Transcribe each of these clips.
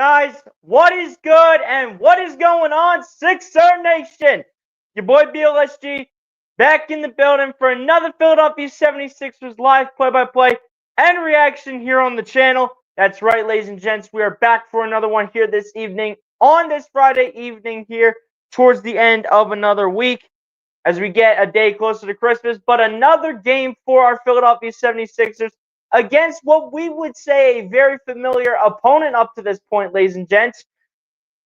Guys, what is good and what is going on, Sixer Nation? Your boy BLSG back in the building for another Philadelphia 76ers live play-by-play and reaction here on the channel. That's right, ladies and gents, we are back for another one here this evening on this Friday evening here towards the end of another week as we get a day closer to Christmas, but another game for our Philadelphia 76ers against what we would say a very familiar opponent up to this point, ladies and gents.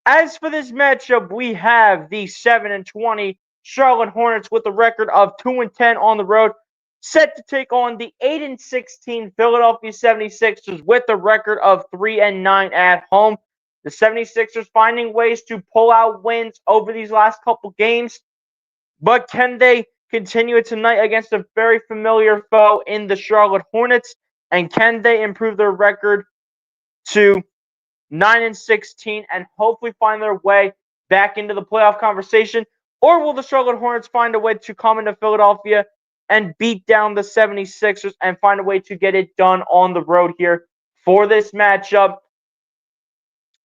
As for this matchup, we have the 7-20 Charlotte Hornets with a record of 2-10 on the road, set to take on the 8-16 Philadelphia 76ers with a record of 3-9 at home. The 76ers finding ways to pull out wins over these last couple games, but can they continue it tonight against a very familiar foe in the Charlotte Hornets? And can they improve their record to 9-16 and hopefully find their way back into the playoff conversation? Or will the Charlotte Hornets find a way to come into Philadelphia and beat down the 76ers and find a way to get it done on the road here for this matchup?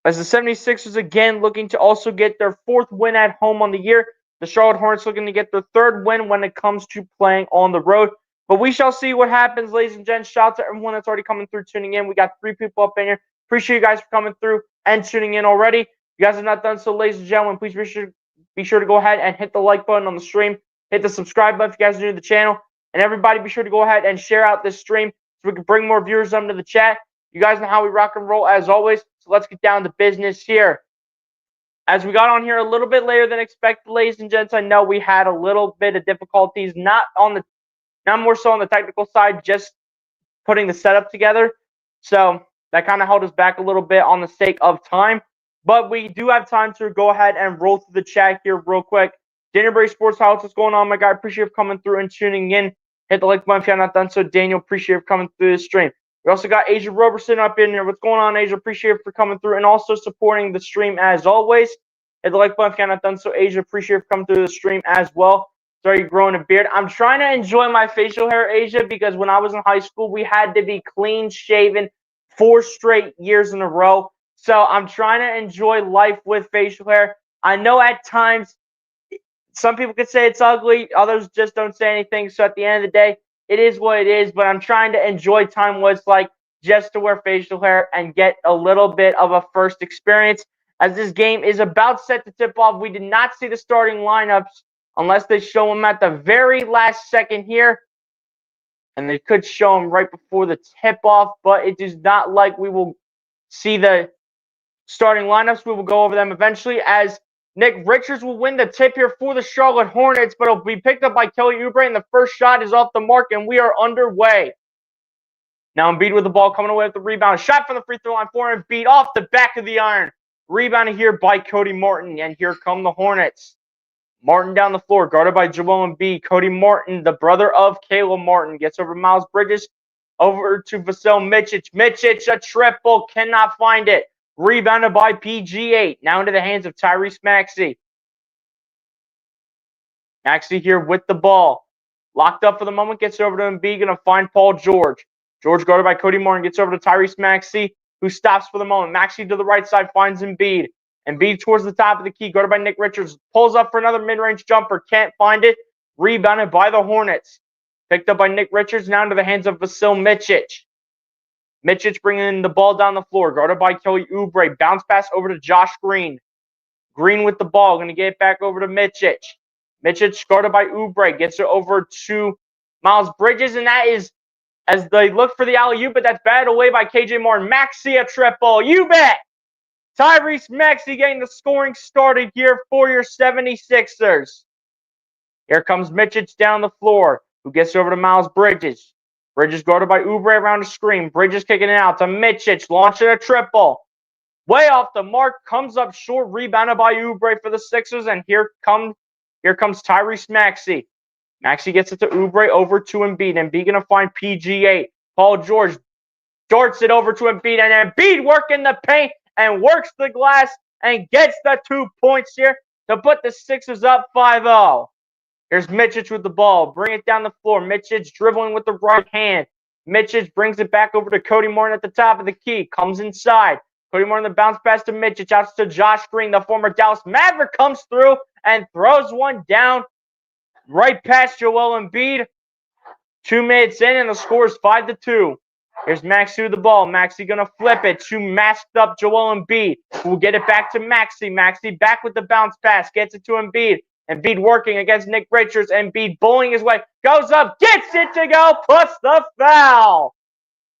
As the 76ers again looking to also get their fourth win at home on the year. The Charlotte Hornets looking to get their third win when it comes to playing on the road. But we shall see what happens, ladies and gents. Shout out to everyone that's already coming through, tuning in. We got 3 people up in here. Appreciate you guys for coming through and tuning in already. If you guys have not done so, ladies and gentlemen, please be sure to go ahead and hit the like button on the stream. Hit the subscribe button if you guys are new to the channel. And everybody, be sure to go ahead and share out this stream so we can bring more viewers into the chat. You guys know how we rock and roll as always. So let's get down to business here. As we got on here a little bit later than expected, ladies and gents, I know we had a little bit of difficulties, not more so on the technical side, just putting the setup together. So that kind of held us back a little bit on the sake of time. But we do have time to go ahead and roll through the chat here real quick. Danbury Sports House, what's going on, my guy? Appreciate you coming through and tuning in. Hit the like button if you have not done so. Daniel, appreciate you coming through the stream. We also got Asia Roberson up in here. What's going on, Asia? Appreciate you for coming through and also supporting the stream as always. Hit the like button if you have not done so. Asia, appreciate you for coming through the stream as well. Sorry, you're growing a beard. I'm trying to enjoy my facial hair, Asia, because when I was in high school, we had to be clean shaven 4 straight years in a row. So I'm trying to enjoy life with facial hair. I know at times some people could say it's ugly. Others just don't say anything. So at the end of the day, it is what it is. But I'm trying to enjoy time what it's like just to wear facial hair and get a little bit of a first experience. As this game is about set to tip off, we did not see the starting lineups unless they show them at the very last second here. And they could show them right before the tip-off, but it is not like we will see the starting lineups. We will go over them eventually as Nick Richards will win the tip here for the Charlotte Hornets, but it'll be picked up by Kelly Oubre, and the first shot is off the mark, and we are underway. Now Embiid with the ball coming away with the rebound. Shot from the free throw line for Embiid off the back of the iron. Rebounded here by Cody Martin, and here come the Hornets. Martin down the floor, guarded by Joel Embiid. Cody Martin, the brother of Caleb Martin, gets over Miles Bridges, over to Vasil Micic. Micic, a triple, cannot find it. Rebounded by PG8. Now into the hands of Tyrese Maxey. Maxey here with the ball. Locked up for the moment, gets over to Embiid, going to find Paul George. George guarded by Cody Martin, gets over to Tyrese Maxey, who stops for the moment. Maxey to the right side, finds Embiid. Embiid towards the top of the key, guarded by Nick Richards. Pulls up for another mid-range jumper. Can't find it. Rebounded by the Hornets. Picked up by Nick Richards. Now into the hands of Vasil Micic. Micic bringing the ball down the floor. Guarded by Kelly Oubre. Bounce pass over to Josh Green. Green with the ball. Going to get it back over to Micic. Micic guarded by Oubre. Gets it over to Miles Bridges. And that is as they look for the alley-oop, but that's batted away by KJ Martin. Maxey a triple. You bet. Tyrese Maxey getting the scoring started here for your 76ers. Here comes Micic down the floor, who gets over to Miles Bridges. Bridges guarded by Oubre around the screen. Bridges kicking it out to Micic, launching a triple. Way off the mark, comes up short, rebounded by Oubre for the Sixers, and here comes Tyrese Maxey. Maxey gets it to Oubre, over to Embiid. Embiid going to find PG8. Paul George darts it over to Embiid, and Embiid working the paint and works the glass and gets the 2 points here to put the Sixers up 5-0. Here's Micic with the ball. Bring it down the floor. Micic dribbling with the right hand. Micic brings it back over to Cody Martin at the top of the key. Comes inside. Cody Martin, the bounce pass to Mitchell. Out to Josh Green, the former Dallas Maverick, comes through and throws one down right past Joel Embiid. 2 minutes in, and the score is 5-2. Here's Maxey with the ball. Maxey going to flip it to masked up Joel Embiid, who will get it back to Maxey. Maxey back with the bounce pass. Gets it to Embiid. Embiid working against Nick Richards. Embiid bowling his way. Goes up. Gets it to go. Plus the foul.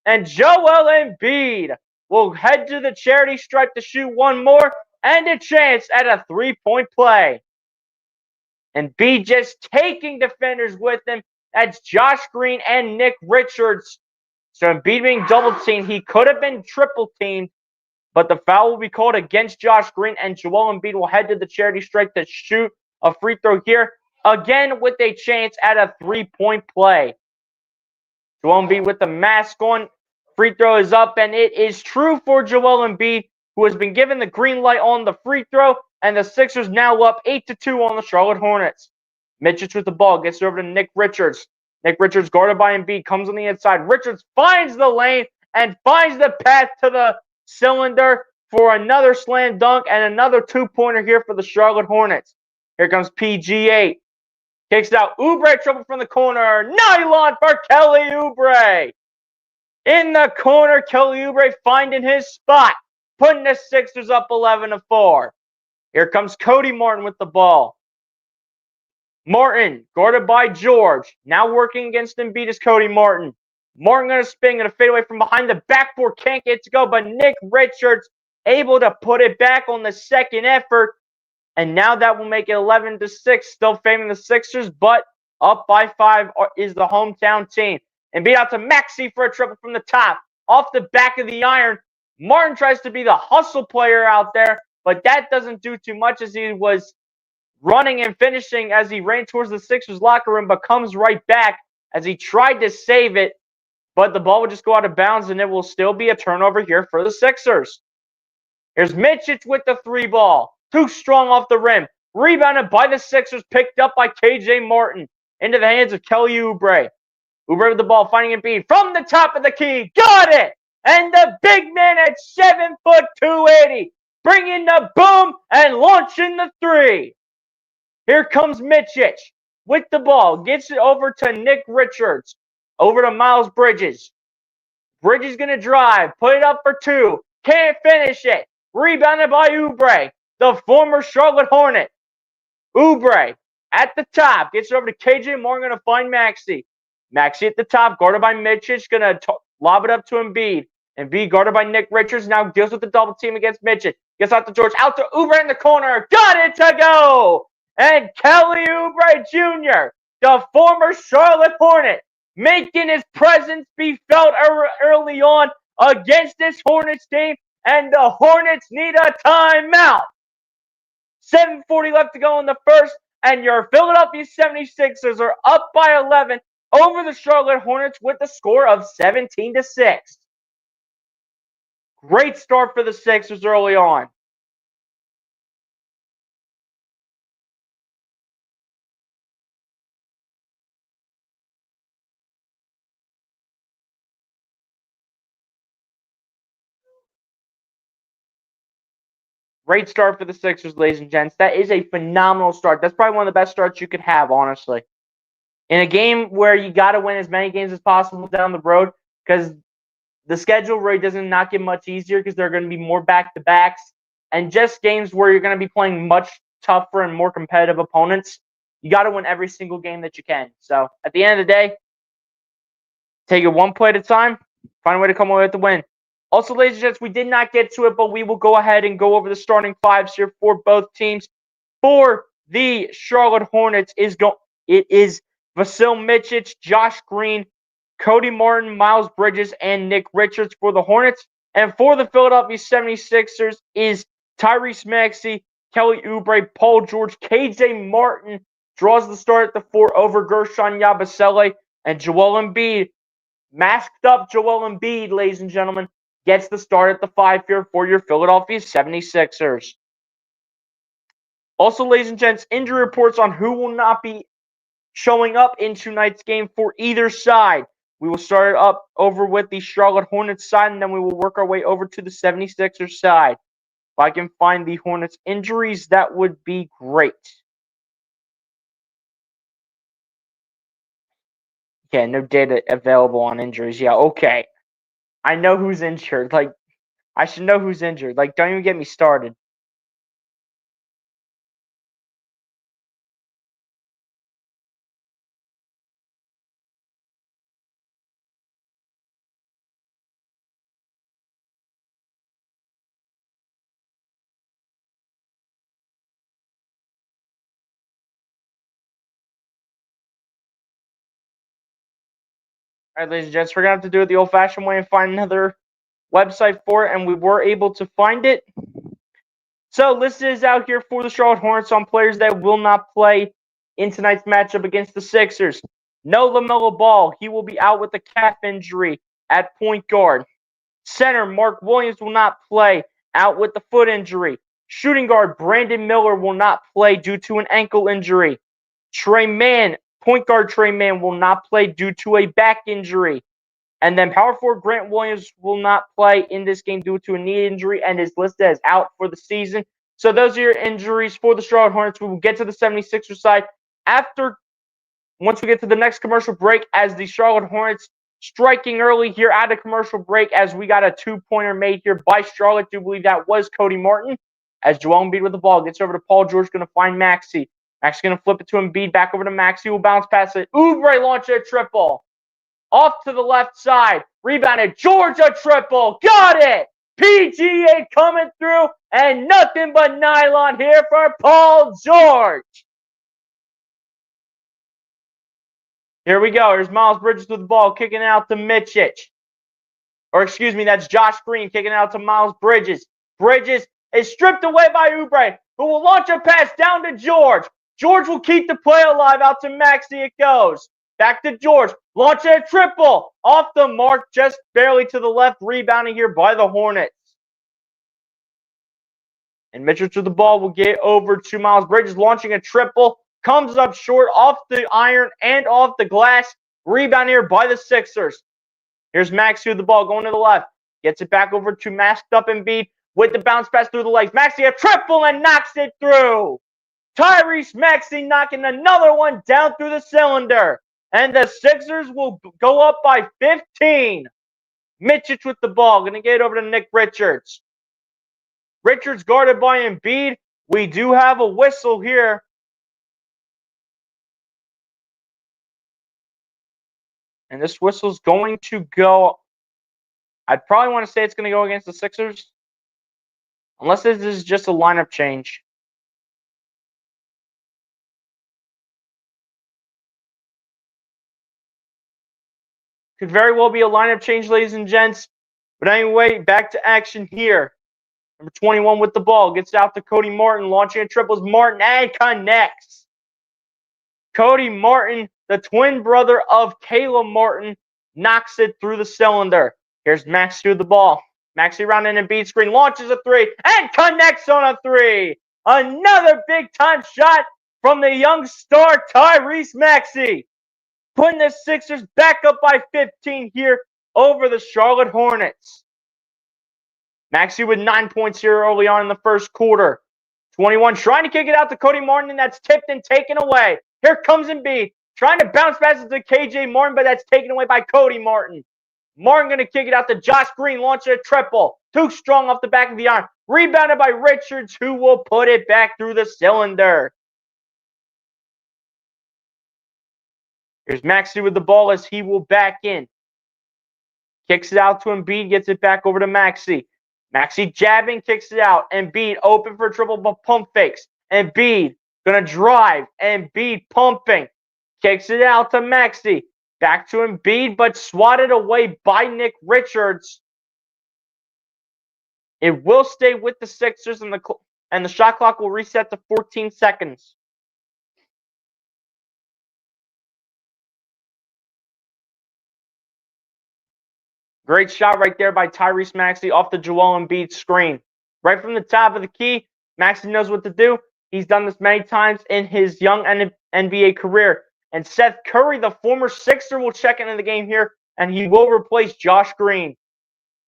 And Joel Embiid will head to the charity stripe to shoot one more and a chance at a 3-point play. Embiid just taking defenders with him. That's Josh Green and Nick Richards. So Embiid being double teamed. He could have been triple teamed, but the foul will be called against Josh Green, and Joel Embiid will head to the charity stripe to shoot a free throw here, again with a chance at a 3-point play. Joel Embiid with the mask on. Free throw is up, and it is true for Joel Embiid, who has been given the green light on the free throw, and the Sixers now up 8-2 on the Charlotte Hornets. Mitchell with the ball, gets it over to Nick Richards. Nick Richards guarded by Embiid, comes on the inside. Richards finds the lane and finds the path to the cylinder for another slam dunk and another 2-pointer here for the Charlotte Hornets. Here comes PG8. Kicks it out. Oubre trouble from the corner. Nylon for Kelly Oubre. In the corner, Kelly Oubre finding his spot, putting the Sixers up 11-4. Here comes Cody Martin with the ball. Martin, guarded by George. Now working against Embiid is Cody Martin. Martin going to spin, going to fade away from behind the backboard. Can't get to go, but Nick Richards able to put it back on the second effort. And now that will make it 11-6. Still favoring the Sixers, but up by 5 is the hometown team. Embiid out to Maxey for a triple from the top. Off the back of the iron. Martin tries to be the hustle player out there, but that doesn't do too much as he was running and finishing as he ran towards the Sixers locker room, but comes right back as he tried to save it, but the ball will just go out of bounds, and it will still be a turnover here for the Sixers. Here's Mitchell with the 3 ball. Too strong off the rim. Rebounded by the Sixers, picked up by KJ Martin. Into the hands of Kelly Oubre. Oubre with the ball, finding Embiid from the top of the key. Got it! And the big man at 7 foot 280. Bringing the boom and launching the 3. Here comes Mitchell with the ball. Gets it over to Nick Richards. Over to Miles Bridges. Bridges going to drive. Put it up for 2. Can't finish it. Rebounded by Oubre, the former Charlotte Hornet. Oubre at the top. Gets it over to KJ Martin. Going to find Maxey. Maxey at the top. Guarded by Mitchell. Going to lob it up to Embiid. Embiid guarded by Nick Richards. Now deals with the double team against Mitchell. Gets out to George. Out to Oubre in the corner. Got it to go. And Kelly Oubre Jr., the former Charlotte Hornet, making his presence be felt early on against this Hornets team, and the Hornets need a timeout. 7:40 left to go in the first, and your Philadelphia 76ers are up by 11 over the Charlotte Hornets with a score of 17-6. Great start for the Sixers early on. Great start for the Sixers, ladies and gents. That is a phenomenal start. That's probably one of the best starts you could have, honestly. In a game where you got to win as many games as possible down the road, because the schedule really doesn't not get much easier because there are going to be more back-to-backs, and just games where you're going to be playing much tougher and more competitive opponents. You got to win every single game that you can. So at the end of the day, take it one play at a time, find a way to come away with the win. Also, ladies and gents, we did not get to it, but we will go ahead and go over the starting 5s here for both teams. For the Charlotte Hornets, it is Vasil Mitchell, Josh Green, Cody Martin, Miles Bridges, and Nick Richards for the Hornets. And for the Philadelphia 76ers is Tyrese Maxey, Kelly Oubre, Paul George, KJ Martin draws the start at the 4 over Gershon Yabusele, and Joel Embiid, masked up Joel Embiid, ladies and gentlemen, gets the start at the 5 here for your Philadelphia 76ers. Also, ladies and gents, injury reports on who will not be showing up in tonight's game for either side. We will start it up over with the Charlotte Hornets side, and then we will work our way over to the 76ers side. If I can find the Hornets injuries, that would be great. Yeah, no data available on injuries. Yeah, okay. I know who's injured. Like, I should know who's injured. Like, don't even get me started. All right, ladies and gents, we're going to have to do it the old-fashioned way and find another website for it, and we were able to find it. So, list is out here for the Charlotte Hornets on players that will not play in tonight's matchup against the Sixers. No LaMelo Ball. He will be out with a calf injury at point guard. Center Mark Williams will not play, out with the foot injury. Shooting guard Brandon Miller will not play due to an ankle injury. Point guard Trey Mann will not play due to a back injury. And then power forward Grant Williams will not play in this game due to a knee injury and is listed as out for the season. So those are your injuries for the Charlotte Hornets. We will get to the 76ers side once we get to the next commercial break, as the Charlotte Hornets striking early here at a commercial break, as we got a two-pointer made here by Charlotte. I do believe that was Cody Martin, as Joel Embiid with the ball gets over to Paul George, going to find Maxey. Maxey's going to flip it to Embiid, back over to Maxey, will bounce past it. Oubre launch a triple. Off to the left side. Rebounded. George a triple. Got it. PGA coming through. And nothing but nylon here for Paul George. Here we go. Here's Miles Bridges with the ball. Kicking it out to Mitchich. Or excuse me, that's Josh Green kicking it out to Miles Bridges. Bridges is stripped away by Oubre, who will launch a pass down to George. George will keep the play alive. Out to Maxey it goes. Back to George. Launch a triple. Off the mark, just barely to the left. Rebounding here by the Hornets. And Mitchell to the ball will get over to Miles Bridges. Launching a triple. Comes up short off the iron and off the glass. Rebound here by the Sixers. Here's Maxey with the ball going to the left. Gets it back over to masked up Embiid with the bounce pass through the legs. Maxey a triple and knocks it through. Tyrese Maxey knocking another one down through the cylinder. And the Sixers will go up by 15. Mitchich with the ball. Going to get it over to Nick Richards. Richards guarded by Embiid. We do have a whistle here. And this whistle's going to go. I'd probably want to say it's going to go against the Sixers. Unless this is just a lineup change. Could very well be a lineup change, ladies and gents. But anyway, back to action here. Number 21 with the ball. Gets out to Cody Martin. Launching a triples. Martin and connects. Cody Martin, the twin brother of Caleb Martin, knocks it through the cylinder. Here's Maxey with the ball. Maxey around an Embiid screen. Launches a three. And connects on a three. Another big-time shot from the young star Tyrese Maxey. Putting the Sixers back up by 15 here over the Charlotte Hornets. Maxey with 9 points here early on in the first quarter. 21 trying to kick it out to Cody Martin, and that's tipped and taken away. Here comes Embiid trying to bounce passes to KJ Martin, but that's taken away by Cody Martin. Martin going to kick it out to Josh Green, launching a triple. Too strong off the back of the iron. Rebounded by Richards, who will put it back through the cylinder. Here's Maxey with the ball as he will back in. Kicks it out to Embiid, gets it back over to Maxey. Maxey jabbing, kicks it out. Embiid open for triple, but pump fakes. Embiid going to drive. Embiid pumping. Kicks it out to Maxey. Back to Embiid, but swatted away by Nick Richards. It will stay with the Sixers, and the shot clock will reset to 14 seconds. Great shot right there by Tyrese Maxey off the Joel Embiid screen. Right from the top of the key, Maxey knows what to do. He's done this many times in his young NBA career. And Seth Curry, the former Sixer, will check into the game here and he will replace Josh Green.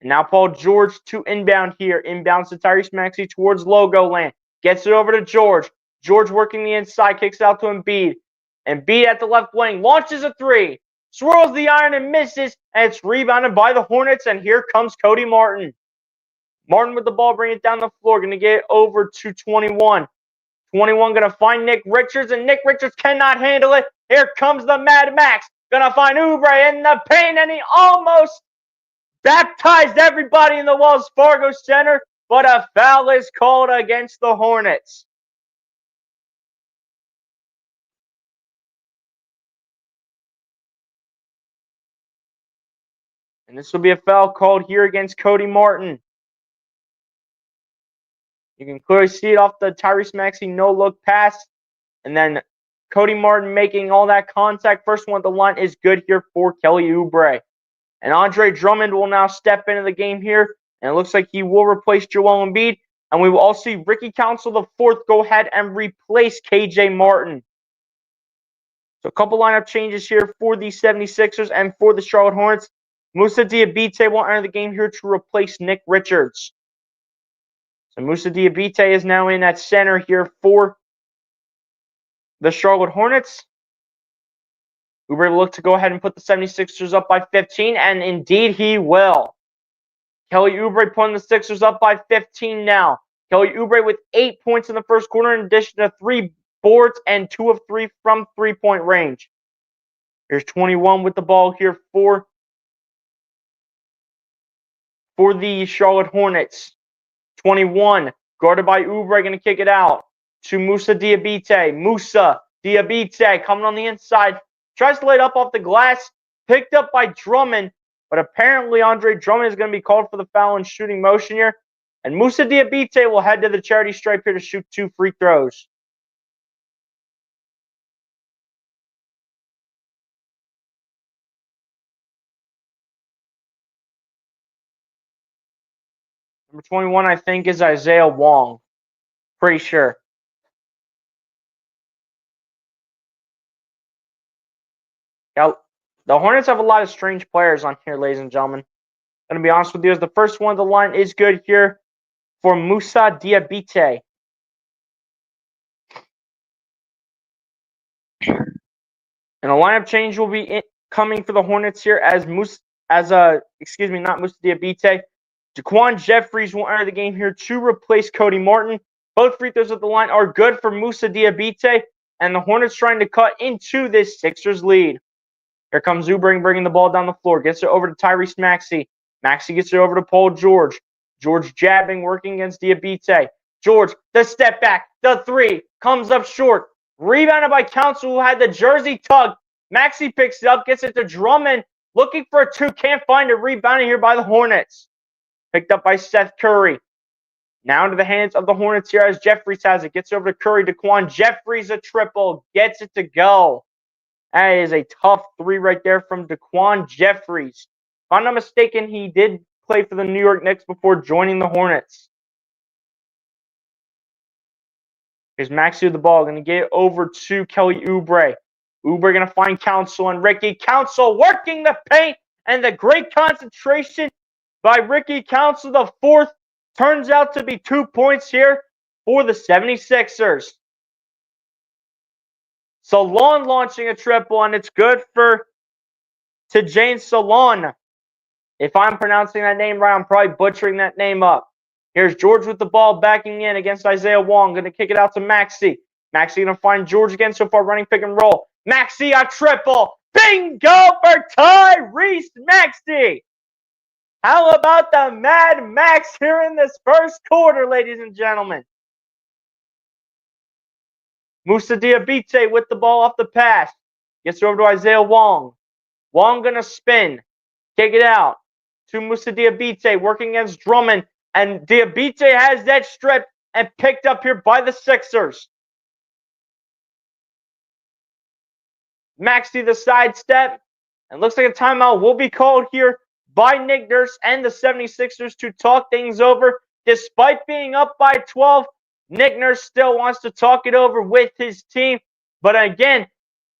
And now Paul George to inbound here. Inbounds to Tyrese Maxey towards Logo Land. Gets it over to George. George working the inside, kicks out to Embiid. Embiid at the left wing, launches a three. Swirls the iron and misses, and it's rebounded by the Hornets, and here comes Cody Martin. Martin with the ball, bring it down the floor, going to get it over to 21. 21 going to find Nick Richards, and Nick Richards cannot handle it. Here comes the Mad Max. Going to find Oubre in the paint, and he almost baptized everybody in the Wells Fargo Center, but a foul is called against the Hornets. And this will be a foul called here against Cody Martin. You can clearly see it off the Tyrese Maxey no-look pass. And then Cody Martin making all that contact. First one at the line is good here for Kelly Oubre. And Andre Drummond will now step into the game here. And it looks like he will replace Joel Embiid. And we will all see Ricky Council IV go ahead and replace KJ Martin. So a couple lineup changes here for the 76ers and for the Charlotte Hornets. Moussa Diabate will enter the game here to replace Nick Richards. So Moussa Diabate is now in at center here for the Charlotte Hornets. Oubre will look to go ahead and put the 76ers up by 15, and indeed he will. Kelly Oubre putting the Sixers up by 15 now. Kelly Oubre with 8 points in the first quarter in addition to 3 boards and 2 of 3 from three-point range. Here's 21 with the ball here for the Charlotte Hornets. 21, guarded by Oubre, going to kick it out to Moussa Diabate. Moussa Diabate coming on the inside. Tries to lay it up off the glass. Picked up by Drummond. But apparently Andre Drummond is going to be called for the foul in shooting motion here. And Moussa Diabate will head to the charity stripe here to shoot 2 free throws. Number 21, I think, is Isaiah Wong. Pretty sure. Now, the Hornets have a lot of strange players on here, ladies and gentlemen. I'm going to be honest with you, as the first one on the line is good here for Moussa Diabate. And a lineup change will be coming for the Hornets here as not Moussa Diabate. Jaquan Jeffries will enter the game here to replace Cody Martin. Both free throws at the line are good for Moussa Diabate, and the Hornets trying to cut into this Sixers lead. Here comes Oubre bringing the ball down the floor. Gets it over to Tyrese Maxey. Maxey gets it over to Paul George. George jabbing, working against Diabate. George, the step back, the three, comes up short. Rebounded by Council, who had the jersey tug. Maxey picks it up, gets it to Drummond. Looking for a 2, can't find it. Rebounded here by the Hornets. Picked up by Seth Curry. Now into the hands of the Hornets here as Jeffries has it. Gets it over to Curry. Daquan Jeffries a triple. Gets it to go. That is a tough 3 right there from Daquan Jeffries. If I'm not mistaken, he did play for the New York Knicks before joining the Hornets. Here's Maxey with the ball. Going to get it over to Kelly Oubre. Oubre going to find Council and Ricky. Council working the paint. And the great concentration by Ricky Council, the 4th, turns out to be 2 points here for the 76ers. Salon launching a triple, and it's good for Tijane Salon. If I'm pronouncing that name right, I'm probably butchering that name up. Here's George with the ball backing in against Isaiah Wong. Going to kick it out to Maxey. Maxey going to find George again so far, running pick and roll. Maxey a triple. Bingo for Tyrese Maxey. How about the Mad Max here in this first quarter, ladies and gentlemen? Moussa Diabate with the ball off the pass. Gets it over to Isaiah Wong. Wong going to spin. Kick it out to Moussa Diabate, working against Drummond. And Diabate has that strip and picked up here by the Sixers. Maxey the sidestep. And looks like a timeout will be called here by Nick Nurse and the 76ers to talk things over. Despite being up by 12, Nick Nurse still wants to talk it over with his team. But again,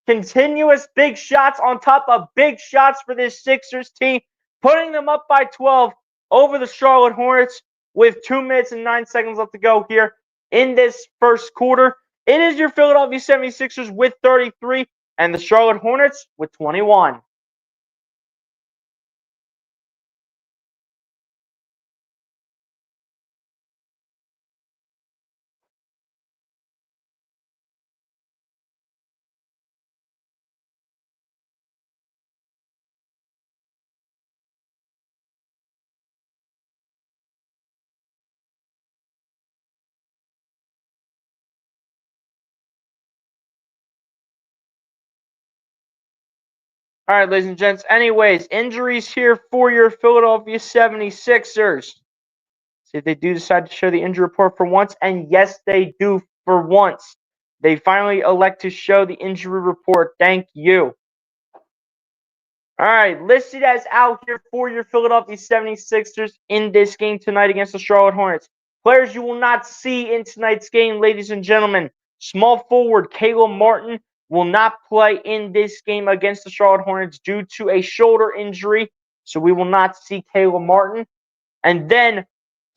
Continuous big shots on top of big shots for this Sixers team, putting them up by 12 over the Charlotte Hornets with 2 minutes and 9 seconds left to go here in this first quarter. It is your Philadelphia 76ers with 33 and the Charlotte Hornets with 21. All right, ladies and gents. Anyways, injuries here for your Philadelphia 76ers. See if they do decide to show the injury report for once. And yes, they do for once. They finally elect to show the injury report. Thank you. All right, listed as out here for your Philadelphia 76ers in this game tonight against the Charlotte Hornets. Players you will not see in tonight's game, ladies and gentlemen. Small forward Caleb Martin will not play in this game against the Charlotte Hornets due to a shoulder injury. So we will not see Caleb Martin. And then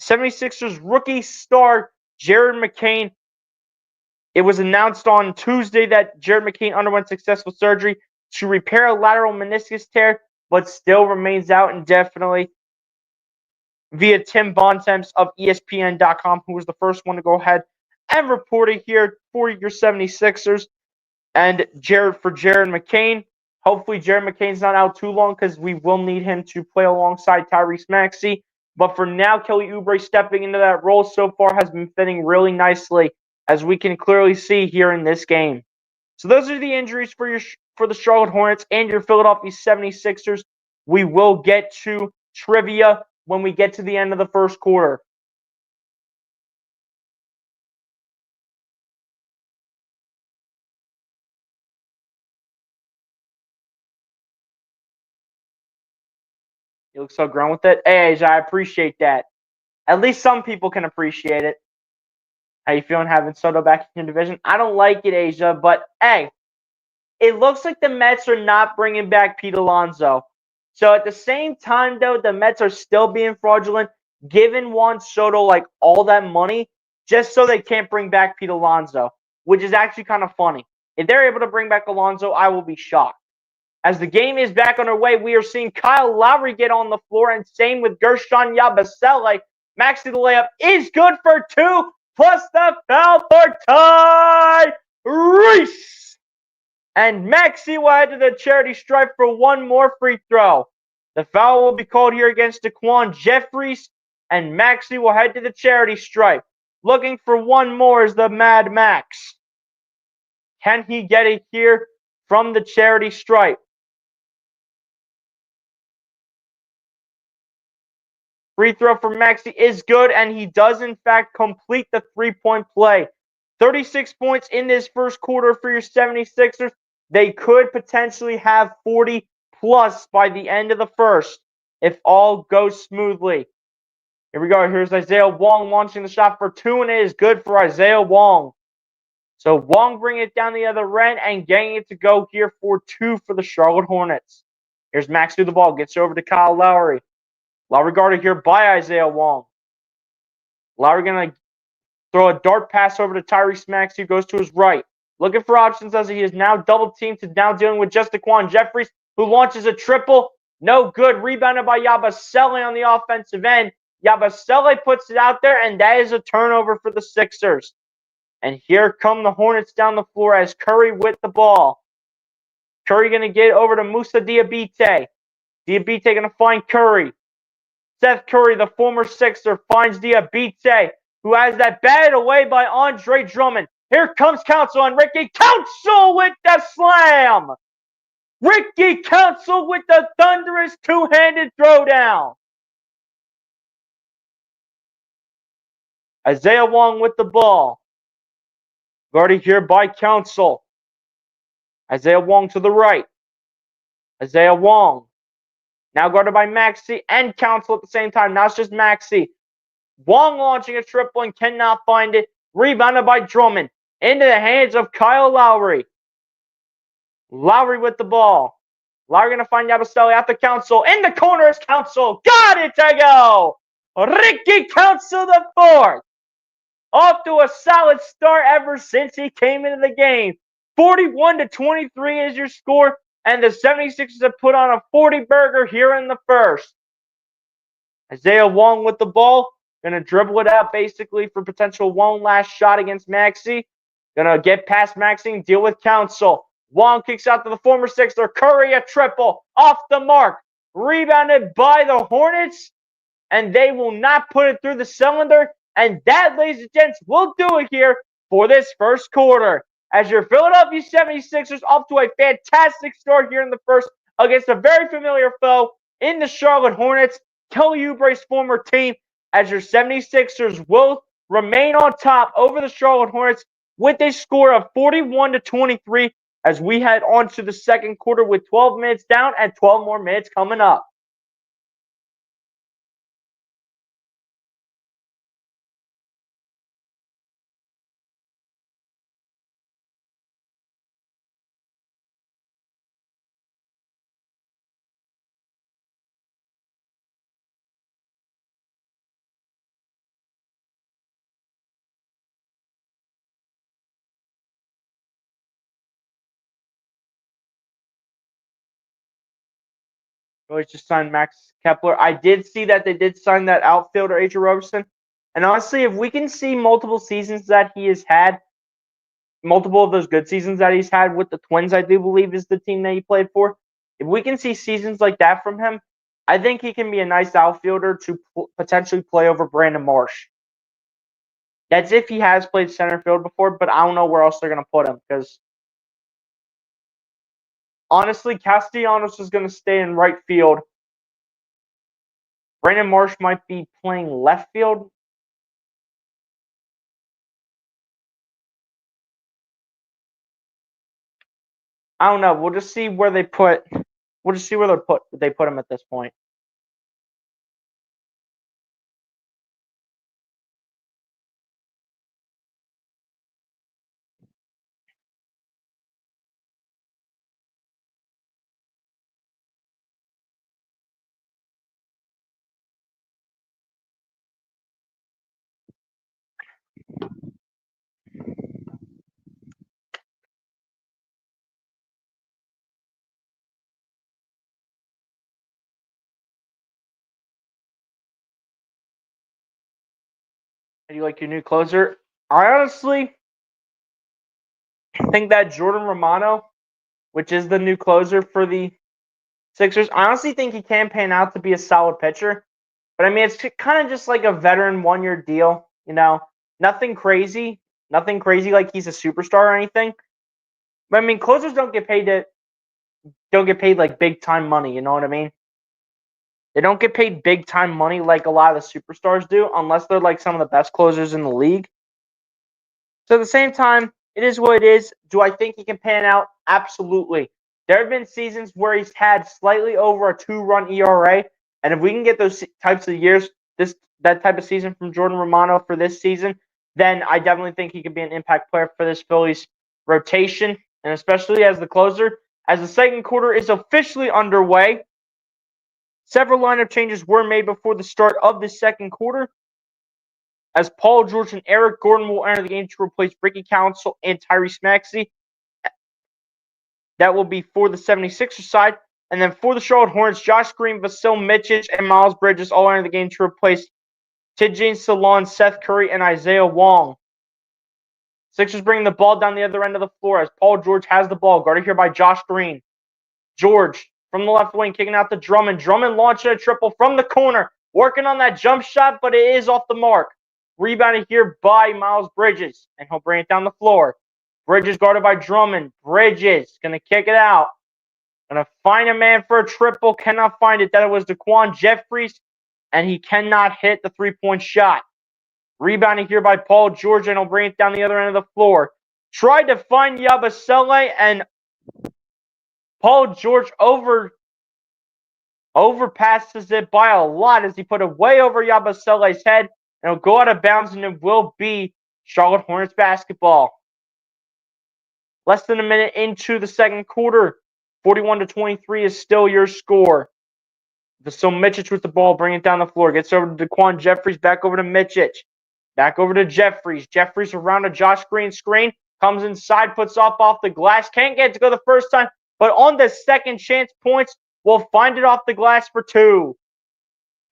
76ers rookie star Jared McCain. It was announced on Tuesday that Jared McCain underwent successful surgery to repair a lateral meniscus tear, but still remains out indefinitely via Tim Bontemps of ESPN.com, who was the first one to go ahead and report it here for your 76ers. And Jared McCain. Hopefully Jared McCain's not out too long because we will need him to play alongside Tyrese Maxey. But for now, Kelly Oubre stepping into that role so far has been fitting really nicely, as we can clearly see here in this game. So those are the injuries for the Charlotte Hornets and your Philadelphia 76ers. We will get to trivia when we get to the end of the first quarter. You look so grown with it. Hey, Asia, I appreciate that. At least some people can appreciate it. How you feeling having Soto back in your division? I don't like it, Asia, but hey, it looks like the Mets are not bringing back Pete Alonso. So at the same time, though, the Mets are still being fraudulent, giving Juan Soto like all that money just so they can't bring back Pete Alonso, which is actually kind of funny. If they're able to bring back Alonso, I will be shocked. As the game is back underway, we are seeing Kyle Lowry get on the floor, and same with Gershon Yabusele. Maxey, the layup is good for 2, plus the foul for Tyrese. And Maxey will head to the charity stripe for one more free throw. The foul will be called here against Daquan Jeffries, and Maxey will head to the charity stripe. Looking for one more is the Mad Max. Can he get it here from the charity stripe? Free throw for Maxey is good, and he does, in fact, complete the three-point play. 36 points in this first quarter for your 76ers. They could potentially have 40 plus by the end of the first if all goes smoothly. Here we go. Here's Isaiah Wong launching the shot for 2, and it is good for Isaiah Wong. So Wong bringing it down the other end and getting it to go here for 2 for the Charlotte Hornets. Here's Max through the ball. Gets over to Kyle Lowry. Lowry guarded here by Isaiah Wong. Lowry going to throw a dart pass over to Tyrese Maxey, who goes to his right. Looking for options as he is now double teamed to now dealing with just Daquan Jeffries, who launches a triple. No good. Rebounded by Yabusele on the offensive end. Yabusele puts it out there, and that is a turnover for the Sixers. And here come the Hornets down the floor as Curry with the ball. Curry going to get over to Musa Diabate. Diabate going to find Curry. Seth Curry, the former Sixer, finds Diabate, who has that batted away by Andre Drummond. Here comes Council and Ricky Council with the slam. Ricky Council with the thunderous two-handed throwdown. Isaiah Wong with the ball. Guarded here by Council. Isaiah Wong to the right. Isaiah Wong. Now guarded by Maxey and Council at the same time. Now it's just Maxey. Wong launching a triple and cannot find it. Rebounded by Drummond. Into the hands of Kyle Lowry. Lowry with the ball. Lowry going to find Yabusele at the Council. In the corner is Council. Got it to go. Ricky Council the fourth. Off to a solid start ever since he came into the game. 41-23 is your score, and the 76ers have put on a 40-burger here in the first. Isaiah Wong with the ball. Going to dribble it out basically for potential one last shot against Maxey. Going to get past Maxey and deal with Council. Wong kicks out to the former Sixer. Curry a triple. Off the mark. Rebounded by the Hornets. And they will not put it through the cylinder. And that, ladies and gents, will do it here for this first quarter. As your Philadelphia 76ers off to a fantastic start here in the first against a very familiar foe in the Charlotte Hornets. Kelly Oubre's former team, as your 76ers will remain on top over the Charlotte Hornets with a score of 41-23 as we head on to the second quarter with 12 minutes down and 12 more minutes coming up. Always just signed Max Kepler. I did see that they did sign that outfielder, Adrian Robertson. And honestly, if we can see multiple seasons that he has had, multiple of those good seasons that he's had with the Twins, I do believe is the team that he played for. If we can see seasons like that from him, I think he can be a nice outfielder to potentially play over Brandon Marsh. That's if he has played center field before, but I don't know where else they're going to put him because honestly, Castellanos is going to stay in right field. Brandon Marsh might be playing left field. I don't know. We'll just see where they put. We'll just see where they put him at this point. How do you like your new closer? I honestly think that Jordan Romano, which is the new closer for the Sixers, I honestly think he can pan out to be a solid pitcher. But I mean, it's kind of just like a veteran 1-year deal, you know, nothing crazy like he's a superstar or anything. But I mean, closers don't get paid like big time money. You know what I mean? They don't get paid big time money like a lot of the superstars do, unless they're like some of the best closers in the league. So at the same time, it is what it is. Do I think he can pan out? Absolutely. There have been seasons where he's had slightly over a 2-run ERA, and if we can get those types of years, that type of season from Jordan Romano for this season, then I definitely think he could be an impact player for this Phillies rotation, and especially as the closer. As the second quarter is officially underway, several lineup changes were made before the start of the second quarter, as Paul George and Eric Gordon will enter the game to replace Ricky Council and Tyrese Maxey. That will be for the 76ers side. And then for the Charlotte Hornets, Josh Green, Vasil Mitchich, and Miles Bridges all enter the game to replace Tidjane Salon, Seth Curry, and Isaiah Wong. Sixers bringing the ball down the other end of the floor as Paul George has the ball, guarded here by Josh Green. George from the left wing kicking out to Drummond. Drummond launching a triple from the corner, working on that jump shot, but it is off the mark. Rebounded here by Miles Bridges, and he'll bring it down the floor. Bridges guarded by Drummond. Bridges going to kick it out. Going to find a man for a triple. Cannot find it. Then it was Daquan Jeffries, and he cannot hit the three-point shot. Rebounding here by Paul George, and he'll bring it down the other end of the floor. Tried to find Yabusele, and Paul George overpasses it by a lot as he put it way over Yabusele's head, and it'll go out of bounds, and it will be Charlotte Hornets basketball. Less than a minute into the second quarter. 41-23 is still your score. So Mitchich with the ball, bring it down the floor. Gets over to Daquan Jeffries, back over to Mitchich. Back over to Jeffries. Jeffries around a Josh Green screen. Comes inside, puts off the glass. Can't get it to go the first time, but on the second chance points, will find it off the glass for two.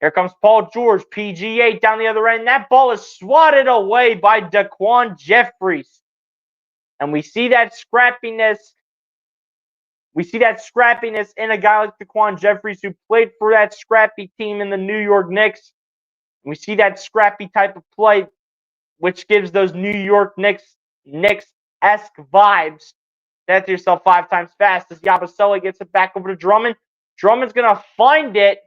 Here comes Paul George, PG8 down the other end. That ball is swatted away by Daquan Jeffries. And we see that scrappiness. We see that scrappiness in a guy like Daquan Jeffries, who played for that scrappy team in the New York Knicks. And we see that scrappy type of play, which gives those New York Knicks-esque vibes. That's yourself 5 times fast as Yabusele gets it back over to Drummond. Drummond's going to find it.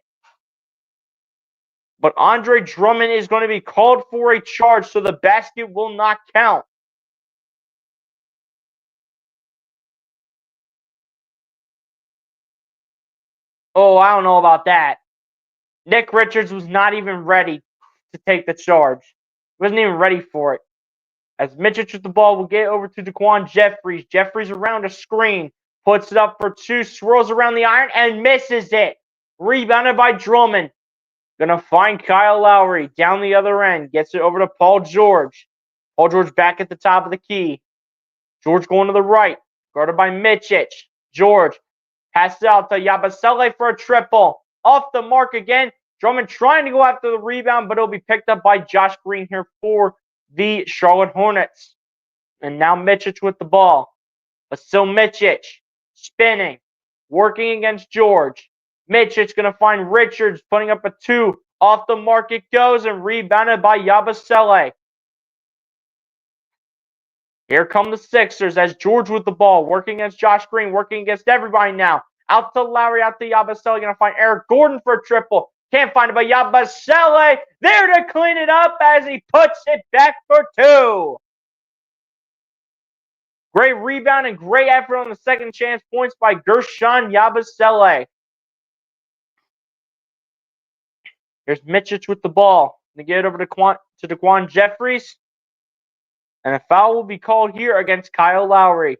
But Andre Drummond is going to be called for a charge, so the basket will not count. Oh, I don't know about that. Nick Richards was not even ready to take the charge. He wasn't even ready for it. As Mitchich with the ball, will get over to Daquan Jeffries. Jeffries around a screen. Puts it up for two. Swirls around the iron and misses it. Rebounded by Drummond. Gonna find Kyle Lowry down the other end. Gets it over to Paul George. Paul George back at the top of the key. George going to the right. Guarded by Mitchich. George passes it out to Yabusele for a triple. Off the mark again. Drummond trying to go after the rebound, but it'll be picked up by Josh Green here for the Charlotte Hornets. And now Mitchich with the ball. But still Mitchich spinning. Working against George. Mitchich going to find Richards putting up a 2. Off the mark it goes and rebounded by Yabusele. Here come the Sixers as George with the ball. Working against Josh Green. Working against everybody now. Out to Lowry, out to Yabusele. Going to find Eric Gordon for a triple. Can't find it, but Yabusele there to clean it up as he puts it back for 2. Great rebound and great effort on the second chance points by Gershon Yabusele. Here's Mitchich with the ball. They get it over to Daquan Jeffries. And a foul will be called here against Kyle Lowry.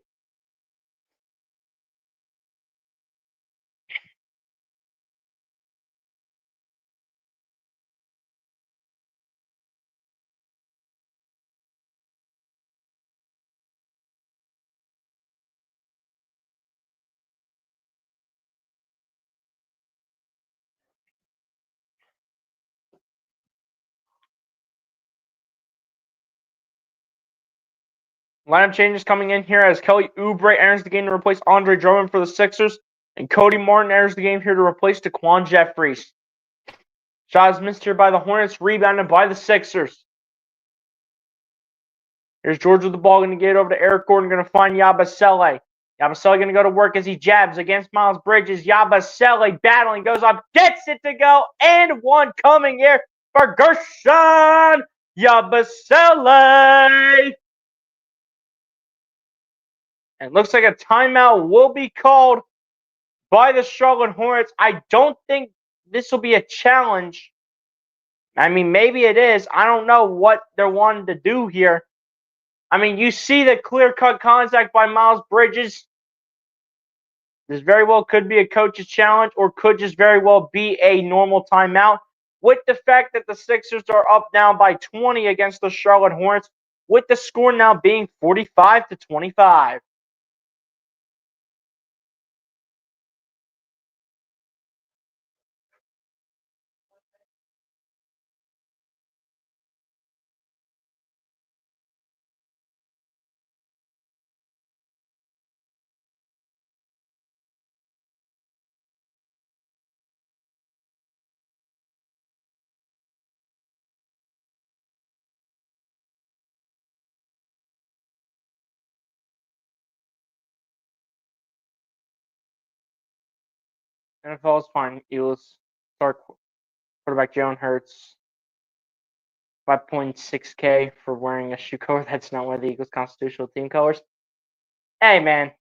Lineup changes coming in here as Kelly Oubre enters the game to replace Andre Drummond for the Sixers. And Cody Martin enters the game here to replace Daquan Jeffries. Shot is missed here by the Hornets, rebounded by the Sixers. Here's George with the ball, going to get it over to Eric Gordon, going to find Yabusele. Yabusele going to go to work as he jabs against Miles Bridges. Yabusele battling, goes up, gets it to go, and one coming here for Gershon Yabusele. And looks like a timeout will be called by the Charlotte Hornets. I don't think this will be a challenge. I mean, maybe it is. I don't know what they're wanting to do here. I mean, you see the clear-cut contact by Miles Bridges. This very well could be a coach's challenge or could just very well be a normal timeout. With the fact that the Sixers are up now by 20 against the Charlotte Hornets, with the score now being 45-25. NFL is fine. Eagles start quarterback Jalen Hurts. 5.6K for wearing a shoe color. That's not one of the Eagles' constitutional team colors. Hey, man.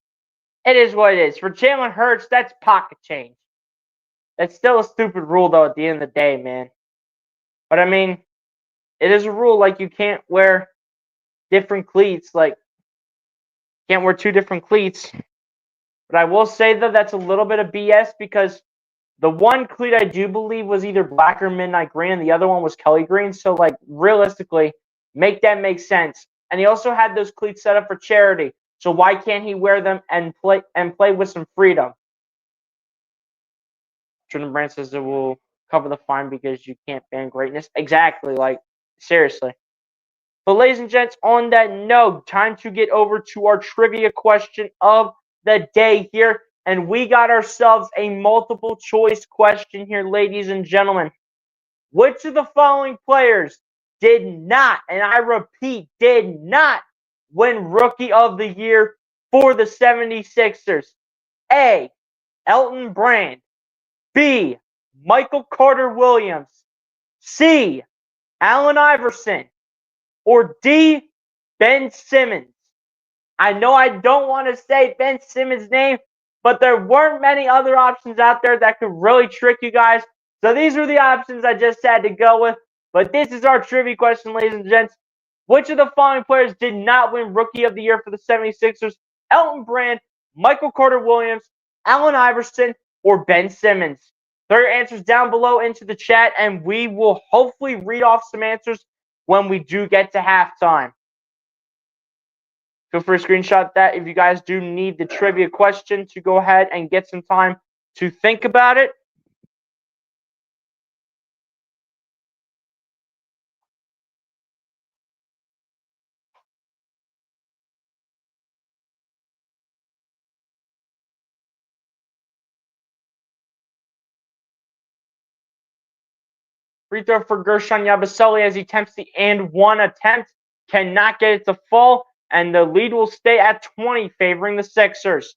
It is what it is. For Jalen Hurts, that's pocket change. That's still a stupid rule, though, at the end of the day, man. But, I mean, it is a rule, like, you can't wear different cleats. Like, Can't wear two different cleats. But I will say, though, that's a little bit of BS because the one cleat I do believe was either black or midnight green, and the other one was Kelly green. So, like, realistically, make that make sense. And he also had those cleats set up for charity. So why can't he wear them and play with some freedom? Jordan Brand says it will cover the fine because you can't ban greatness. Exactly. Like, seriously. But ladies and gents, on that note, time to get over to our trivia question of the day here. And we got ourselves a multiple choice question here, ladies and gentlemen. Which of the following players did not, and I repeat, did not win Rookie of the Year for the 76ers? A. Elton Brand. B. Michael Carter Williams. C. Allen Iverson. Or D. Ben Simmons. I know I don't want to say Ben Simmons' name, but there weren't many other options out there that could really trick you guys. So these were the options I just had to go with. But this is our trivia question, ladies and gents. Which of the following players did not win Rookie of the Year for the 76ers? Elton Brand, Michael Carter Williams, Allen Iverson, or Ben Simmons? Throw your answers down below into the chat, and we will hopefully read off some answers when we do get to halftime. Feel free to screenshot that if you guys do need the trivia question to go ahead and get some time to think about it. Free throw for Gershon Yabusele as he attempts the and one attempt. Cannot get it to fall, and the lead will stay at 20, favoring the Sixers.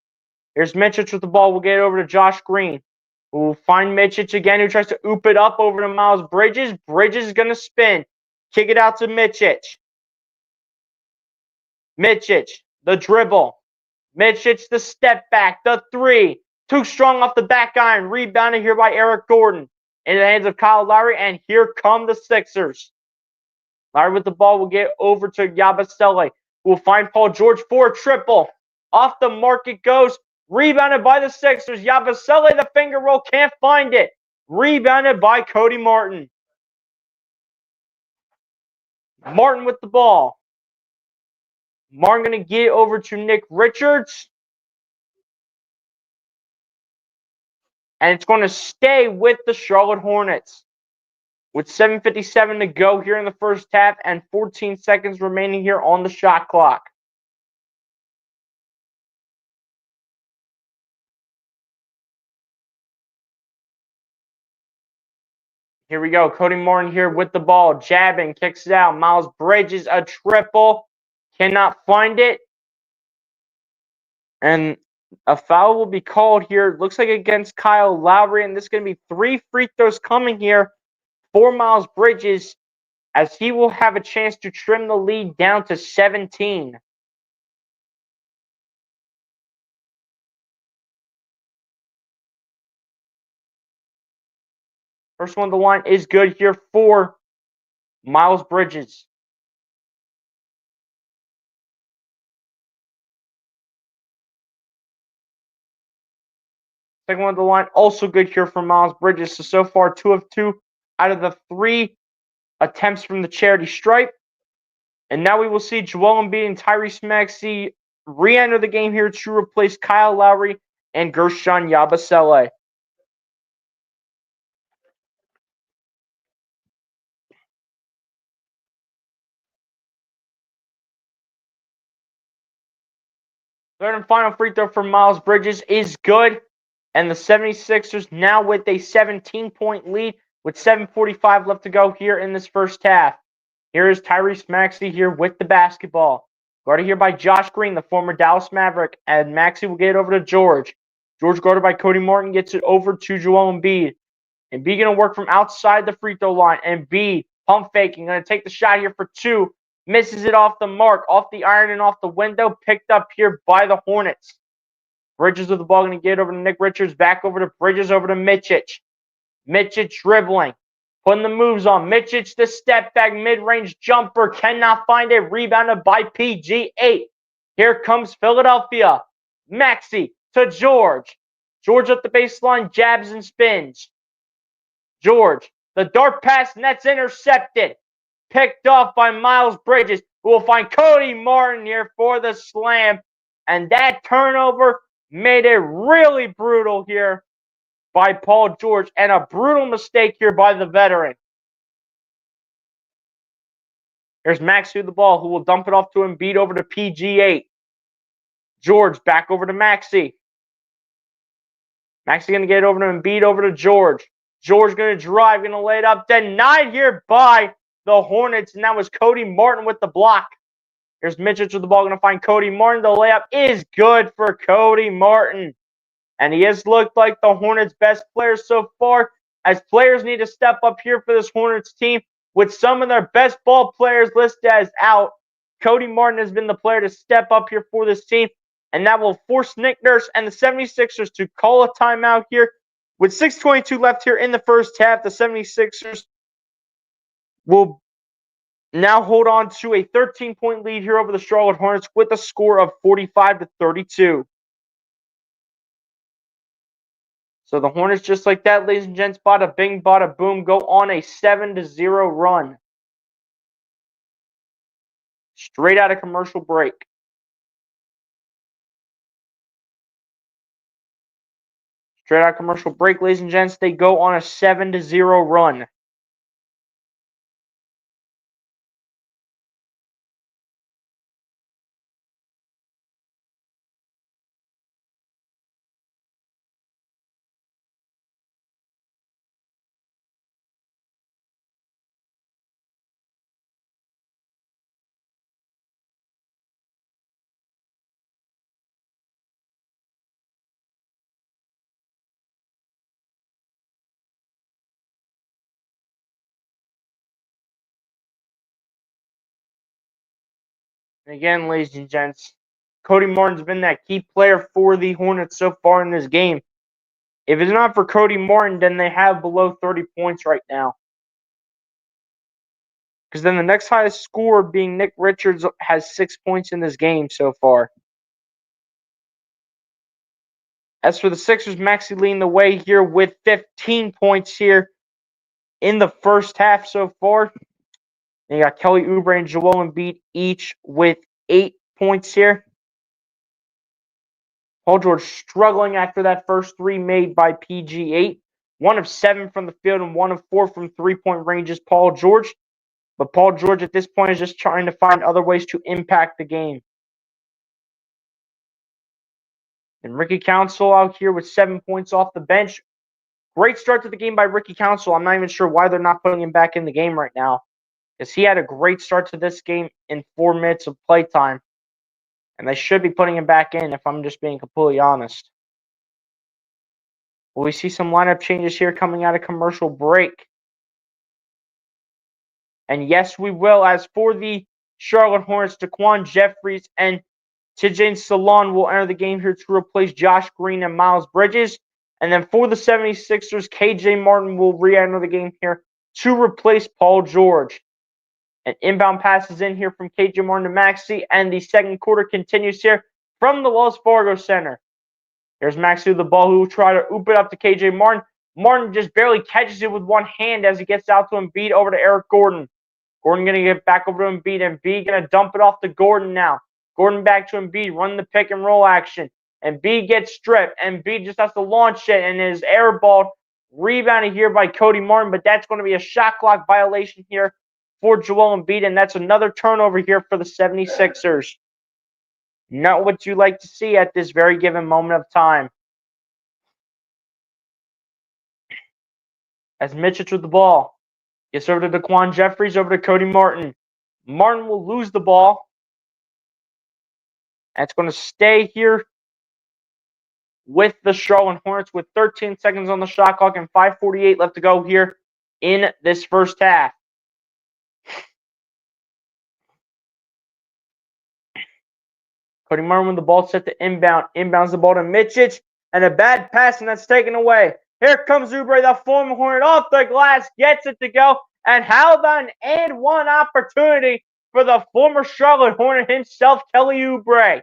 Here's Mitchich with the ball. We'll get it over to Josh Green. We'll find Mitchich again, who tries to oop it up over to Miles Bridges. Bridges is going to spin. Kick it out to Mitchich. Mitchich, the dribble. Mitchich, the step back. The three. Too strong off the back iron. Rebounded here by Eric Gordon. Into the hands of Kyle Lowry, and here come the Sixers. Lowry with the ball will get over to Yabusele. We'll find Paul George for a triple. Off the mark it goes. Rebounded by the Sixers. Yabusele, the finger roll, can't find it. Rebounded by Cody Martin. Martin with the ball. Martin going to get it over to Nick Richards. And it's going to stay with the Charlotte Hornets. With 7:57 to go here in the first half and 14 seconds remaining here on the shot clock. Here we go. Cody Martin here with the ball. Jabbing. Kicks it out. Miles Bridges, a triple. Cannot find it. And a foul will be called here. Looks like against Kyle Lowry. And this is going to be 3 free throws coming here for Miles Bridges, as he will have a chance to trim the lead down to 17. First one on the line is good here for Miles Bridges. Second one on the line, also good here for Miles Bridges. So far, 2 of 2 out of the 3 attempts from the charity stripe. And now we will see Joel Embiid and Tyrese Maxey re-enter the game here to replace Kyle Lowry and Gershon Yabusele. Third and final free throw for Miles Bridges is good. And the 76ers now with a 17-point lead with 7:45 left to go here in this first half. Here is Tyrese Maxey here with the basketball. Guarded here by Josh Green, the former Dallas Maverick. And Maxey will get it over to George. George guarded by Cody Martin gets it over to Joel Embiid. Embiid going to work from outside the free throw line. Embiid pump faking. Going to take the shot here for 2. Misses it off the mark, off the iron and off the window. Picked up here by the Hornets. Bridges with the ball, going to get it over to Nick Richards. Back over to Bridges, over to Mitchich. Mitchich dribbling. Putting the moves on. Mitchich, the step back mid-range jumper. Cannot find it. Rebounded by PG. 8. Here comes Philadelphia. Maxey to George. George up the baseline, jabs and spins. George, the dart pass, and that's intercepted. Picked off by Miles Bridges, who will find Cody Martin here for the slam. And that turnover made it really brutal here by Paul George, and a brutal mistake here by the veteran. Here's Max with the ball, who will dump it off to Embiid over to PG8. George back over to Maxey. Maxey going to get it over to Embiid, over to George. George going to drive, going to lay it up. Denied here by the Hornets, and that was Cody Martin with the block. Here's Mitchell with the ball, going to find Cody Martin. The layup is good for Cody Martin. And he has looked like the Hornets' best player so far, as players need to step up here for this Hornets team with some of their best ball players listed as out. Cody Martin has been the player to step up here for this team, and that will force Nick Nurse and the 76ers to call a timeout here. With 6:22 left here in the first half, the 76ers will now hold on to a 13-point lead here over the Charlotte Hornets with a score of 45-32. So the Hornets, just like that, ladies and gents, bada bing, bada boom, go on a 7-0 run. Straight out of commercial break. Straight out of commercial break, ladies and gents, they go on a 7-0 run. And again, ladies and gents, Cody Martin's been that key player for the Hornets so far in this game. If it's not for Cody Martin, then they have below 30 points right now. Because then the next highest scorer being Nick Richards has 6 points in this game so far. As for the Sixers, Maxey leading the way here with 15 points here in the first half so far. And you got Kelly Oubre and Joel Embiid each with 8 points here. Paul George struggling after that first three made by PG8. 1 of 7 from the field and 1 of 4 from three-point range is Paul George. But Paul George at this point is just trying to find other ways to impact the game. And Ricky Council out here with 7 points off the bench. Great start to the game by Ricky Council. I'm not even sure why they're not putting him back in the game right now, because he had a great start to this game in 4 minutes of playtime. And they should be putting him back in, if I'm just being completely honest. Will we see some lineup changes here coming out of commercial break? And yes, we will. As for the Charlotte Hornets, Daquan Jeffries and Tidjane Salon will enter the game here to replace Josh Green and Miles Bridges. And then for the 76ers, KJ Martin will re-enter the game here to replace Paul George. An inbound pass is in here from KJ Martin to Maxey, and the second quarter continues here from the Wells Fargo Center. Here's Maxey with the ball, who will try to oop it up to KJ Martin. Martin just barely catches it with one hand as he gets out to Embiid over to Eric Gordon. Gordon going to get back over to Embiid. Embiid going to dump it off to Gordon now. Gordon back to Embiid, run the pick and roll action. Embiid gets stripped. Embiid just has to launch it and is airballed. Rebounded here by Cody Martin, but that's going to be a shot clock violation here for Joel Embiid, and that's another turnover here for the 76ers. Not what you like to see at this very given moment of time. As Mitchell with the ball. Gets over to Daquan Jeffries, over to Cody Martin. Martin will lose the ball. And it's going to stay here with the Charlotte Hornets with 13 seconds on the shot clock and 5:48 left to go here in this first half. Cody Martin with the ball set to inbound. Inbounds the ball to Mitchell. And a bad pass, and that's taken away. Here comes Oubre, the former Hornet, off the glass, gets it to go. And how about an and one opportunity for the former Charlotte Hornet himself, Kelly Oubre.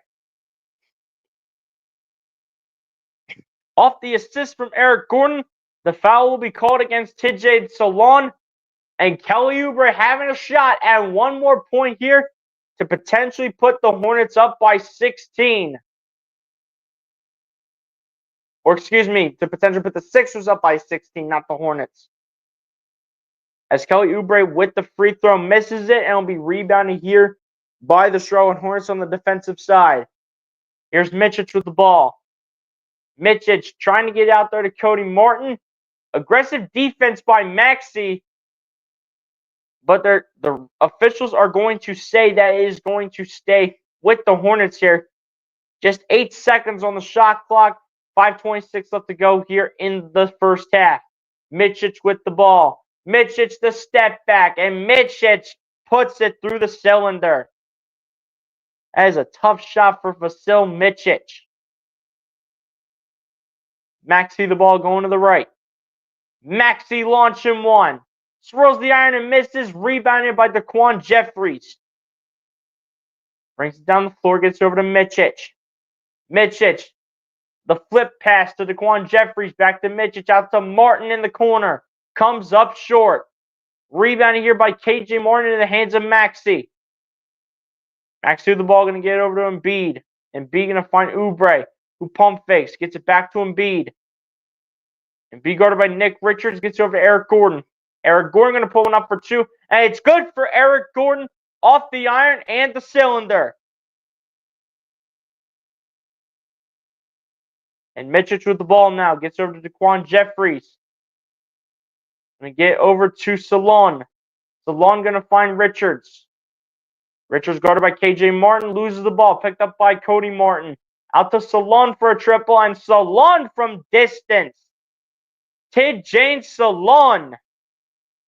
Off the assist from Eric Gordon, the foul will be called against TJ Solon. And Kelly Oubre having a shot at one more point here to potentially put the Hornets up by 16. Or excuse me, to potentially put the Sixers up by 16, not the Hornets. As Kelly Oubre with the free throw misses it and will be rebounded here by the Charlotte Hornets on the defensive side. Here's Micic with the ball. Micic trying to get out there to Cody Martin. Aggressive defense by Maxey. But the officials are going to say that it is going to stay with the Hornets here. Just 8 seconds on the shot clock. 5:26 left to go here in the first half. Micic with the ball. Micic the step back. And Micic puts it through the cylinder. That is a tough shot for Vasil Micic. Maxey the ball going to the right. Maxey launching one. Swirls the iron and misses. Rebounded by Daquan Jeffries. Brings it down the floor. Gets over to Micic. Micic. The flip pass to Daquan Jeffries. Back to Micic. Out to Martin in the corner. Comes up short. Rebounded here by KJ Martin in the hands of Maxey. Maxey with the ball. Going to get over to Embiid. Embiid going to find Oubre, who pump fakes. Gets it back to Embiid. Embiid guarded by Nick Richards. Gets over to Eric Gordon. Eric Gordon going to pull one up for two. And it's good for Eric Gordon off the iron and the cylinder. And Micic with the ball now. Gets over to Daquan Jeffries. Going to get over to Salon. Salon going to find Richards. Richards guarded by KJ Martin. Loses the ball. Picked up by Cody Martin. Out to Salon for a triple. And Salon from distance. TJ Salon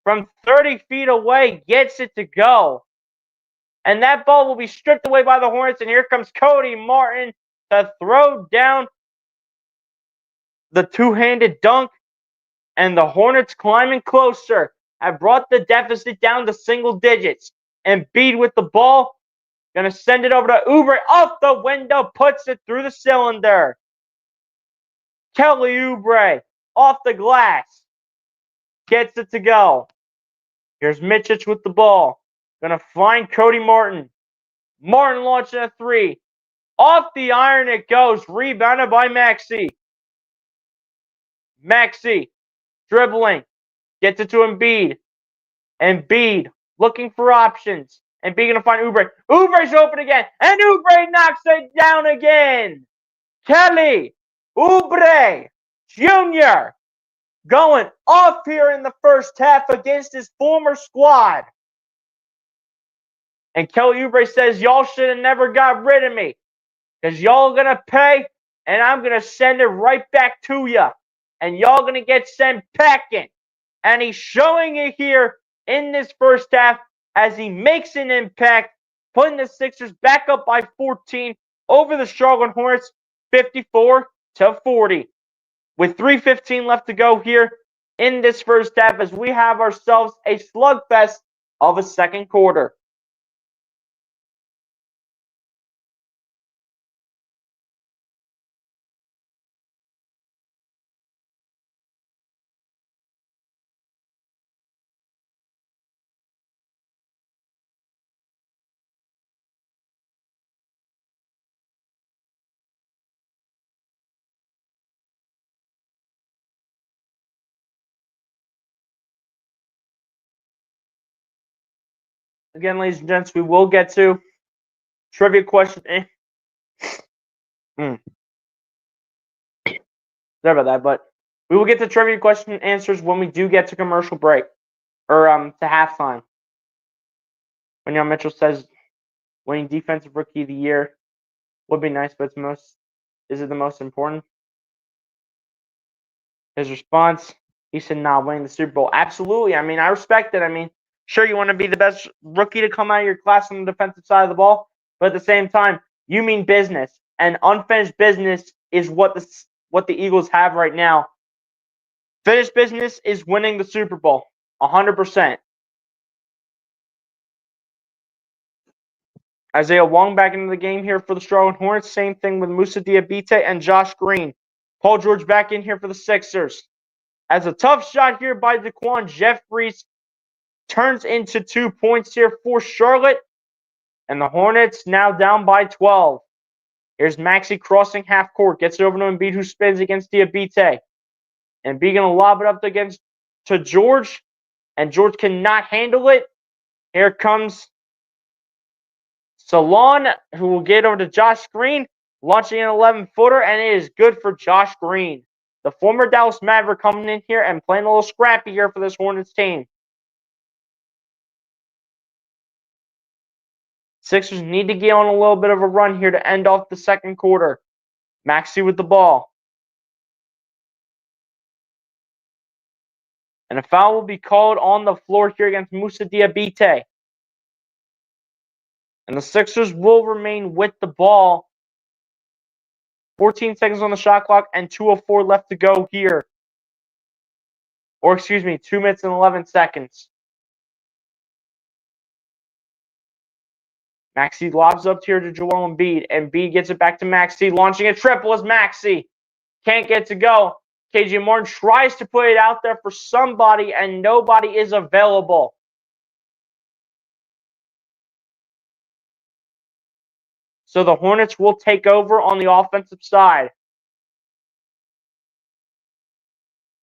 from 30 feet away gets it to go. And that ball will be stripped away by the Hornets. And here comes Cody Martin to throw down the two-handed dunk. And the Hornets climbing closer have brought the deficit down to single digits. Embiid with the ball. Going to send it over to Oubre. Off the window. Puts it through the cylinder. Kelly Oubre off the glass. Gets it to go. Here's Micic with the ball. Going to find Cody Martin. Martin launching a three. Off the iron it goes. Rebounded by Maxey. Maxey dribbling. Gets it to Embiid. Embiid looking for options. Embiid going to find Oubre. Oubre's open again. And Oubre knocks it down again. Kelly Oubre Jr. going off here in the first half against his former squad. And Kelly Oubre says, y'all should have never got rid of me. Because y'all going to pay, and I'm going to send it right back to you. And y'all going to get sent packing. And he's showing it here in this first half as he makes an impact, putting the Sixers back up by 14 over the Charlotte Hornets, 54-40. With 3:15 left to go here in this first half as we have ourselves a slugfest of a second quarter. Again, ladies and gents, we will get to trivia question. Sorry about that, but we will get to trivia question and answers when we do get to commercial break or to halftime. When Young Mitchell says winning defensive rookie of the year would be nice, but is it the most important? His response, he said, "Nah, winning the Super Bowl." Absolutely. I mean, I respect it. I mean, sure, you want to be the best rookie to come out of your class on the defensive side of the ball, but at the same time, you mean business, and unfinished business is what the Eagles have right now. Finished business is winning the Super Bowl, 100%. Isaiah Wong back into the game here for the Charlotte Hornets. Same thing with Musa Diabate and Josh Green. Paul George back in here for the Sixers. As a tough shot here by Daquan Jeffries turns into 2 points here for Charlotte. And the Hornets now down by 12. Here's Maxey crossing half court. Gets it over to Embiid, who spins against Diabite. And Embiid going to lob it up to George. And George cannot handle it. Here comes Salon, who will get over to Josh Green. Launching an 11-footer. And it is good for Josh Green. The former Dallas Maverick coming in here and playing a little scrappy here for this Hornets team. Sixers need to get on a little bit of a run here to end off the second quarter. Maxey with the ball. And a foul will be called on the floor here against Moussa Diabite. And the Sixers will remain with the ball. 14 seconds on the shot clock and 2:04 left to go here. Or excuse me, 2 minutes and 11 seconds. Maxey lobs up here to Joel Embiid. Embiid gets it back to Maxey. Launching a triple as Maxey can't get to go. KJ Martin tries to put it out there for somebody, and nobody is available. So the Hornets will take over on the offensive side.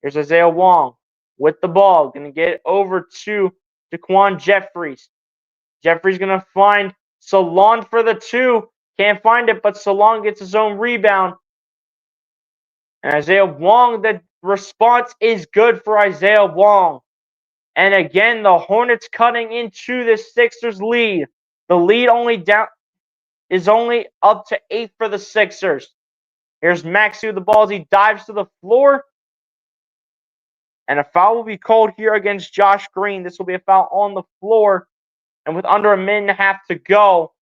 Here's Isaiah Wong with the ball. Going to get it over to Daquan Jeffries. Jeffries going to find Salon for the 2. Can't find it, but Salon gets his own rebound. And Isaiah Wong, the response is good for Isaiah Wong. And again, the Hornets cutting into the Sixers lead. The lead is only up to 8 for the Sixers. Here's Maxey with the ball as he dives to the floor. And a foul will be called here against Josh Green. This will be a foul on the floor. And with under a minute and a half to go,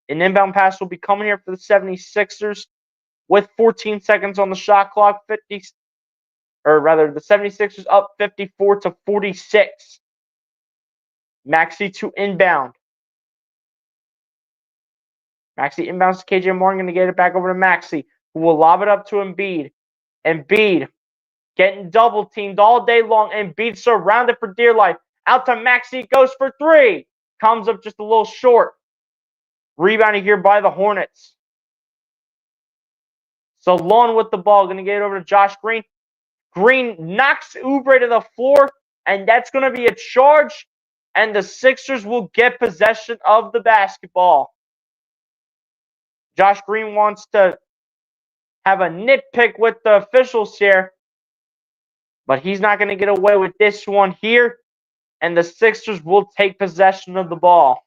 an inbound pass will be coming here for the 76ers with 14 seconds on the shot clock. The 76ers up 54-46. Maxey to inbound. Maxey inbounds to KJ Martin, going to get it back over to Maxey, who will lob it up to Embiid. Embiid getting double teamed all day long. Embiid surrounded for dear life. Out to Maxey, goes for 3. Comes up just a little short. Rebounded here by the Hornets. Salon with the ball, going to get it over to Josh Green. Green knocks Oubre to the floor, and that's going to be a charge, and the Sixers will get possession of the basketball. Josh Green wants to have a nitpick with the officials here, but he's not going to get away with this one here, and the Sixers will take possession of the ball.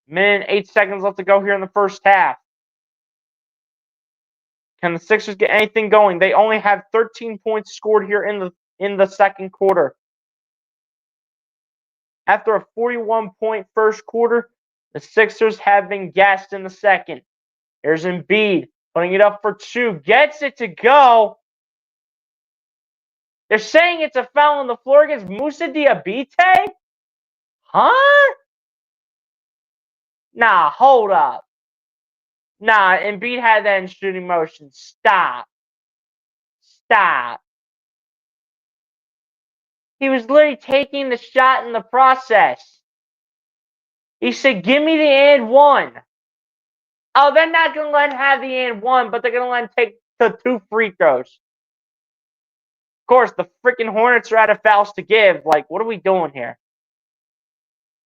Minute and 8 seconds left to go here in the first half. Can the Sixers get anything going? They only have 13 points scored here in the second quarter. After a 41-point first quarter, the Sixers have been gassed in the second. Here's Embiid putting it up for 2. Gets it to go. They're saying it's a foul on the floor against Moussa Diabite? Huh? Nah, hold up. Nah, Embiid had that in shooting motion. Stop. Stop. He was literally taking the shot in the process. He said, give me the and 1. Oh, they're not going to let him have the and 1, but they're going to let him take the 2 free throws. Of course, the freaking Hornets are out of fouls to give. Like, what are we doing here?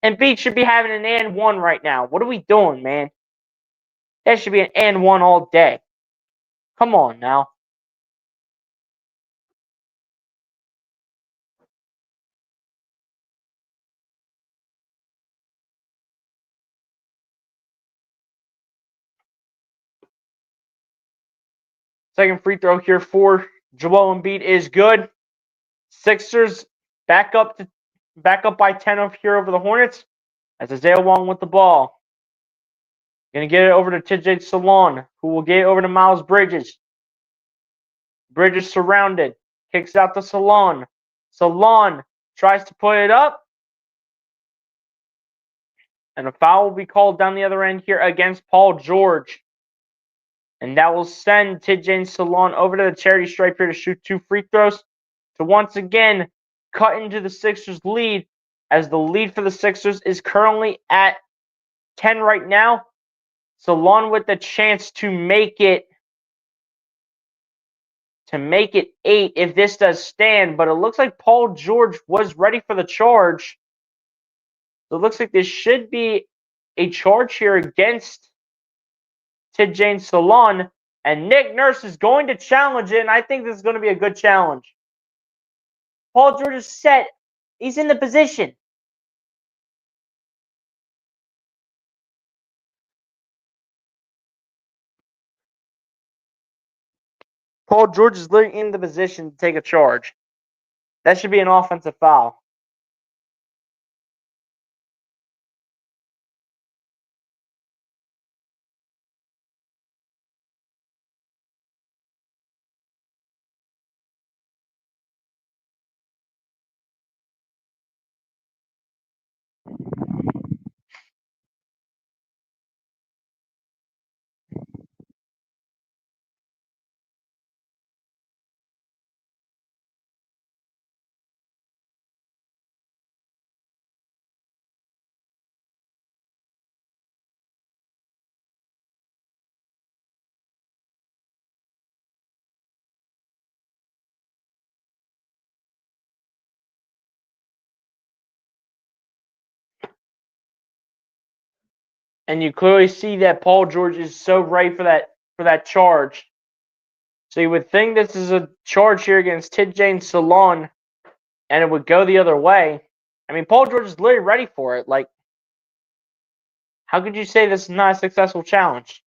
Embiid should be having an and 1 right now. What are we doing, man? That should be an and 1 all day. Come on now. Second free throw here for Joel Embiid is good. Sixers back up by 10 here over the Hornets. As Isaiah Wong with the ball. Going to get it over to TJ Salon, who will get it over to Miles Bridges. Bridges surrounded. Kicks out to Salon. Salon tries to put it up. And a foul will be called down the other end here against Paul George. And that will send Tidjane Salon over to the charity stripe here to shoot 2 free throws to once again cut into the Sixers' lead, as the lead for the Sixers is currently at 10 right now. Salon with the chance to make it 8 if this does stand, but it looks like Paul George was ready for the charge. So it looks like this should be a charge here against Tidjane Salon, and Nick Nurse is going to challenge it, and I think this is going to be a good challenge. Paul George is set. He's in the position. Paul George is literally in the position to take a charge. That should be an offensive foul. And you clearly see that Paul George is so ready for that charge. So you would think this is a charge here against Tidjane Salon, and it would go the other way. I mean, Paul George is literally ready for it. Like, how could you say this is not a successful challenge?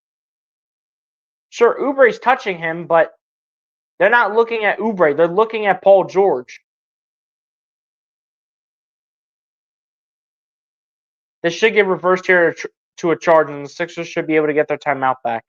Sure, Oubre's touching him, but they're not looking at Oubre. They're looking at Paul George. This should get reversed here to a charge, and the Sixers should be able to get their timeout back.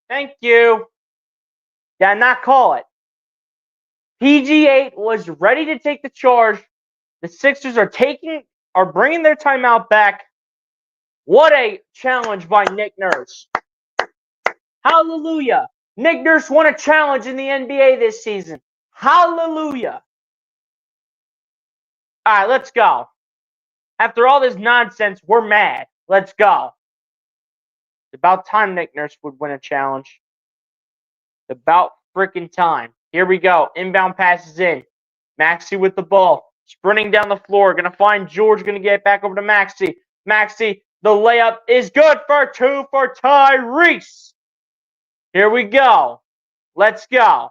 Thank you. Yeah, not call it. PG8 was ready to take the charge. The Sixers are bringing their timeout back. What a challenge by Nick Nurse. Hallelujah. Nick Nurse won a challenge in the NBA this season. Hallelujah. All right, let's go. After all this nonsense, we're mad. Let's go. It's about time Nick Nurse would win a challenge. It's about freaking time. Here we go. Inbound passes in. Maxey with the ball. Sprinting down the floor. Going to find George. Going to get it back over to Maxey. Maxey, the layup is good for 2 for Tyrese. Here we go. Let's go.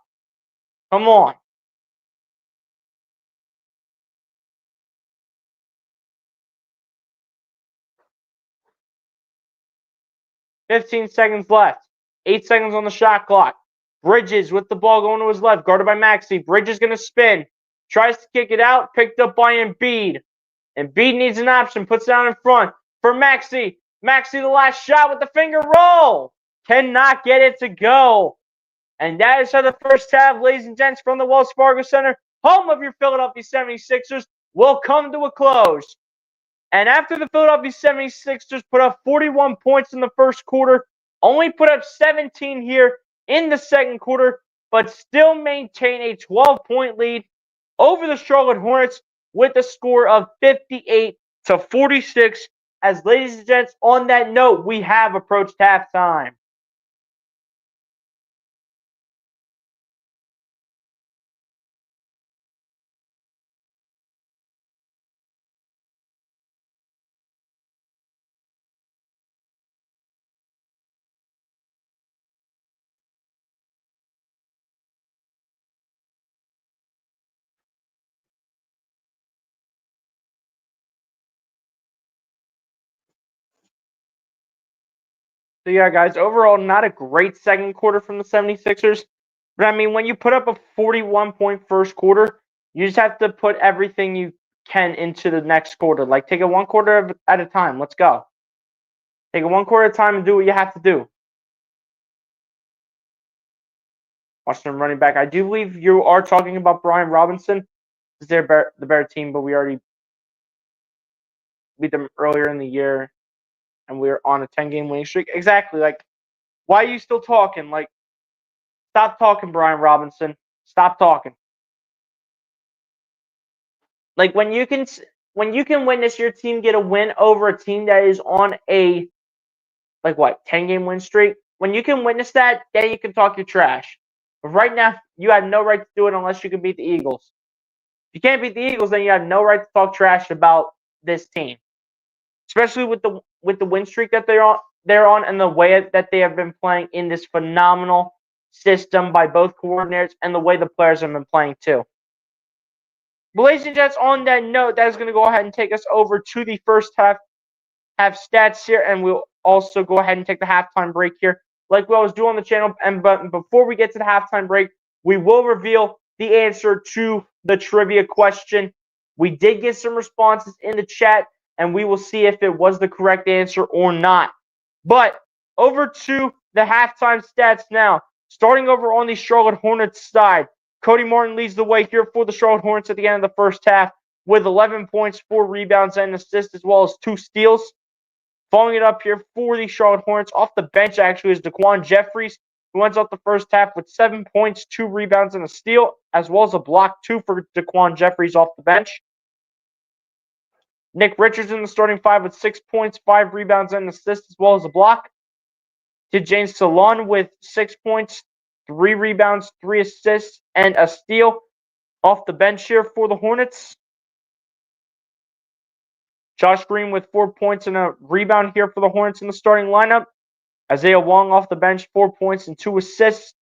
Come on. $15 seconds left. 8 seconds on the shot clock. Bridges with the ball going to his left, guarded by Maxey. Bridges going to spin. Tries to kick it out, picked up by Embiid. Embiid needs an option, puts it out in front for Maxey. Maxey, the last shot with the finger roll. Cannot get it to go. And that is how the first half, ladies and gents, from the Wells Fargo Center, home of your Philadelphia 76ers, will come to a close. And after the Philadelphia 76ers put up 41 points in the first quarter, only put up 17 here in the second quarter, but still maintain a 12-point lead over the Charlotte Hornets with a score of 58-46. As ladies and gents, on that note, we have approached halftime. So yeah, guys, overall not a great second quarter from the 76ers. But I mean, when you put up a 41-point first quarter, you just have to put everything you can into the next quarter. Like take it one quarter at a time. Let's go. Take it one quarter at a time and do what you have to do. Washington running back. I do believe you are talking about Brian Robinson. They're the better team, but we already beat them earlier in the year, and we're on a 10-game winning streak. Exactly. Like, why are you still talking? Like, stop talking, Brian Robinson. Stop talking. Like when you can witness your team get a win over a team that is on a 10-game win streak. When you can witness that, then you can talk your trash. But right now, you have no right to do it unless you can beat the Eagles. If you can't beat the Eagles, then you have no right to talk trash about this team, especially with the win streak that they're on, and the way that they have been playing in this phenomenal system by both coordinators, and the way the players have been playing too. But ladies and gents, on that note, that is going to go ahead and take us over to the first half stats here, and we'll also go ahead and take the halftime break here, like we always do on the channel. But before we get to the halftime break, we will reveal the answer to the trivia question. We did get some responses in the chat, and we will see if it was the correct answer or not. But over to the halftime stats now. Starting over on the Charlotte Hornets side, Cody Martin leads the way here for the Charlotte Hornets at the end of the first half with 11 points, 4 rebounds, and assists, as well as 2 steals. Following it up here for the Charlotte Hornets, off the bench actually is Daquan Jeffries, who ends out the first half with 7 points, 2 rebounds, and a steal, as well as a block, 2 for Daquan Jeffries off the bench. Nick Richards in the starting 5 with 6 points, 5 rebounds, and an assist, as well as a block. James Salon with 6 points, 3 rebounds, 3 assists, and a steal off the bench here for the Hornets. Josh Green with 4 points and a rebound here for the Hornets in the starting lineup. Isaiah Wong off the bench, 4 points and 2 assists.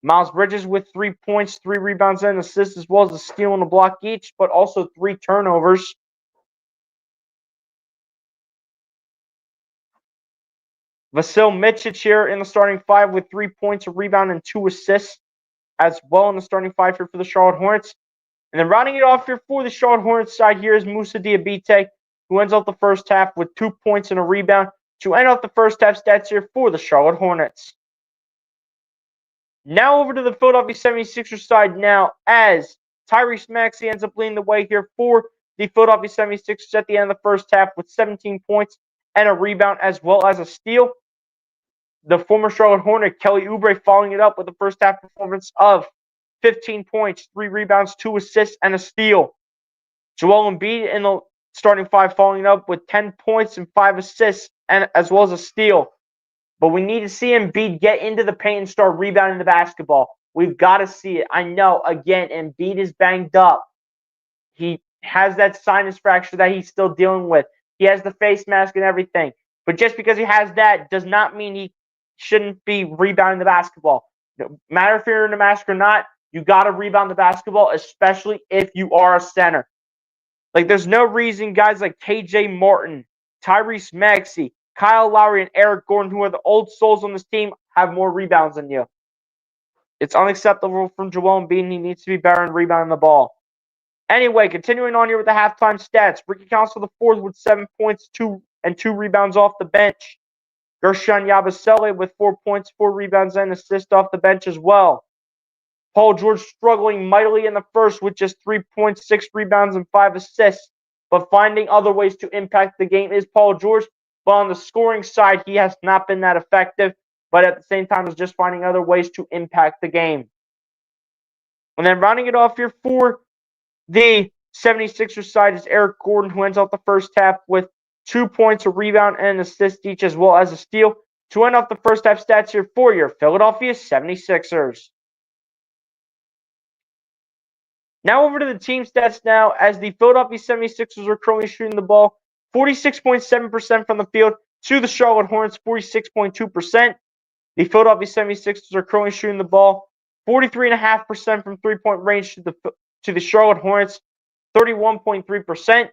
Miles Bridges with 3 points, 3 rebounds and an assist, as well as a steal and a block each, but also 3 turnovers. Vasil Micic here in the starting 5 with 3 points, a rebound, and 2 assists as well in the starting 5 here for the Charlotte Hornets. And then rounding it off here for the Charlotte Hornets side here is Musa Diabate, who ends off the first half with 2 points and a rebound to end off the first half stats here for the Charlotte Hornets. Now over to the Philadelphia 76ers side now, as Tyrese Maxey ends up leading the way here for the Philadelphia 76ers at the end of the first half with 17 points and a rebound, as well as a steal. The former Charlotte Hornet, Kelly Oubre, following it up with the first half performance of 15 points, 3 rebounds, 2 assists, and a steal. Joel Embiid in the starting 5 following it up with 10 points and 5 assists, and as well as a steal. But we need to see Embiid get into the paint and start rebounding the basketball. We've got to see it. I know, again, Embiid is banged up. He has that sinus fracture that he's still dealing with. He has the face mask and everything. But just because he has that does not mean he shouldn't be rebounding the basketball. No matter if you're in a mask or not, you got to rebound the basketball, especially if you are a center. Like, there's no reason guys like KJ Martin, Tyrese Maxey, Kyle Lowry, and Eric Gordon, who are the old souls on this team, have more rebounds than you. It's unacceptable from Joel Embiid. He needs to be better in rebounding the ball. Anyway, continuing on here with the halftime stats. Ricky Council the fourth with 7 points, 2 rebounds off the bench. Gershon Yabusele with 4 points, 4 rebounds, and an assist off the bench as well. Paul George struggling mightily in the first with just 3 points, 6 rebounds, and 5 assists. But finding other ways to impact the game is Paul George. But on the scoring side, he has not been that effective. But at the same time, is just finding other ways to impact the game. And then rounding it off here for the 76ers side is Eric Gordon, who ends off the first half with 2 points, a rebound, and an assist each, as well as a steal, to end off the first half stats here for your Philadelphia 76ers. Now over to the team stats now, as the Philadelphia 76ers are currently shooting the ball 46.7% from the field to the Charlotte Hornets 46.2%. The Philadelphia 76ers are currently shooting the ball 43.5% from three-point range to the Charlotte Hornets 31.3%.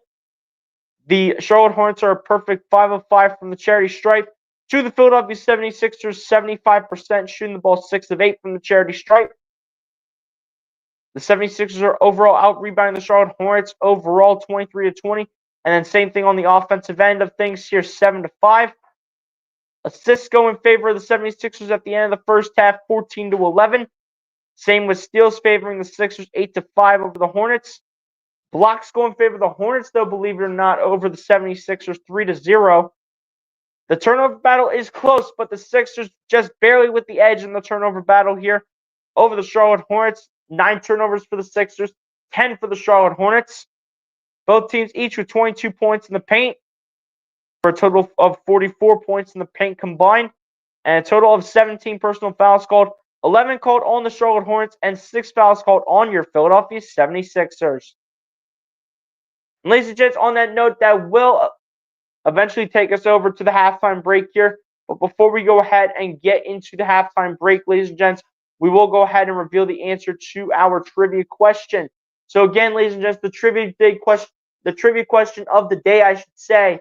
The Charlotte Hornets are a perfect 5 of 5 from the charity stripe, To the Philadelphia 76ers, 75% shooting the ball 6 of 8 from the charity stripe. The 76ers are overall out-rebounding the Charlotte Hornets, overall 23-20. And then same thing on the offensive end of things here, 7-5. Assists go in favor of the 76ers at the end of the first half, 14-11. Same with steals favoring the Sixers, 8-5 over the Hornets. Blocks go in favor of the Hornets, though, believe it or not, over the 76ers, 3-0. The turnover battle is close, but the Sixers just barely with the edge in the turnover battle here over the Charlotte Hornets. 9 turnovers for the Sixers, 10 for the Charlotte Hornets. Both teams each with 22 points in the paint for a total of 44 points in the paint combined, and a total of 17 personal fouls called, 11 called on the Charlotte Hornets, and 6 fouls called on your Philadelphia 76ers. And ladies and gents, on that note, that will eventually take us over to the halftime break here. But before we go ahead and get into the halftime break, ladies and gents, we will go ahead and reveal the answer to our trivia question. So again, ladies and gents, the trivia question of the day, I should say,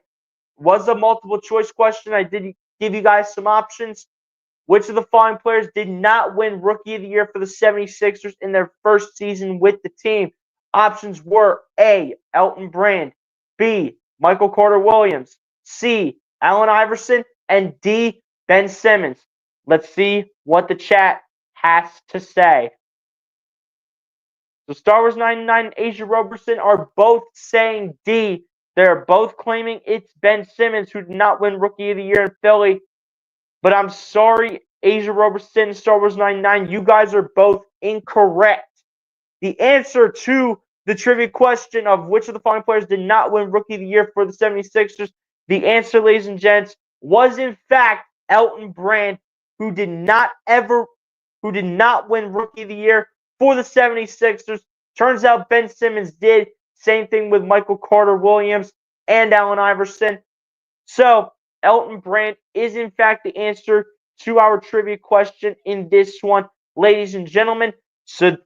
was a multiple choice question. I did give you guys some options. Which of the following players did not win Rookie of the Year for the 76ers in their first season with the team? Options were A, Elton Brand, B, Michael Carter-Williams, C, Allen Iverson, and D, Ben Simmons. Let's see what the chat has to say. So Star Wars 99 and Asia Roberson are both saying D. They're both claiming it's Ben Simmons who did not win Rookie of the Year in Philly. But I'm sorry, Asia Roberson and Star Wars 99, you guys are both incorrect. The answer to the trivia question of which of the following players did not win Rookie of the Year for the 76ers, the answer, ladies and gents, was in fact Elton Brand, who did not win Rookie of the Year for the 76ers. Turns out Ben Simmons did. Same thing with Michael Carter-Williams and Allen Iverson. So Elton Brand is in fact the answer to our trivia question in this one, ladies and gentlemen. So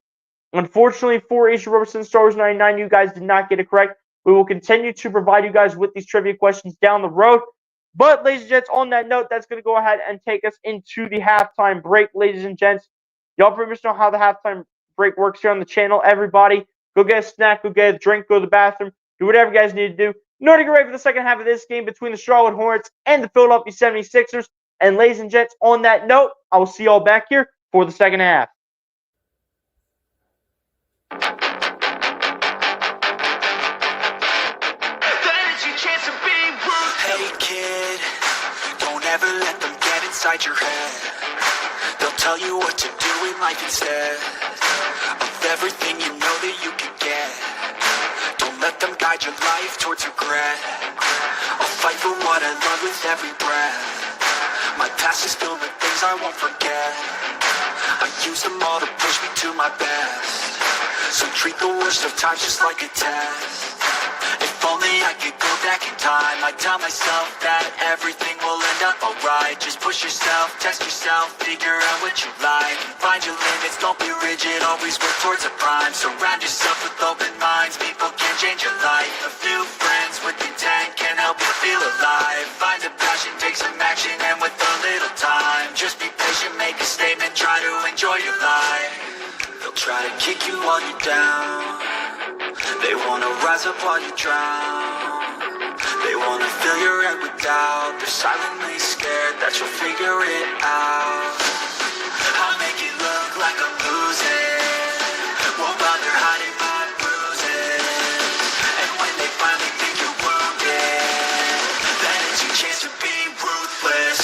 unfortunately for Asia Roberson, Star Wars 99, you guys did not get it correct. We will continue to provide you guys with these trivia questions down the road. But ladies and gents, on that note, that's going to go ahead and take us into the halftime break, ladies and gents. Y'all pretty much know how the halftime break works here on the channel. Everybody, go get a snack, go get a drink, go to the bathroom, do whatever you guys need to do in order to get ready for the second half of this game between the Charlotte Hornets and the Philadelphia 76ers. And ladies and gents, on that note, I will see y'all back here for the second half. Hey kid, don't ever let them get inside your head. They'll tell you what to do in life instead of everything you know that you could get. Don't let them guide your life towards regret. I'll fight for what I love with every breath. My past is filled with things I won't forget. I use them all to push me to my best. So treat the worst of times just like a test. If only I could go back in time, I'd tell myself that everything will end up alright. Just push yourself, test yourself, figure out what you like. Find your limits, don't be rigid, always work towards a prime. Surround yourself with open minds, people can change your life. A few friends with intent can help you feel alive. Find a passion, take some action, and with a little time, just be patient, make a statement, try to enjoy your life. They'll try to kick you while you're down. They wanna rise up while you drown. They wanna fill your head with doubt. They're silently scared that you'll figure it out. I'll make it look like I'm losing. Won't bother hiding my bruises. And when they finally think you're wounded, then it's your chance to be ruthless.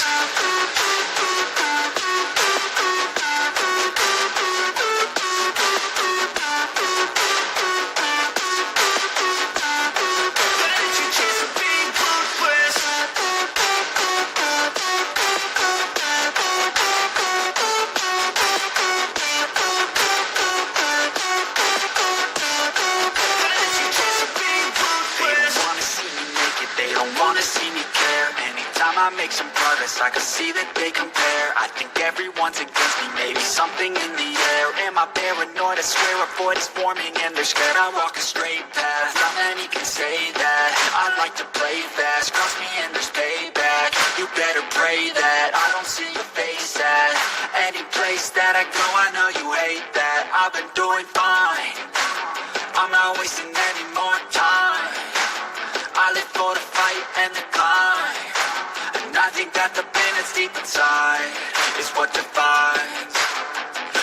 I make some progress, I can see that they compare. I think everyone's against me, maybe something in the air. Am I paranoid? I swear a void is forming and they're scared I walk a straight path. Not many can say that. I like to play fast, cross me and there's payback. You better pray that I don't see your face at any place that I go. I know you hate that. I've been doing fine, I'm not wasting any more time. I live for the fight and the climb, and I think that the pain that's deep inside is what defines.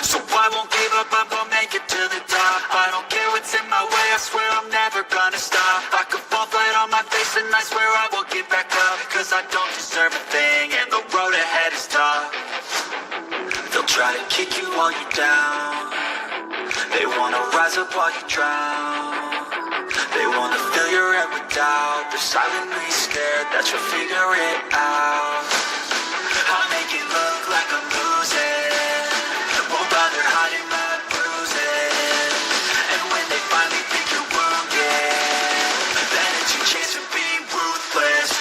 So I won't give up, I'm gonna make it to the top. I don't care what's in my way, I swear I'm never gonna stop. I could fall flat on my face and I swear I will get back up, cause I don't deserve a thing and the road ahead is tough. They'll try to kick you while you're down, they wanna rise up while you drown. They wanna fill your head with doubt, they're silently scared that you'll figure it out. I'll make it look like I'm losing, won't bother hiding my bruises. And when they finally think you're wounded, then it's your chance to be ruthless.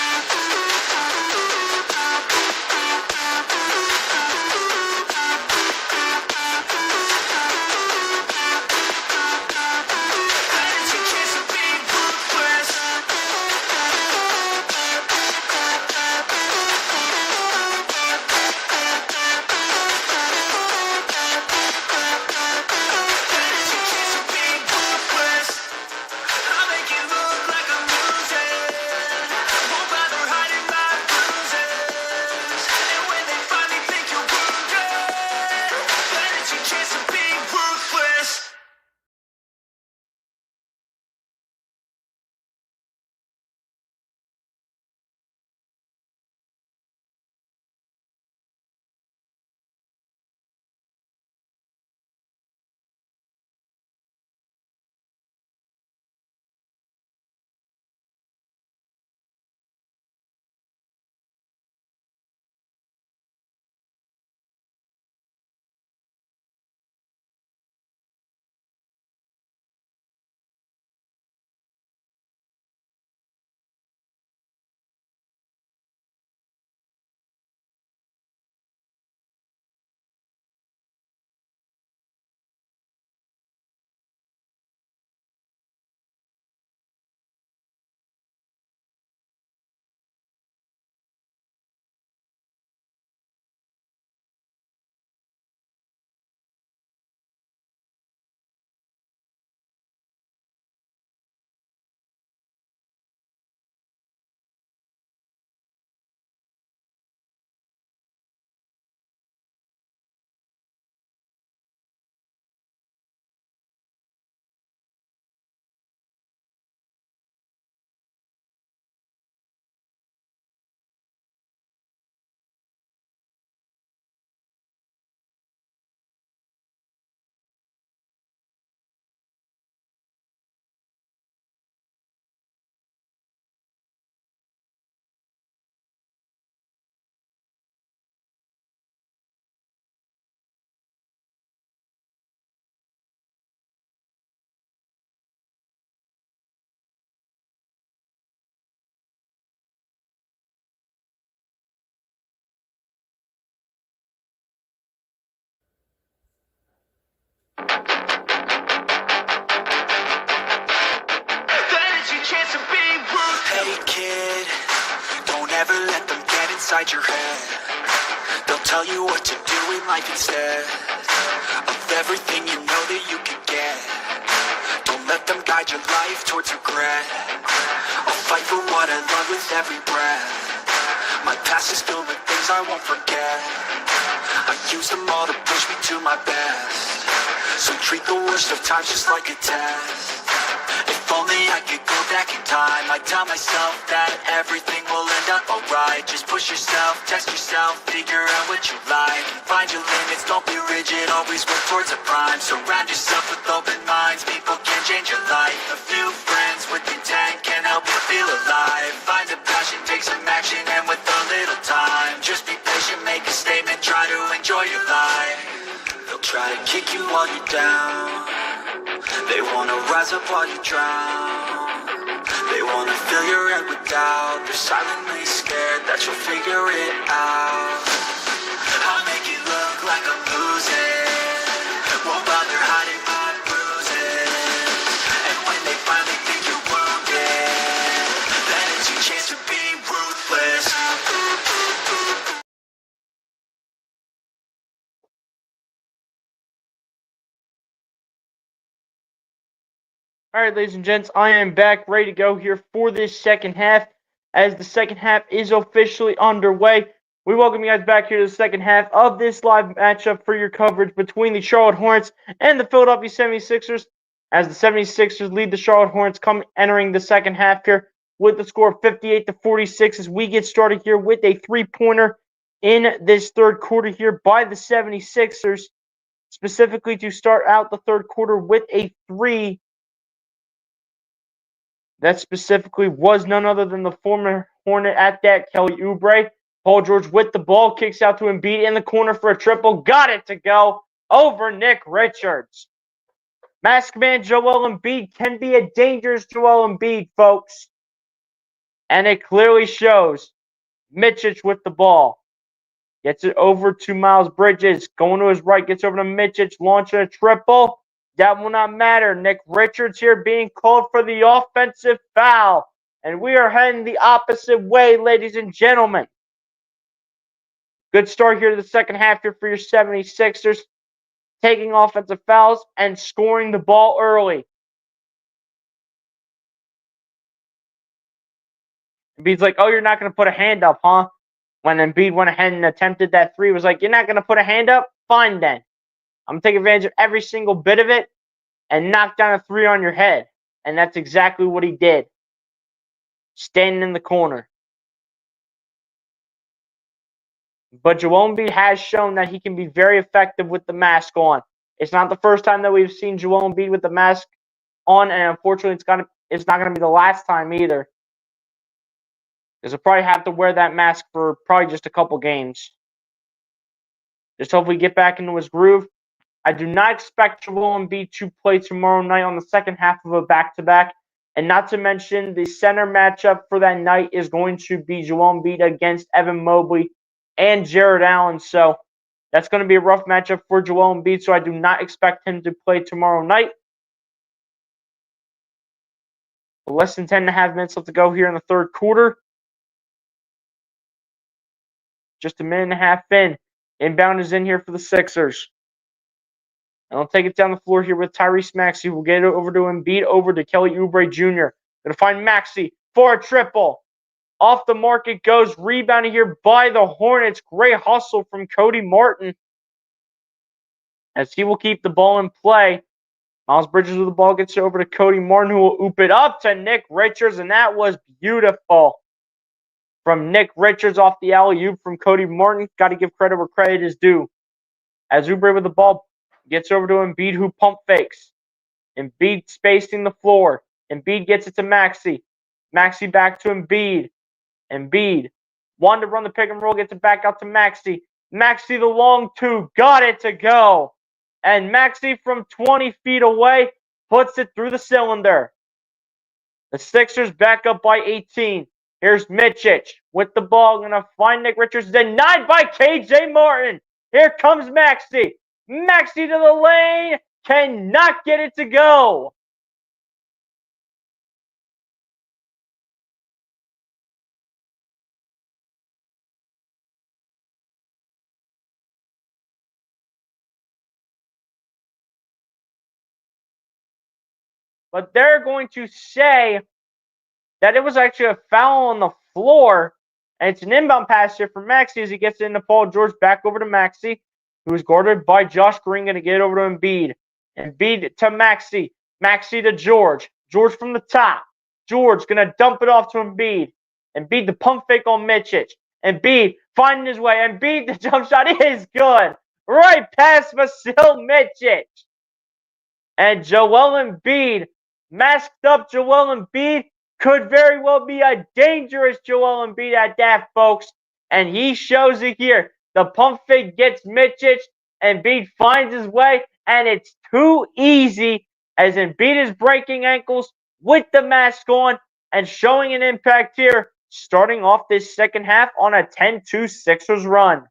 Hey kid, don't ever let them get inside your head. They'll tell you what to do in life instead of everything you know that you can get. Don't let them guide your life towards regret. I'll fight for what I love with every breath. My past is filled with things I won't forget. I use them all to push me to my best. So treat the worst of times just like a test. If only I could go back in time, I'd tell myself that everything will end up alright. Just push yourself, test yourself, figure out what you like. Find your limits, don't be rigid, always work towards a prime. Surround yourself with open minds, people can change your life. A few friends with intent can help you feel alive. Find a passion, take some action, and with a little time, just be patient, make a statement, try to enjoy your life. They'll try to kick you while you're down, they wanna rise up while you drown. They wanna fill your head with doubt, they're silently scared that you'll figure it out. I'll make it look like I'm losing, won't bother hiding my bruises. And when they finally think you're wounded, then it's your chance to be ruthless. All right, ladies and gents, I am back ready to go here for this second half. As the second half is officially underway, we welcome you guys back here to the second half of this live matchup for your coverage between the Charlotte Hornets and the Philadelphia 76ers. As the 76ers lead the Charlotte Hornets entering the second half here with the score of 58-46 as we get started here with a three-pointer in this third quarter here by the 76ers, specifically to start out the third quarter with a three. That specifically was none other than the former Hornet at that, Kelly Oubre. Paul George with the ball, kicks out to Embiid in the corner for a triple. Got it to go over Nick Richards. Mask man Joel Embiid can be a dangerous Joel Embiid, folks. And it clearly shows. Mitchich with the ball. Gets it over to Miles Bridges. Going to his right, gets over to Mitchich, launching a triple. That will not matter. Nick Richards here being called for the offensive foul. And we are heading the opposite way, ladies and gentlemen. Good start here to the second half here for your 76ers. Taking offensive fouls and scoring the ball early. Embiid's like, oh, you're not going to put a hand up, huh? When Embiid went ahead and attempted that three, was like, you're not going to put a hand up? Fine then. I'm going to take advantage of every single bit of it and knock down a three on your head. And that's exactly what he did. Standing in the corner. But Joel Embiid has shown that he can be very effective with the mask on. It's not the first time that we've seen Joel Embiid with the mask on, and unfortunately it's not going to be the last time either. Because he'll probably have to wear that mask for probably just a couple games. Just hopefully get back into his groove. I do not expect Joel Embiid to play tomorrow night on the second half of a back-to-back. And not to mention, the center matchup for that night is going to be Joel Embiid against Evan Mobley and Jared Allen. So that's going to be a rough matchup for Joel Embiid. So I do not expect him to play tomorrow night. Less than 10.5 minutes left to go here in the third quarter. Just a minute and a half in. Inbound is in here for the Sixers. And I'll take it down the floor here with Tyrese Maxey. We'll get it over to Embiid, over to Kelly Oubre Jr. Going to find Maxey for a triple. Off the mark it goes. Rebounded here by the Hornets. Great hustle from Cody Martin. As he will keep the ball in play. Miles Bridges with the ball gets it over to Cody Martin, who will oop it up to Nick Richards. And that was beautiful. From Nick Richards off the alley-oop from Cody Martin. Got to give credit where credit is due. As Oubre with the ball gets over to Embiid, who pump fakes. Embiid spacing the floor. Embiid gets it to Maxey. Maxey back to Embiid. Embiid wanted to run the pick and roll, gets it back out to Maxey. Maxey the long two, got it to go. And Maxey from 20 feet away puts it through the cylinder. The Sixers back up by 18. Here's Mitchich with the ball. Going to find Nick Richards. Denied by KJ Martin. Here comes Maxey. Maxey to the lane. Cannot get it to go. But they're going to say that it was actually a foul on the floor. And it's an inbound pass here for Maxey as he gets into Paul George. Back over to Maxey, who is guarded by Josh Green. Going to get it over to Embiid. Embiid to Maxey. Maxey to George. George from the top. George going to dump it off to Embiid. Embiid the pump fake on Mitchich. Embiid finding his way. Embiid the jump shot is good. Right past Vasil Mitchich. And Joel Embiid, masked up Joel Embiid, could very well be a dangerous Joel Embiid at that, folks. And he shows it here. The pump fake gets Mitchich. Embiid finds his way. And it's too easy as Embiid is breaking ankles with the mask on and showing an impact here, starting off this second half on a 10-2 Sixers run.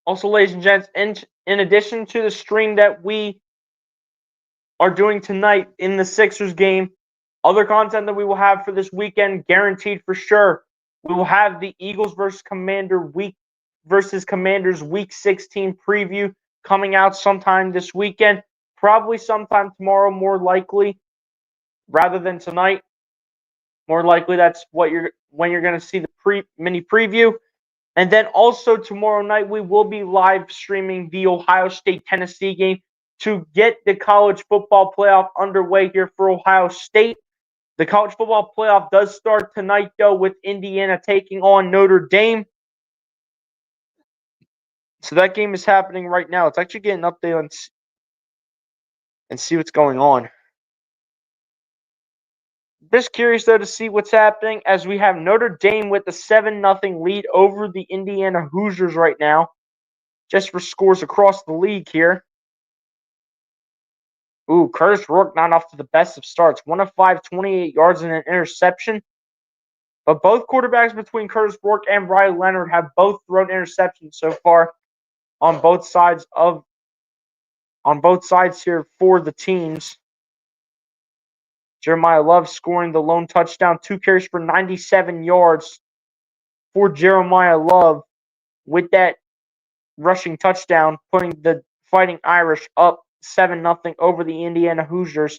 Also, ladies and gents, in addition to the stream that we are doing tonight in the Sixers game, other content that we will have for this weekend, guaranteed for sure, we will have the Eagles versus Commanders Week 16 preview coming out sometime this weekend, probably sometime tomorrow, more likely, rather than tonight. More likely, that's when you're going to see the mini preview. And then also tomorrow night, we will be live streaming the Ohio State-Tennessee game to get the college football playoff underway here for Ohio State. The college football playoff does start tonight, though, with Indiana taking on Notre Dame. So that game is happening right now. Let's actually get an update on and see what's going on. Just curious, though, to see what's happening as we have Notre Dame with a 7-0 lead over the Indiana Hoosiers right now. Just for scores across the league here. Ooh, Curtis Rourke not off to the best of starts. 1 of 5, 28 yards and an interception. But both quarterbacks between Curtis Rourke and Riley Leonard have both thrown interceptions so far on both sides here for the teams. Jeremiah Love scoring the lone touchdown, 2 carries for 97 yards for Jeremiah Love with that rushing touchdown, putting the Fighting Irish up 7-0 over the Indiana Hoosiers.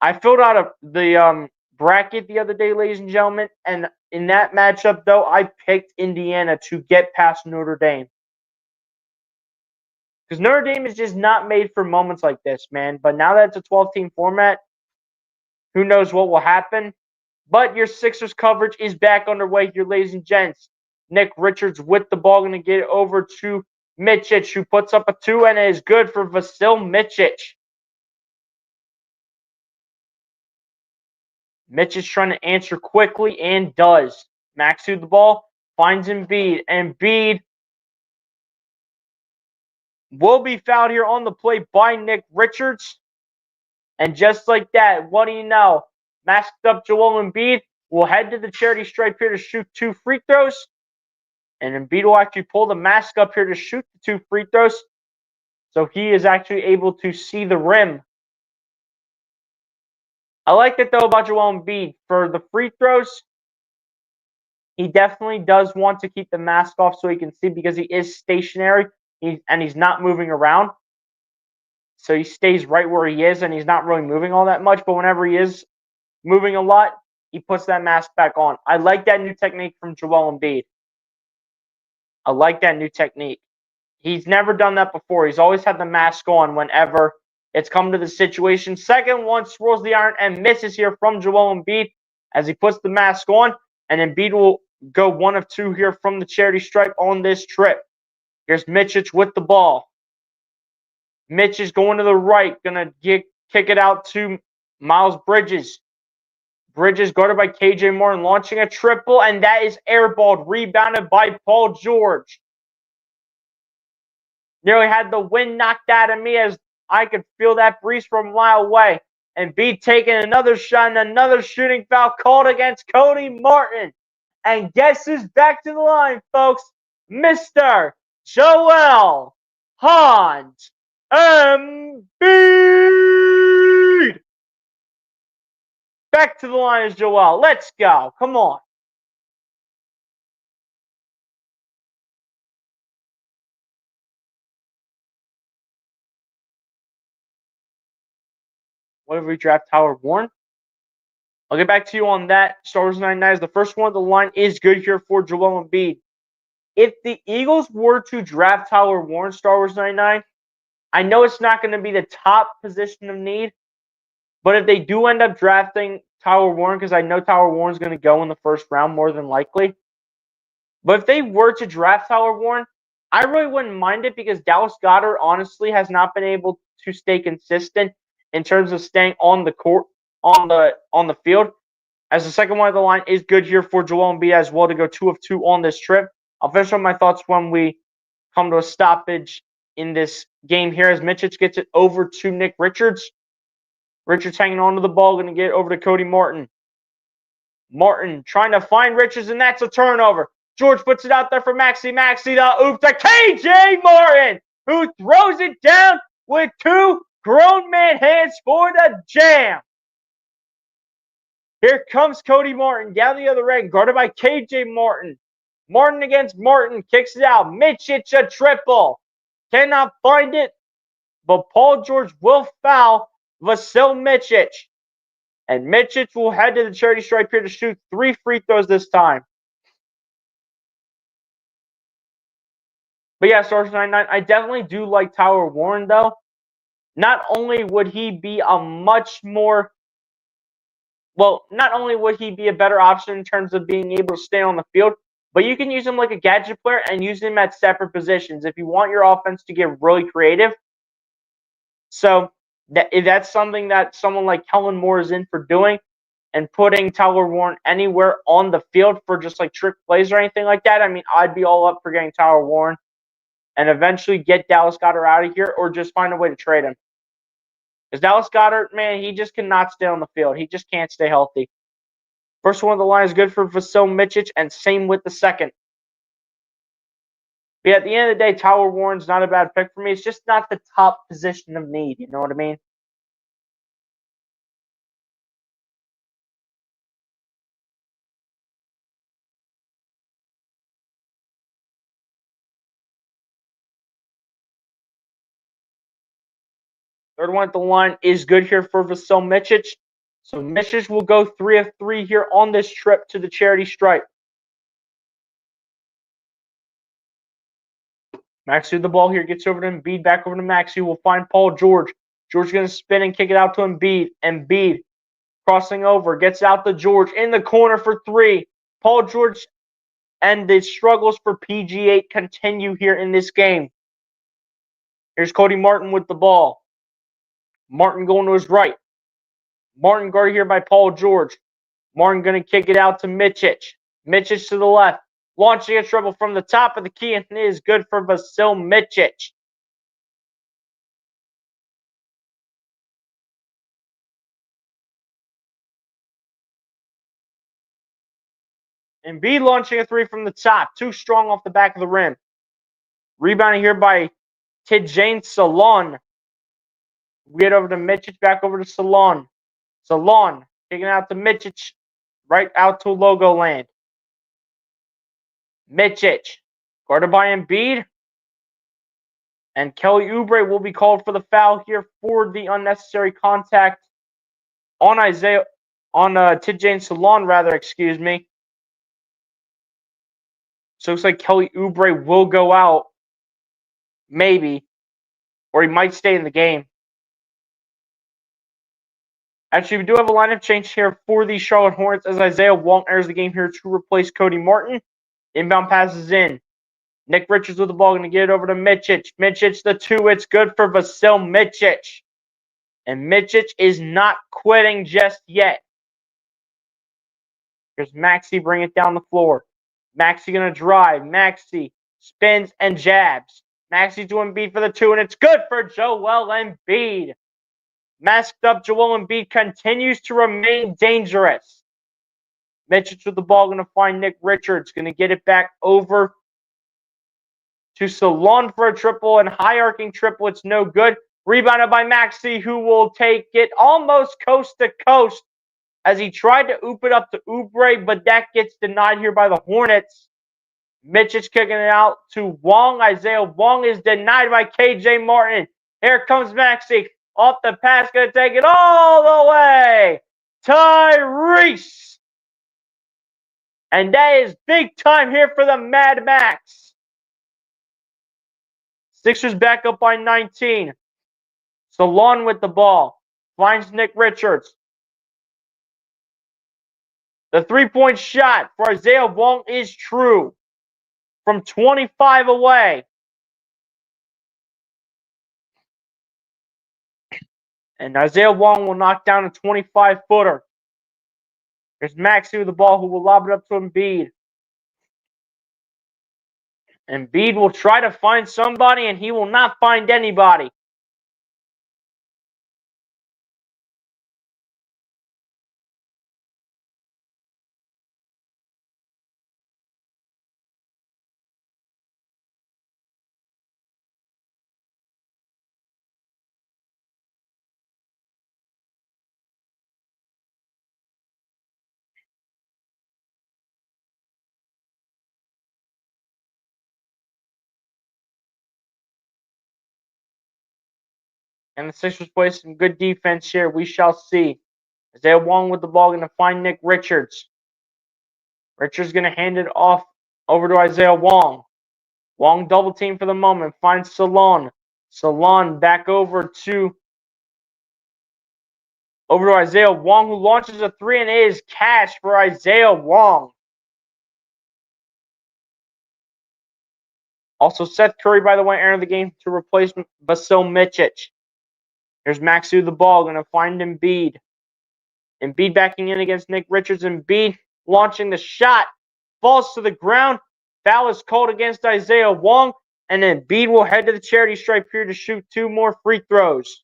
I filled out the bracket the other day, ladies and gentlemen, and in that matchup, though, I picked Indiana to get past Notre Dame. Because Notre Dame is just not made for moments like this, man. But now that it's a 12-team format, who knows what will happen. But your Sixers coverage is back underway here, ladies and gents. Nick Richards with the ball, going to get it over to Micic, who puts up a 2, and it is good for Vasil Micic. Micic trying to answer quickly and does. Max to the ball, finds Embiid. Embiid will be fouled here on the play by Nick Richards. And just like that, what do you know? Masked up Joel Embiid will head to the charity stripe here to shoot 2 free throws. And Embiid will actually pull the mask up here to shoot the 2 free throws. So he is actually able to see the rim. I like it, though, about Joel Embiid. For the free throws, he definitely does want to keep the mask off so he can see, because he is stationary and he's not moving around. So he stays right where he is, and he's not really moving all that much. But whenever he is moving a lot, he puts that mask back on. I like that new technique from Joel Embiid. I like that new technique. He's never done that before. He's always had the mask on whenever it's come to the situation. Second one, swirls the iron and misses here from Joel Embiid as he puts the mask on. And Embiid will go 1 of 2 here from the charity stripe on this trip. Here's Micic with the ball. Mitch is going to the right, going to kick it out to Miles Bridges. Bridges guarded by KJ Martin, launching a triple, and that is airballed, rebounded by Paul George. Nearly had the wind knocked out of me as I could feel that breeze from a mile away. And B taking another shot and another shooting foul called against Cody Martin. And guess who's back to the line, folks? Mr. Joel Hans Embiid. Back to the line is Joel. Let's go. Come on. What if we draft Tyler Warren? I'll get back to you on that. Star Wars 99 is the first one. The line is good here for Joel Embiid. If the Eagles were to draft Tyler Warren, Star Wars 99, I know it's not going to be the top position of need, but if they do end up drafting Tyler Warren, because I know Tyler Warren's going to go in the first round more than likely, but if they were to draft Tyler Warren, I really wouldn't mind it, because Dallas Goedert honestly has not been able to stay consistent in terms of staying on the court, on the field. As the second one of the line is good here for Joel Embiid as well to go 2 of 2 on this trip. I'll finish up my thoughts when we come to a stoppage in this game here as Micic gets it over to Nick Richards. Richards hanging on to the ball, going to get it over to Cody Martin. Martin trying to find Richards, and that's a turnover. George puts it out there for Maxey. Maxey the oop to KJ Martin, who throws it down with two grown man hands for the jam. Here comes Cody Martin down the other end, guarded by KJ Martin. Martin against Martin, kicks it out. Micic a triple. Cannot find it, but Paul George will foul Vasil Micic. And Micic will head to the charity stripe here to shoot 3 free throws this time. But yeah, Source 99, I definitely do like Tyler Warren, though. Not only would he be a better option in terms of being able to stay on the field, but you can use him like a gadget player and use him at separate positions if you want your offense to get really creative. So that's something that someone like Kellen Moore is in for doing, and putting Tyler Warren anywhere on the field for just like trick plays or anything like that. I mean, I'd be all up for getting Tyler Warren and eventually get Dallas Goedert out of here, or just find a way to trade him. Because Dallas Goedert, man, he just cannot stay on the field. He just can't stay healthy. First one of the line is good for Vasil Micic, and same with the second. But at the end of the day, Tyler Warren's not a bad pick for me. It's just not the top position of need. You know what I mean? Third one at the line is good here for Vasil Micic. So Micic will go 3 of 3 here on this trip to the charity stripe. Maxey with the ball here, gets over to Embiid, back over to Maxey, will find Paul George. George going to spin and kick it out to Embiid. Embiid crossing over, gets out to George in the corner for 3. Paul George, and the struggles for PG8 continue here in this game. Here's Cody Martin with the ball. Martin going to his right. Martin guarded here by Paul George. Martin going to kick it out to Micic. Micic to the left. Launching a triple from the top of the key, and it is good for Vasil Micic. Embiid launching a 3 from the top. Too strong off the back of the rim. Rebounding here by Tidjane Salon. We get over to Micic, back over to Salon. Salon kicking out to Micic, right out to Logo Land. Micic, guarded by Embiid. And Kelly Oubre will be called for the foul here for the unnecessary contact on Tidjane Salon, excuse me. So it looks like Kelly Oubre will go out, maybe, or he might stay in the game. Actually, we do have a lineup change here for the Charlotte Hornets as Isaiah Wong enters the game here to replace Cody Martin. Inbound passes in. Nick Richards with the ball, going to get it over to Micic. Micic the 2. It's good for Vasil Micic. And Micic is not quitting just yet. Here's Maxey, bring it down the floor. Maxey going to drive. Maxey spins and jabs. Maxey to Embiid for the 2, and it's good for Joel Embiid. Masked up Joel Embiid continues to remain dangerous. Micic with the ball, going to find Nick Richards. Going to get it back over to Salon for a triple, and high arcing triple. It's no good. Rebounded by Maxey, who will take it almost coast to coast as he tried to oop it up to Oubre, but that gets denied here by the Hornets. Micic kicking it out to Wong. Isaiah Wong is denied by KJ Martin. Here comes Maxey. Off the pass, going to take it all the way. Tyrese. And that is big time here for the Mad Max. Sixers back up by 19. Salon with the ball. Finds Nick Richards. The 3-point shot for Isaiah Wong is true. From 25 away. And Isaiah Wong will knock down a 25-footer. There's Maxey with the ball, who will lob it up to Embiid. Embiid will try to find somebody, and he will not find anybody. And the Sixers play some good defense here. We shall see. Isaiah Wong with the ball, going to find Nick Richards. Richards going to hand it off over to Isaiah Wong. Wong double team for the moment. Finds Salon. Salon back over to Isaiah Wong, who launches a three, and it is cash for Isaiah Wong. Also, Seth Curry, by the way, entered the game to replace Vasil Micic. Here's Maxey with the ball, going to find Embiid. Embiid backing in against Nick Richards. Embiid launching the shot. Falls to the ground. Foul is called against Isaiah Wong. And then Embiid will head to the charity stripe here to shoot 2 more free throws.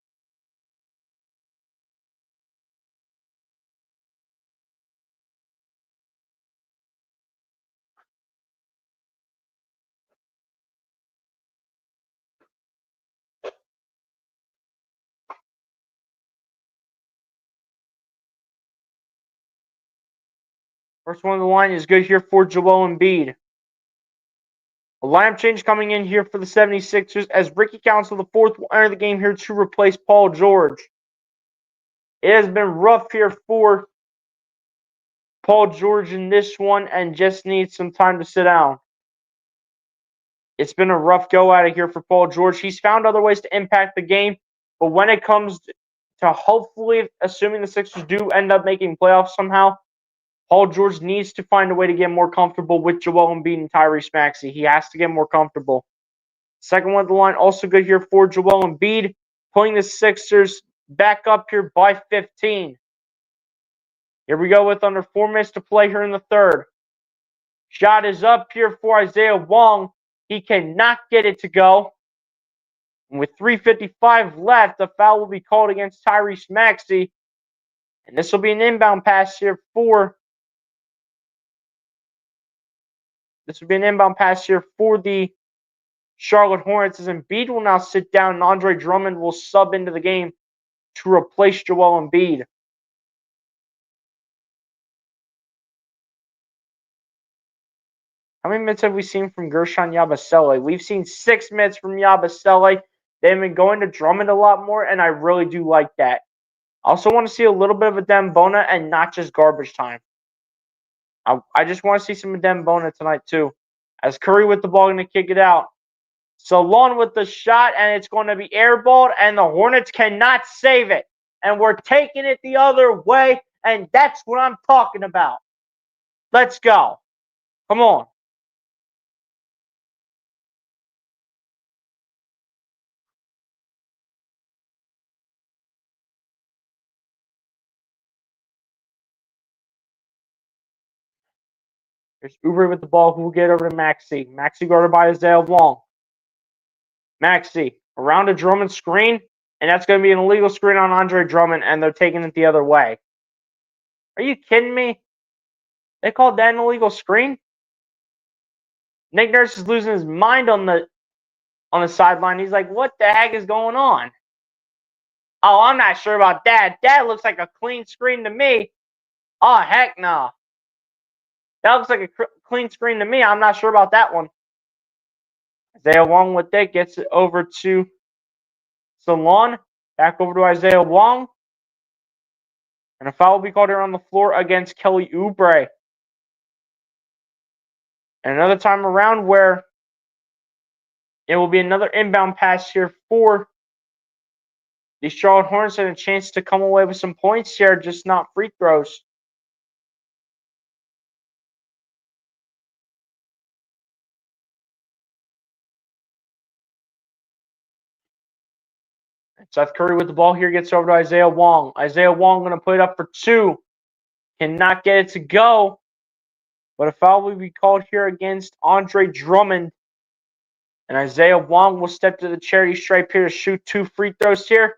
First one on the line is good here for Joel Embiid. A lineup change coming in here for the 76ers as Ricky Council, the fourth, will enter the game here to replace Paul George. It has been rough here for Paul George in this one and just needs some time to sit down. It's been a rough go at it here for Paul George. He's found other ways to impact the game, but when it comes to hopefully, assuming the Sixers do end up making playoffs somehow, Paul George needs to find a way to get more comfortable with Joel Embiid and Tyrese Maxey. He has to get more comfortable. Second one of the line, also good here for Joel Embiid, pulling the Sixers back up here by 15. Here we go with under 4 minutes to play here in the third. Shot is up here for Isaiah Wong. He cannot get it to go. And with 3:55 left, a foul will be called against Tyrese Maxey. And this will be an inbound pass here for the Charlotte Hornets, as Embiid will now sit down and Andre Drummond will sub into the game to replace Joel Embiid. How many minutes have we seen from Gershon Yabusele? We've seen 6 minutes from Yabusele. They've been going to Drummond a lot more, and I really do like that. I also want to see a little bit of a Dembona and not just garbage time. I just want to see some Dembona tonight too. As Curry with the ball, going to kick it out. Salon with the shot, and it's going to be airballed, and the Hornets cannot save it. And we're taking it the other way, and that's what I'm talking about. Let's go. Come on. Here's Oubre with the ball, who will get over to Maxey. Maxey guarded by Isaiah Wong. Maxey around a Drummond screen, and that's going to be an illegal screen on Andre Drummond, and they're taking it the other way. Are you kidding me? They called that an illegal screen? Nick Nurse is losing his mind on the sideline. He's like, what the heck is going on? Oh, I'm not sure about that. That looks like a clean screen to me. Oh, heck no. That looks like a clean screen to me. I'm not sure about that one. Isaiah Wong with it gets it over to Salon. Back over to Isaiah Wong. And a foul will be called here on the floor against Kelly Oubre. And another time around where it will be another inbound pass here for the Charlotte Hornets, and a chance to come away with some points here, just not free throws. Seth Curry with the ball here gets over to Isaiah Wong. Isaiah Wong going to put it up for 2. Cannot get it to go. But a foul will be called here against Andre Drummond. And Isaiah Wong will step to the charity stripe here to shoot 2 free throws here.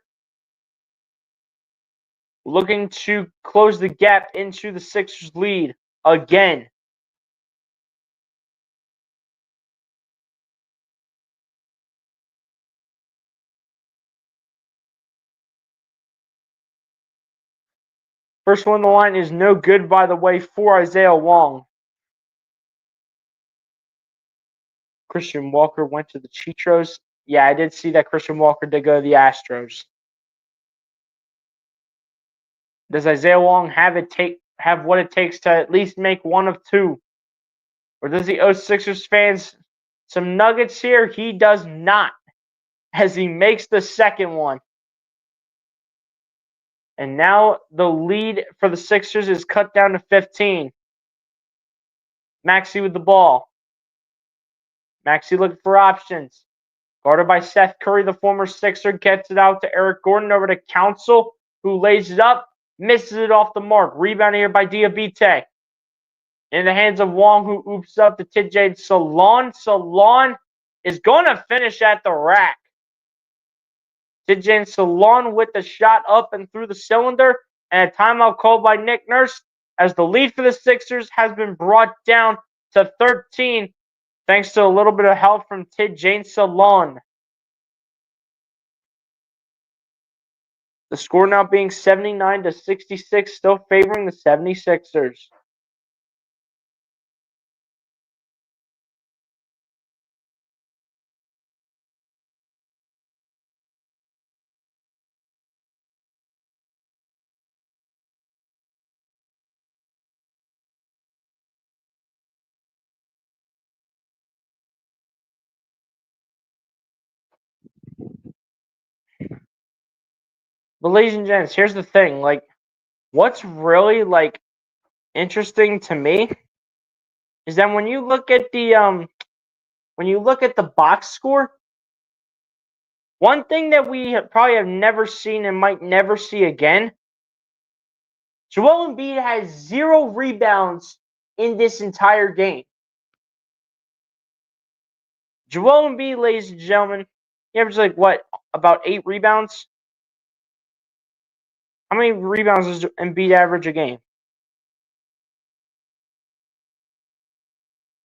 Looking to close the gap into the Sixers lead again. First one on the line is no good, by the way, for Isaiah Wong. Christian Walker went to the Chitros. Yeah, I did see that Christian Walker did go to the Astros. Does Isaiah Wong have what it takes to at least make one of two? Or does he owe Sixers fans some nuggets here? He does not, as he makes the second one. And now the lead for the Sixers is cut down to 15. Maxey with the ball. Maxey looking for options. Guarded by Seth Curry, the former Sixer, gets it out to Eric Gordon over to Council, who lays it up, misses it off the mark. Rebound here by Diabite. In the hands of Wong, who oops up to TJ Salon. Salon is going to finish at the rack. TJ Salon with the shot up and through the cylinder, and a timeout called by Nick Nurse as the lead for the Sixers has been brought down to 13 thanks to a little bit of help from TJ Salon. The score now being 79-66, still favoring the 76ers. But ladies and gents, here's the thing. What's really interesting to me is that when you look at the box score, one thing that we probably have never seen and might never see again, Joel Embiid has 0 rebounds in this entire game. Joel Embiid, ladies and gentlemen, he averages about 8 rebounds? How many rebounds does Embiid average a game?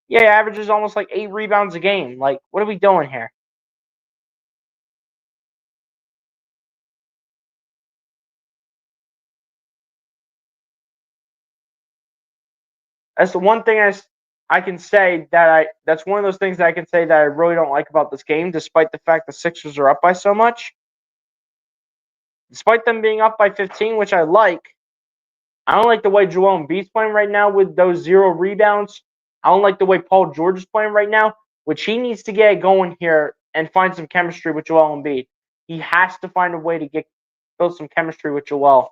Yeah, he averages almost 8 rebounds a game. What are we doing here? That's the one thing I can say that's one of those things that I can say that I really don't like about this game, despite the fact the Sixers are up by so much. Despite them being up by 15, which I don't like the way Joel Embiid's playing right now with those 0 rebounds. I don't like the way Paul George is playing right now, which he needs to get going here and find some chemistry with Joel Embiid. He has to find a way to build some chemistry with Joel.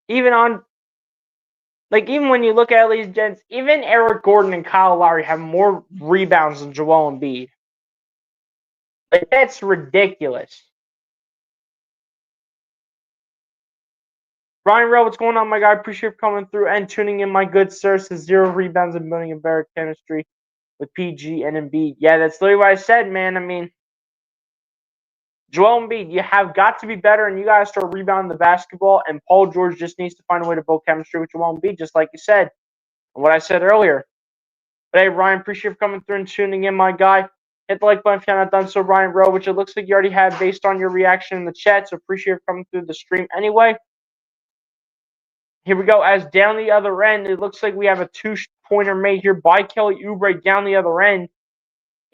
Even when you look at these gents, even Eric Gordon and Kyle Lowry have more rebounds than Joel Embiid. That's ridiculous. Ryan Rowe, what's going on, my guy? Appreciate you coming through and tuning in, my good sir. Says 0 rebounds and building a better chemistry with PG and Embiid. Yeah, that's literally what I said, man. I mean, Joel Embiid, you have got to be better, and you got to start rebounding the basketball, and Paul George just needs to find a way to build chemistry with Joel Embiid, just like you said, and what I said earlier. But hey, Ryan, appreciate you coming through and tuning in, my guy. Hit the like button if you're not done so, Ryan Rowe, which it looks like you already have based on your reaction in the chat, so appreciate you coming through the stream anyway. Here we go. As down the other end, it looks like we have a 2-pointer made here by Kelly Oubre down the other end.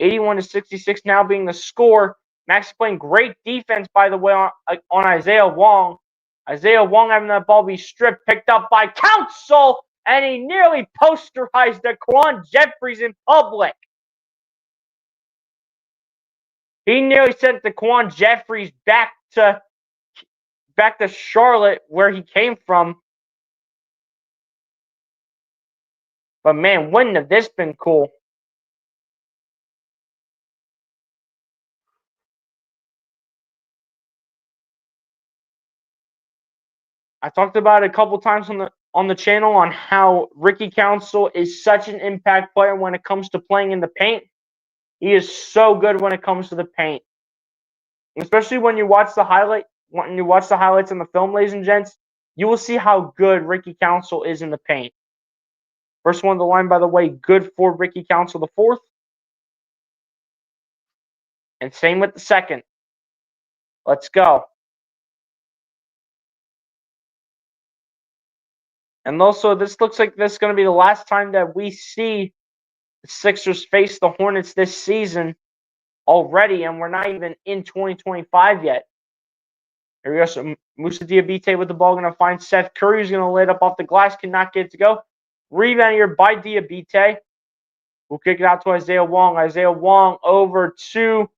81-66 now being the score. Max playing great defense, by the way, on Isaiah Wong. Isaiah Wong having that ball be stripped, picked up by Council, and he nearly posterized Daquan Jeffries in public. He nearly sent Daquan Jeffries back to Charlotte, where he came from. But man, wouldn't have this been cool? I talked about it a couple times on the channel on how Ricky Council is such an impact player when it comes to playing in the paint. He is so good when it comes to the paint. Especially when you watch the highlights in the film, ladies and gents, you will see how good Ricky Council is in the paint. First one of the line, by the way, good for Ricky Council the fourth. And same with the second. Let's go. And also, this looks like this is going to be the last time that we see the Sixers face the Hornets this season already, and we're not even in 2025 yet. Here we go. So Musa Diabate with the ball, going to find Seth Curry, who's going to lay it up off the glass, cannot get it to go. Rebound here by Diabate. We'll kick it out to Isaiah Wong. Isaiah Wong over to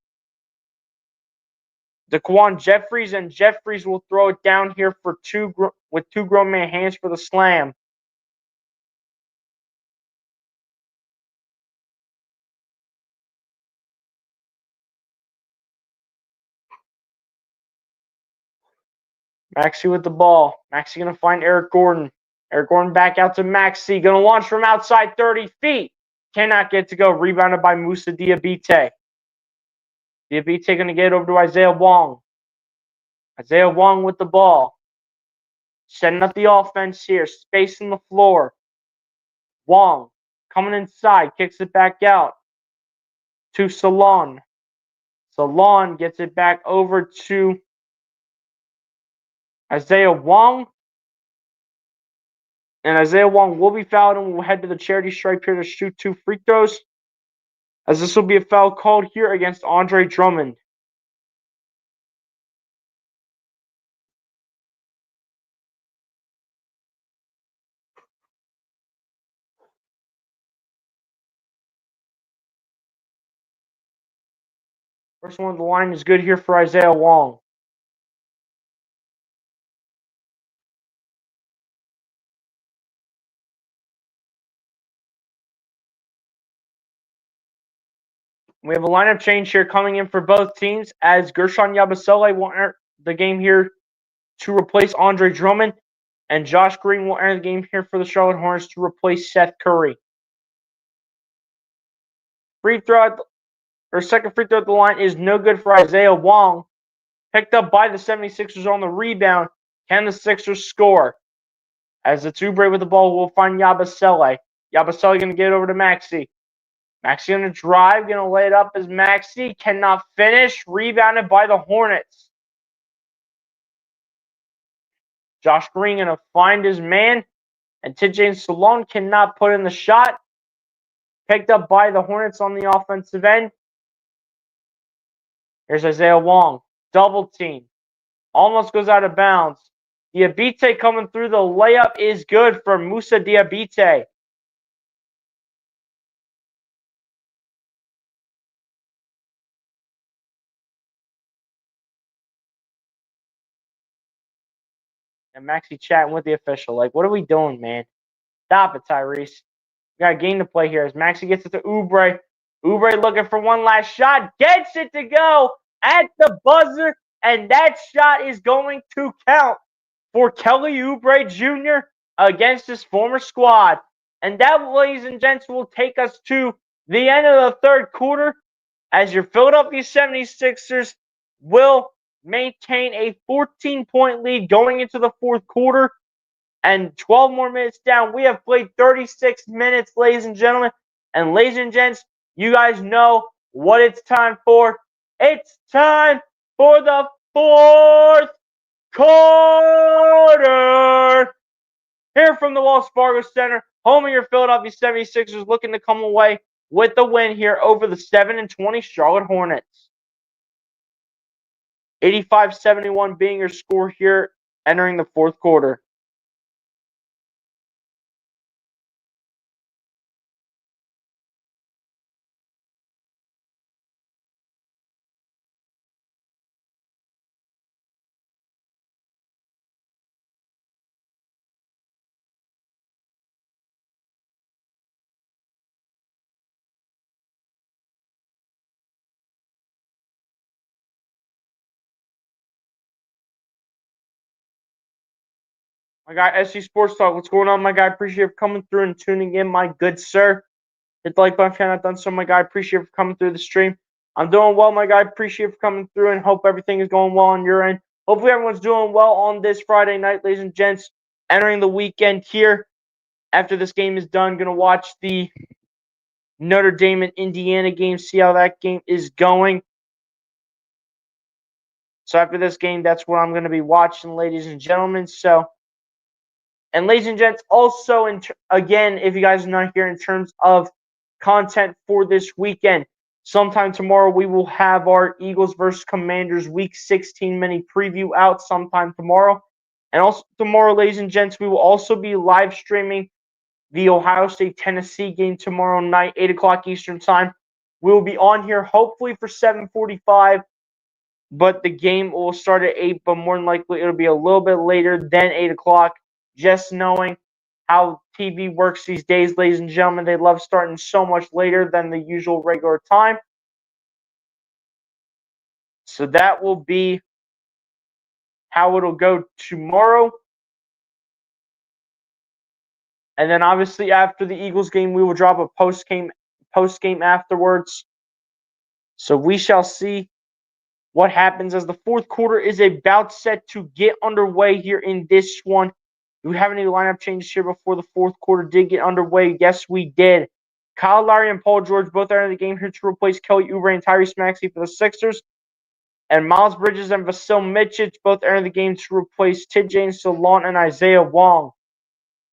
Daquan Jeffries, and Jeffries will throw it down here for two grown man hands for the slam. Maxey with the ball. Maxey going to find Eric Gordon. Eric Gordon back out to Maxey. Going to launch from outside 30 feet. Cannot get to go. Rebounded by Musa Diabate. Diabate going to get it over to Isaiah Wong. Isaiah Wong with the ball. Setting up the offense here. Spacing the floor. Wong coming inside. Kicks it back out to Salon. Salon gets it back over to Isaiah Wong. And Isaiah Wong will be fouled and will head to the charity stripe here to shoot 2 free throws, as this will be a foul called here against Andre Drummond. First one of the line is good here for Isaiah Wong. We have a lineup change here coming in for both teams, as Gershon Yabusele will enter the game here to replace Andre Drummond, and Josh Green will enter the game here for the Charlotte Hornets to replace Seth Curry. Second free throw at the line is no good for Isaiah Wong. Picked up by the 76ers on the rebound. Can the Sixers score? As it's Oubre with the ball, we'll find Yabusele. Yabusele going to get it over to Maxey. Maxey going to drive, going to lay it up as Maxey cannot finish. Rebounded by the Hornets. Josh Green going to find his man, and TJ Salon cannot put in the shot. Picked up by the Hornets on the offensive end. Here's Isaiah Wong. Double team. Almost goes out of bounds. Diabate coming through. The layup is good for Musa Diabate. And Maxey chatting with the official. Like, what are we doing, man? Stop it, Tyrese. We got a game to play here as Maxey gets it to Oubre. Oubre looking for one last shot. Gets it to go at the buzzer. And that shot is going to count for Kelly Oubre Jr. against his former squad. And that, ladies and gents, will take us to the end of the third quarter, as your Philadelphia 76ers will maintain a 14-point lead going into the fourth quarter. And 12 more minutes down. We have played 36 minutes, ladies and gentlemen. And ladies and gents, you guys know what it's time for. It's time for the fourth quarter. Here from the Wells Fargo Center, home of your Philadelphia 76ers, looking to come away with the win here over the 7-20 Charlotte Hornets. 85-71 being your score here entering the fourth quarter. My guy, SC Sports Talk, what's going on, my guy? Appreciate you coming through and tuning in, my good sir. Hit the like button if you haven't done so, my guy. Appreciate you coming through the stream. I'm doing well, my guy. Appreciate you coming through and hope everything is going well on your end. Hopefully everyone's doing well on this Friday night, ladies and gents. Entering the weekend here. After this game is done, going to watch the Notre Dame and Indiana game, see how that game is going. So after this game, that's what I'm going to be watching, ladies and gentlemen. And ladies and gents, also, again, if you guys are not here in terms of content for this weekend, sometime tomorrow we will have our Eagles versus Commanders Week 16 mini preview out sometime tomorrow. And also tomorrow, ladies and gents, we will also be live streaming the Ohio State-Tennessee game tomorrow night, 8 o'clock Eastern Time. We will be on here hopefully for 7:45, but the game will start at 8, but more than likely it'll be a little bit later than 8 o'clock. Just knowing how TV works these days, ladies and gentlemen, they love starting so much later than the usual regular time. So that will be how it'll go tomorrow. And then obviously after the Eagles game, we will drop a post game afterwards. So we shall see what happens as the fourth quarter is about set to get underway here in this one. Do we have any lineup changes here before the fourth quarter did get underway? Yes, we did. Kyle Lowry and Paul George both are in the game here to replace Kelly Oubre and Tyrese Maxey for the Sixers. And Miles Bridges and Vasil Mitchell both are in the game to replace TJ Solon and Isaiah Wong.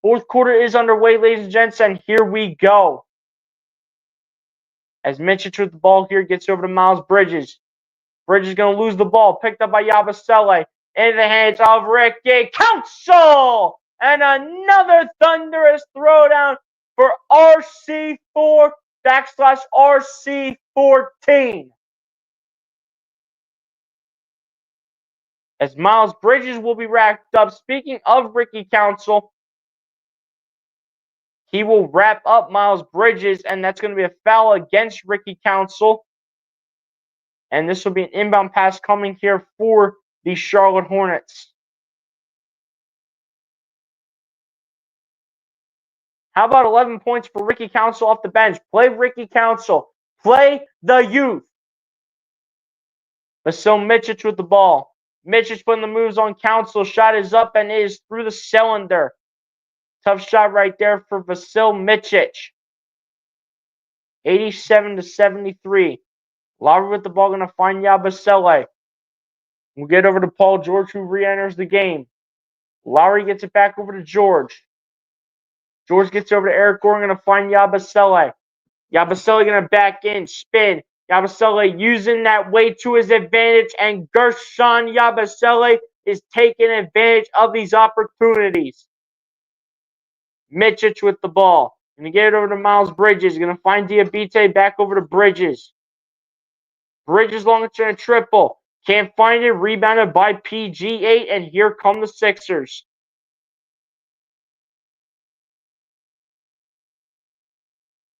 Fourth quarter is underway, ladies and gents, and here we go. As Mitchell with the ball here gets over to Miles Bridges. Bridges going to lose the ball. Picked up by Yabusele. In the hands of Ricky Council. And another thunderous throwdown for RC4/RC14. As Miles Bridges will be racked up. Speaking of Ricky Council, he will wrap up Miles Bridges, and that's going to be a foul against Ricky Council. And this will be an inbound pass coming here for the Charlotte Hornets. How about 11 points for Ricky Council off the bench? Play Ricky Council. Play the youth. Vasil Mitchell with the ball. Mitchell putting the moves on Council. Shot is up and is through the cylinder. Tough shot right there for Vasil Mitchell. 87-73. Lowry with the ball, going to find Yabusele. We'll get over to Paul George, who re-enters the game. Lowry gets it back over to George. George gets over to Eric Gordon, going to find Yabusele. Yabusele going to back in, spin. Yabusele using that weight to his advantage, and Gershon Yabusele is taking advantage of these opportunities. Mitchell with the ball. Going to get it over to Miles Bridges. Going to find Diabite, back over to Bridges. Bridges long return triple. Can't find it. Rebounded by PG8, and here come the Sixers.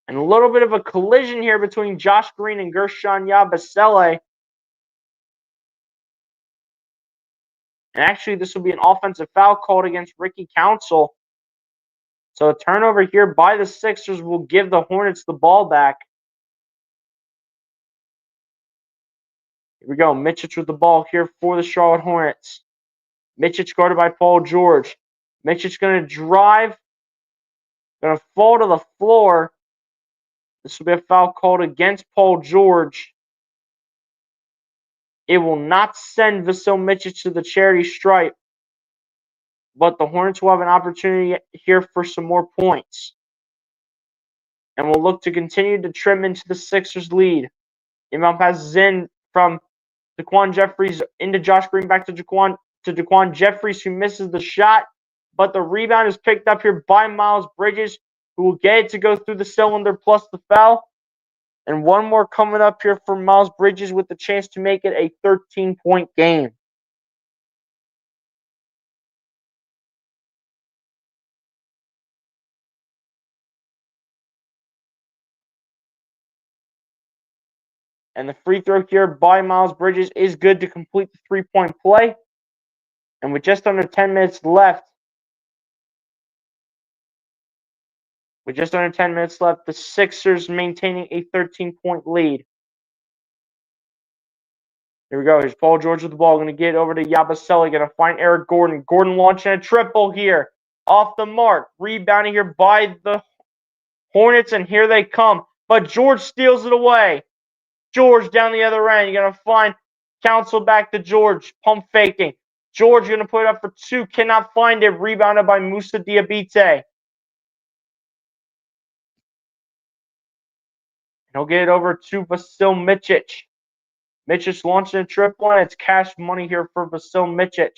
And a little bit of a collision here between Josh Green and Gershon Yabusele. And actually, this will be an offensive foul called against Ricky Council. So a turnover here by the Sixers will give the Hornets the ball back. Here we go. Mitchell with the ball here for the Charlotte Hornets. Mitchell guarded by Paul George. Mitchell's going to drive. Going to fall to the floor. This will be a foul called against Paul George. It will not send Vasil Mitchell to the charity stripe. But the Hornets will have an opportunity here for some more points. And will look to continue to trim into the Sixers' lead. Inbound passes in from Daquan Jeffries into Josh Green, back to Daquan Jeffries, who misses the shot. But the rebound is picked up here by Miles Bridges, who will get it to go through the cylinder plus the foul. And one more coming up here for Miles Bridges with the chance to make it a 13-point game. And the free throw here by Miles Bridges is good to complete the three-point play. And with just under 10 minutes left, the Sixers maintaining a 13-point lead. Here we go. Here's Paul George with the ball. Going to get over to Yabusele. Going to find Eric Gordon. Gordon launching a triple here. Off the mark. Rebounding here by the Hornets, and here they come. But George steals it away. George down the other end. You're going to find Council back to George. Pump faking. George going to put it up for 2. Cannot find it. Rebounded by Musa Diabite. He'll get it over to Vasil Micic. Micic launching a triple, and it's cash money here for Vasil Micic.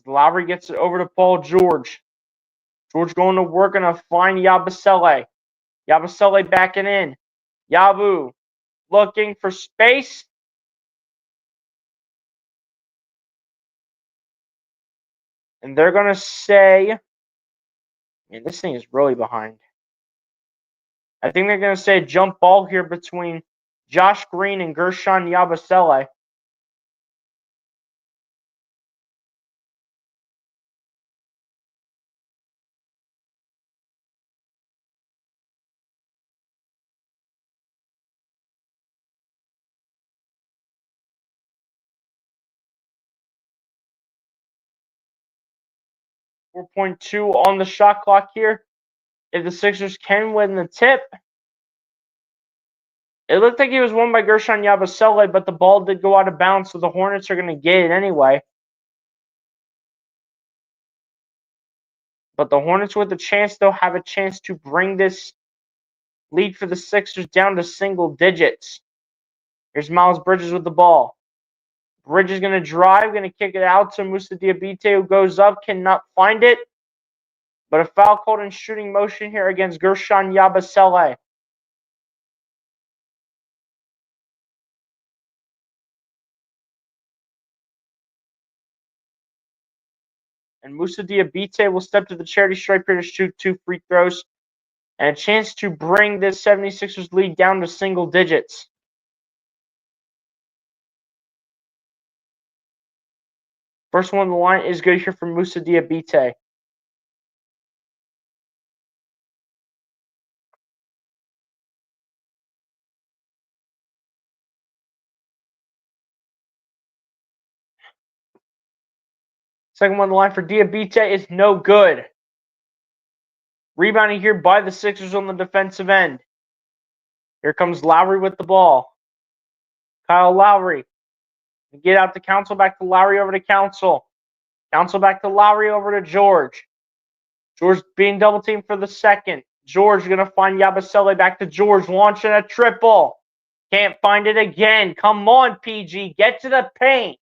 Lowry gets it over to Paul George. George going to work and to find Yabusele. Yabusele backing in. Yabu looking for space. And they're going to say, man, this thing is really behind. I think they're going to say jump ball here between Josh Green and Gershon Yabusele. .2 on the shot clock here. If the Sixers can win the tip. It looked like he was won by Gershon Yabusele, but the ball did go out of bounds, so the Hornets are going to get it anyway. But the Hornets with a chance, they'll have a chance to bring this lead for the Sixers down to single digits. Here's Miles Bridges with the ball. Bridges going to drive, going to kick it out to Musa Diabite, who goes up, cannot find it. But a foul called in shooting motion here against Gershon Yabusele. And Musa Diabite will step to the charity stripe here to shoot 2 free throws. And a chance to bring this 76ers lead down to single digits. First one on the line is good here for Musa Diabite. Second one on the line for Diabite is no good. Rebounding here by the Sixers on the defensive end. Here comes Lowry with the ball. Kyle Lowry. Get out to Council, back to Lowry, over to Council. Council back to Lowry, over to George. George being double teamed for the second. George going to find Yabusele, back to George, launching a triple. Can't find it again. Come on, PG. Get to the paint.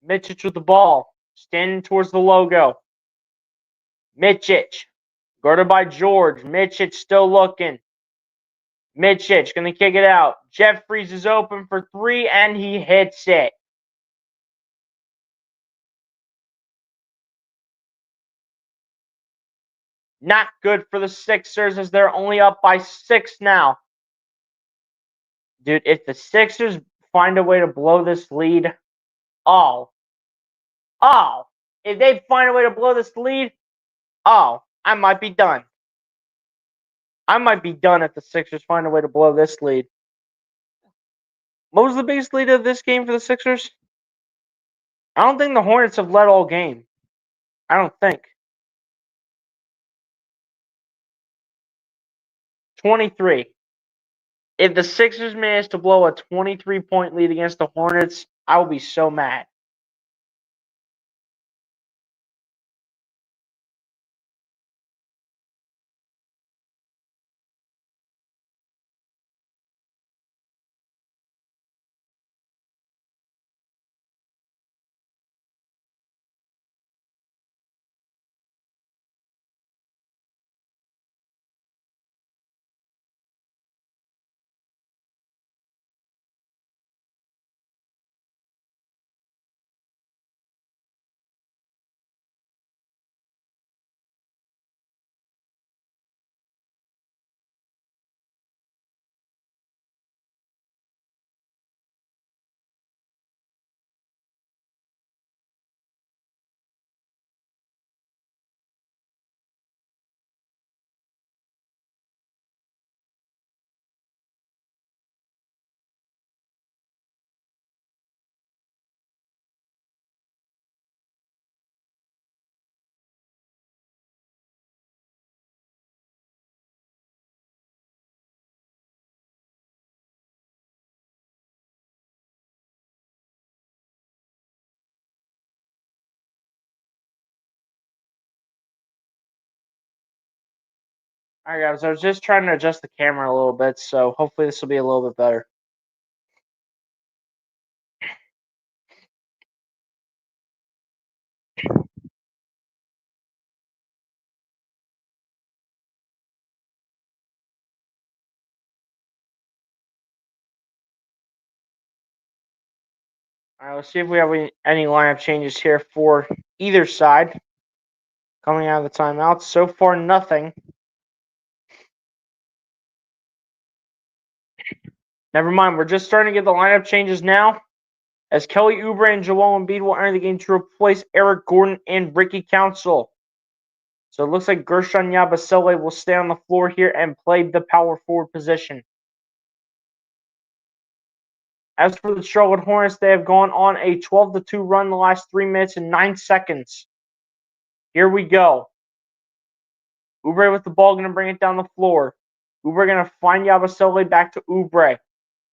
Micic with the ball. Standing towards the logo. Micic. Guarded by George. Micic still looking. Micic going to kick it out. Jeffries is open for 3, and he hits it. Not good for the Sixers, as they're only up by 6 now. Dude, if the Sixers find a way to blow this lead, if they find a way to blow this lead, I might be done. I might be done if the Sixers find a way to blow this lead. What was the biggest lead of this game for the Sixers? I don't think the Hornets have led all game. I don't think. 23. If the Sixers manage to blow a 23-point lead against the Hornets, I will be so mad. Alright guys, I was just trying to adjust the camera a little bit, so hopefully this will be a little bit better. Alright, let's see if we have any lineup changes here for either side coming out of the timeout. So far, nothing. Never mind, we're just starting to get the lineup changes now, as Kelly Oubre and Joel Embiid will enter the game to replace Eric Gordon and Ricky Council. So it looks like Gershon Yabusele will stay on the floor here and play the power forward position. As for the Charlotte Hornets, they have gone on a 12-2 run the last 3 minutes and 9 seconds. Here we go. Oubre with the ball, going to bring it down the floor. Oubre going to find Yabusele, back to Oubre.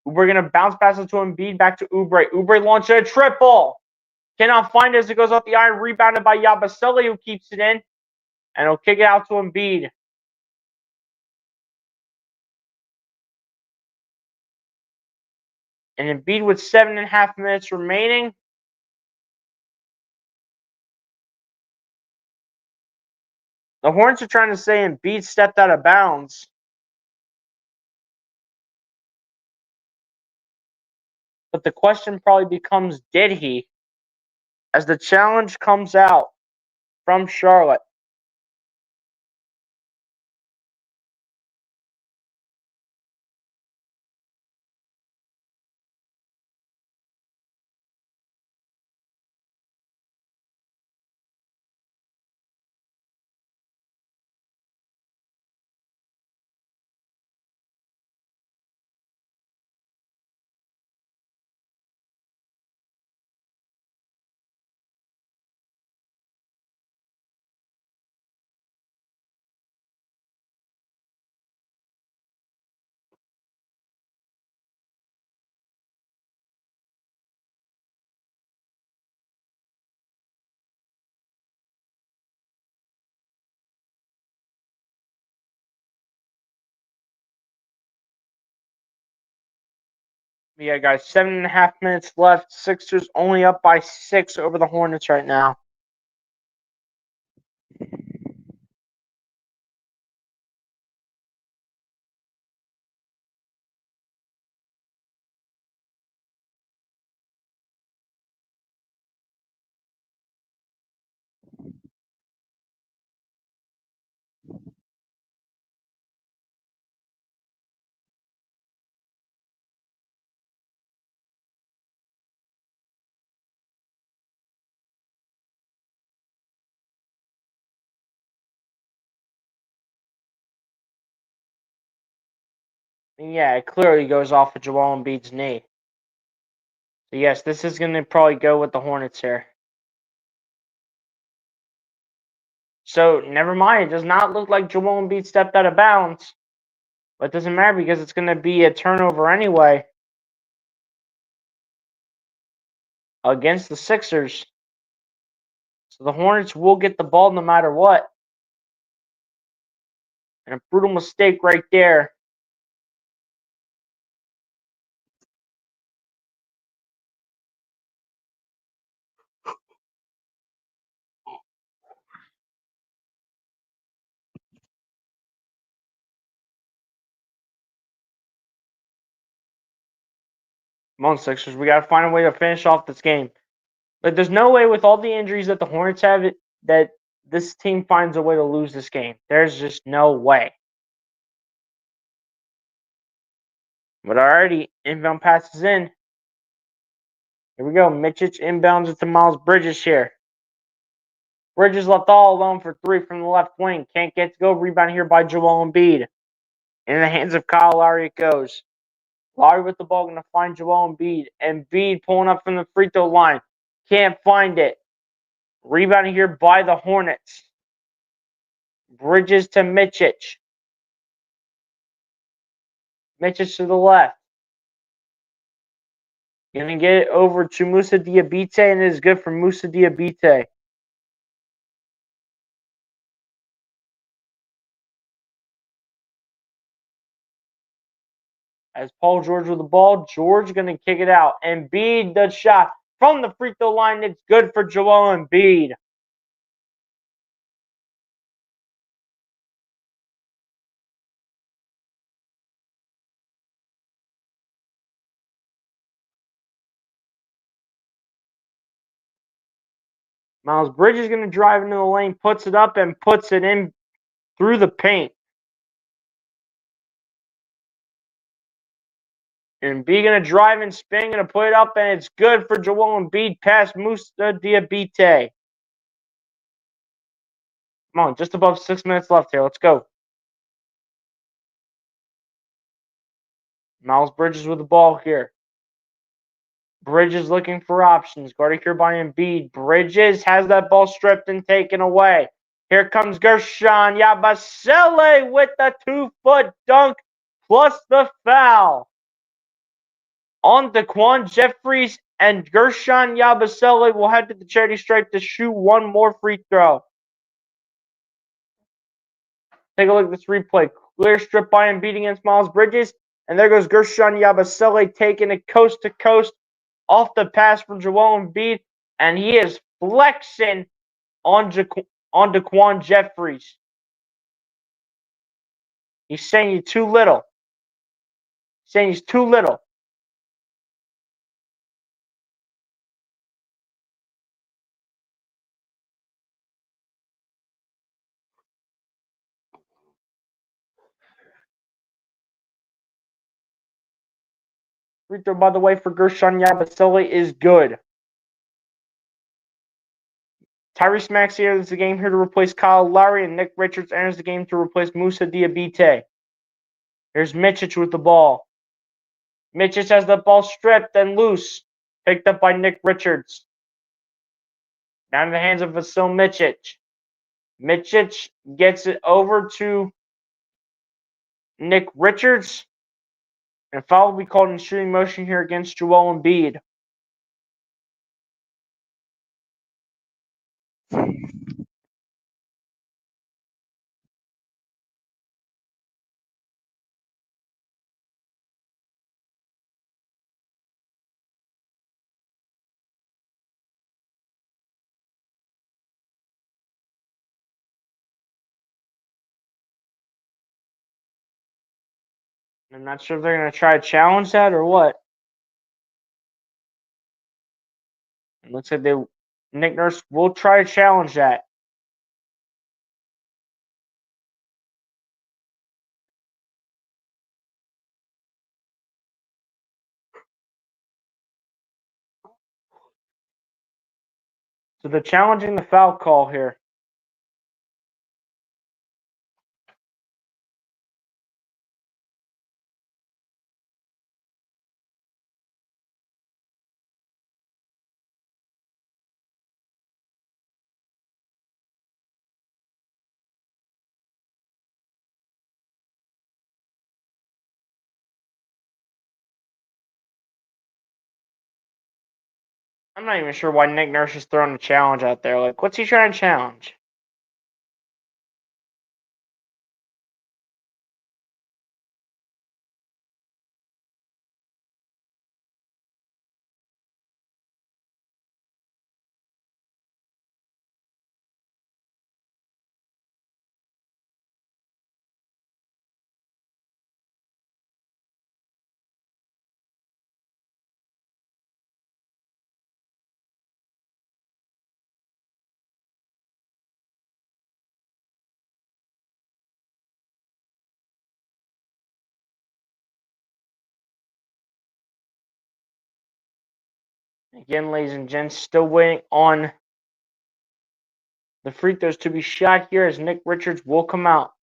Oubre going to bounce pass it to Embiid, back to Oubre. Oubre launches a triple. Cannot find it as it goes off the iron, rebounded by Yabusele, who keeps it in. And he'll kick it out to Embiid. And Embiid with 7.5 minutes remaining. The Hornets are trying to say Embiid stepped out of bounds. But the question probably becomes, did he? As the challenge comes out from Charlotte. Yeah, guys, 7.5 minutes left. Sixers only up by 6 over the Hornets right now. And yeah, it clearly goes off of Joel Embiid's knee. So yes, this is going to probably go with the Hornets here. So never mind. It does not look like Joel Embiid stepped out of bounds. But it doesn't matter because it's going to be a turnover anyway against the Sixers. So the Hornets will get the ball no matter what. And a brutal mistake right there. Come on, Sixers. We got to find a way to finish off this game. But there's no way with all the injuries that the Hornets have that this team finds a way to lose this game. There's just no way. But already, inbound passes in. Here we go. Mitchich inbounds it to Miles Bridges here. Bridges left all alone for 3 from the left wing. Can't get to go. Rebound here by Joel Embiid. In the hands of Kyle Lowry it goes. Lowry with the ball, going to find Joel Embiid. Embiid pulling up from the free throw line. Can't find it. Rebounding here by the Hornets. Bridges to Mitchich. Mitchich to the left. Going to get it over to Musa Diabite, and it is good for Musa Diabite. as Paul George with the ball. George going to kick it out. Embiid, the shot from the free throw line. It's good for Joel Embiid. Miles Bridges going to drive into the lane, puts it up, and puts it in through the paint. Embiid going to drive and spin, going to put it up, and it's good for Joel Embiid past Musa Diabite. Come on, just above 6 minutes left here. Let's go. Miles Bridges with the ball here. Bridges looking for options. Guarded here by Embiid. Bridges has that ball stripped and taken away. Here comes Gershon Yabusele with the 2-foot dunk plus the foul. On Daquan Jeffries, and Gershon Yabusele will head to the charity stripe to shoot one more free throw. Take a look at this replay. Clear strip by Embiid against Miles Bridges. And there goes Gershon Yabusele taking it coast to coast off the pass from Joel Embiid. And he is flexing on Daquan Jeffries. He's saying you're too little. He's saying he's too little. Free throw, by the way, for Gershon Yabusele is good. Tyrese Maxey enters the game here to replace Kyle Lowry, and Nick Richards enters the game to replace Musa Diabite. Here's Micic with the ball. Micic has the ball stripped and loose. Picked up by Nick Richards. Down in the hands of Vasil Micic. Micic gets it over to Nick Richards. And foul will be called in shooting motion here against Joel Embiid. I'm not sure if they're going to try to challenge that or what. It looks like Nick Nurse will try to challenge that. So they're challenging the foul call here. I'm not even sure why Nick Nurse is throwing a challenge out there. Like, what's he trying to challenge? Again, ladies and gents, still waiting on the free throws to be shot here as Nick Richards will come out.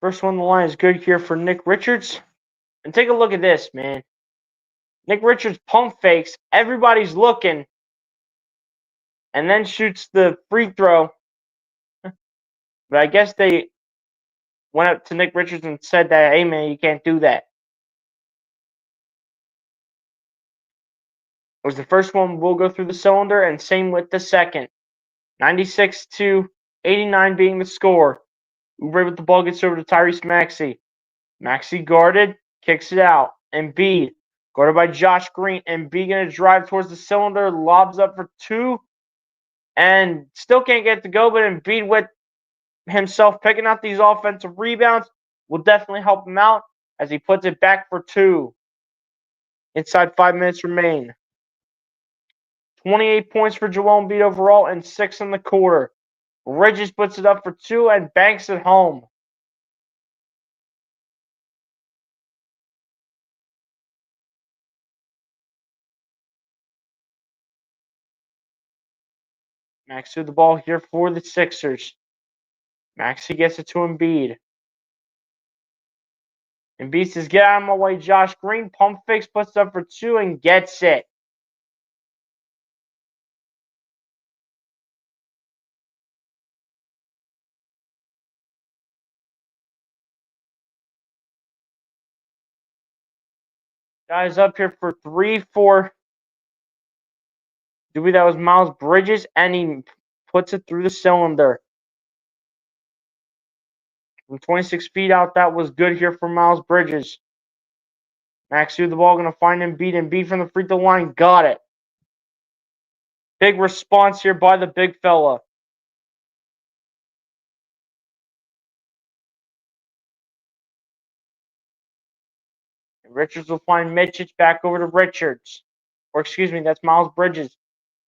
First one on the line is good here for Nick Richards. And take a look at this, man. Nick Richards pump fakes. Everybody's looking. And then shoots the free throw. But I guess they went up to Nick Richards and said that, hey, man, you can't do that. It was the first one will go through the cylinder, and same with the second. 96-89 being the score. Oubre with the ball gets over to Tyrese Maxey. Maxey guarded, kicks it out. Embiid, guarded by Josh Green. Embiid going to drive towards the cylinder, lobs up for two, and still can't get it to go, but Embiid with himself picking up these offensive rebounds will definitely help him out as he puts it back for two. Inside 5 minutes remain. 28 points for Joel Embiid overall and 6 in the quarter. Bridges puts it up for two and banks it home. Maxey with the ball here for the Sixers. Maxey gets it to Embiid. Embiid says, get out of my way, Josh Green. Pump fakes, puts it up for two and gets it. Guys up here for 3-4. Dewey, that was Miles Bridges, and he puts it through the cylinder. From 26 feet out, that was good here for Miles Bridges. Maxey with the ball, going to find Embiid. Embiid from the free throw line, got it. Big response here by the big fella. Richards will find Mitchich back over to Richards. Or excuse me, that's Miles Bridges.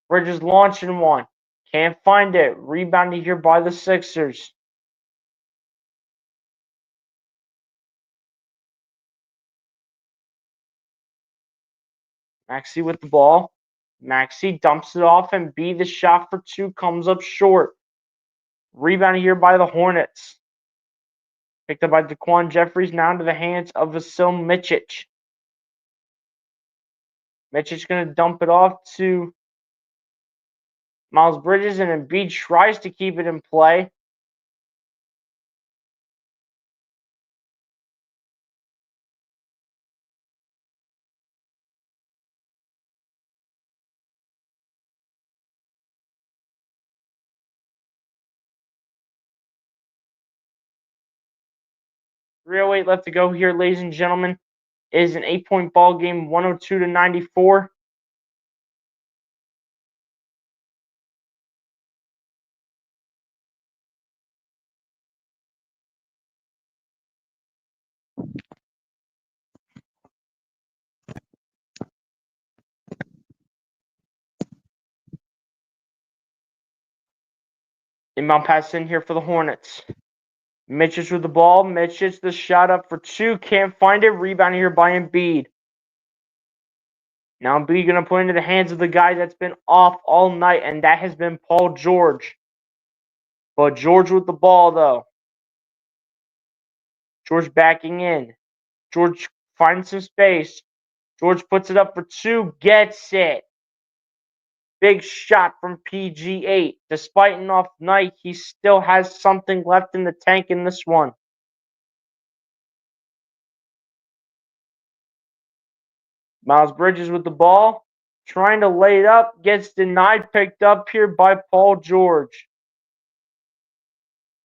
Bridges launching one. Can't find it. Rebounded here by the Sixers. Maxey with the ball. Maxey dumps it off, and B, the shot for two comes up short. Rebounded here by the Hornets. Picked up by Daquan Jeffries, now into the hands of Vasil Mitchich. Mitchich going to dump it off to Miles Bridges, and Embiid tries to keep it in play. .308 left to go here, ladies and gentlemen. It is an 8-point ball game, 102-94. Inbound pass in here for the Hornets. Mitchich with the ball. Mitchich the shot up for two. Can't find it. Rebound here by Embiid. Now Embiid going to put it into the hands of the guy that's been off all night, and that has been Paul George. But George with the ball, though. George backing in. George finds some space. George puts it up for two. Gets it. Big shot from PG8. Despite an off night, he still has something left in the tank in this one. Miles Bridges with the ball. Trying to lay it up. Gets denied. Picked up here by Paul George.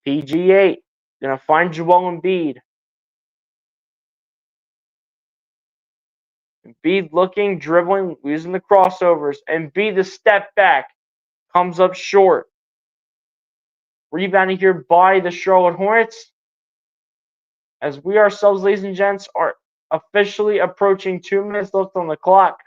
PG8. Going to find Joel Embiid. Embiid looking, dribbling, using the crossovers. Embiid the step back. Comes up short. Rebounding here by the Charlotte Hornets. As we ourselves, ladies and gents, are officially approaching 2 minutes left on the clock.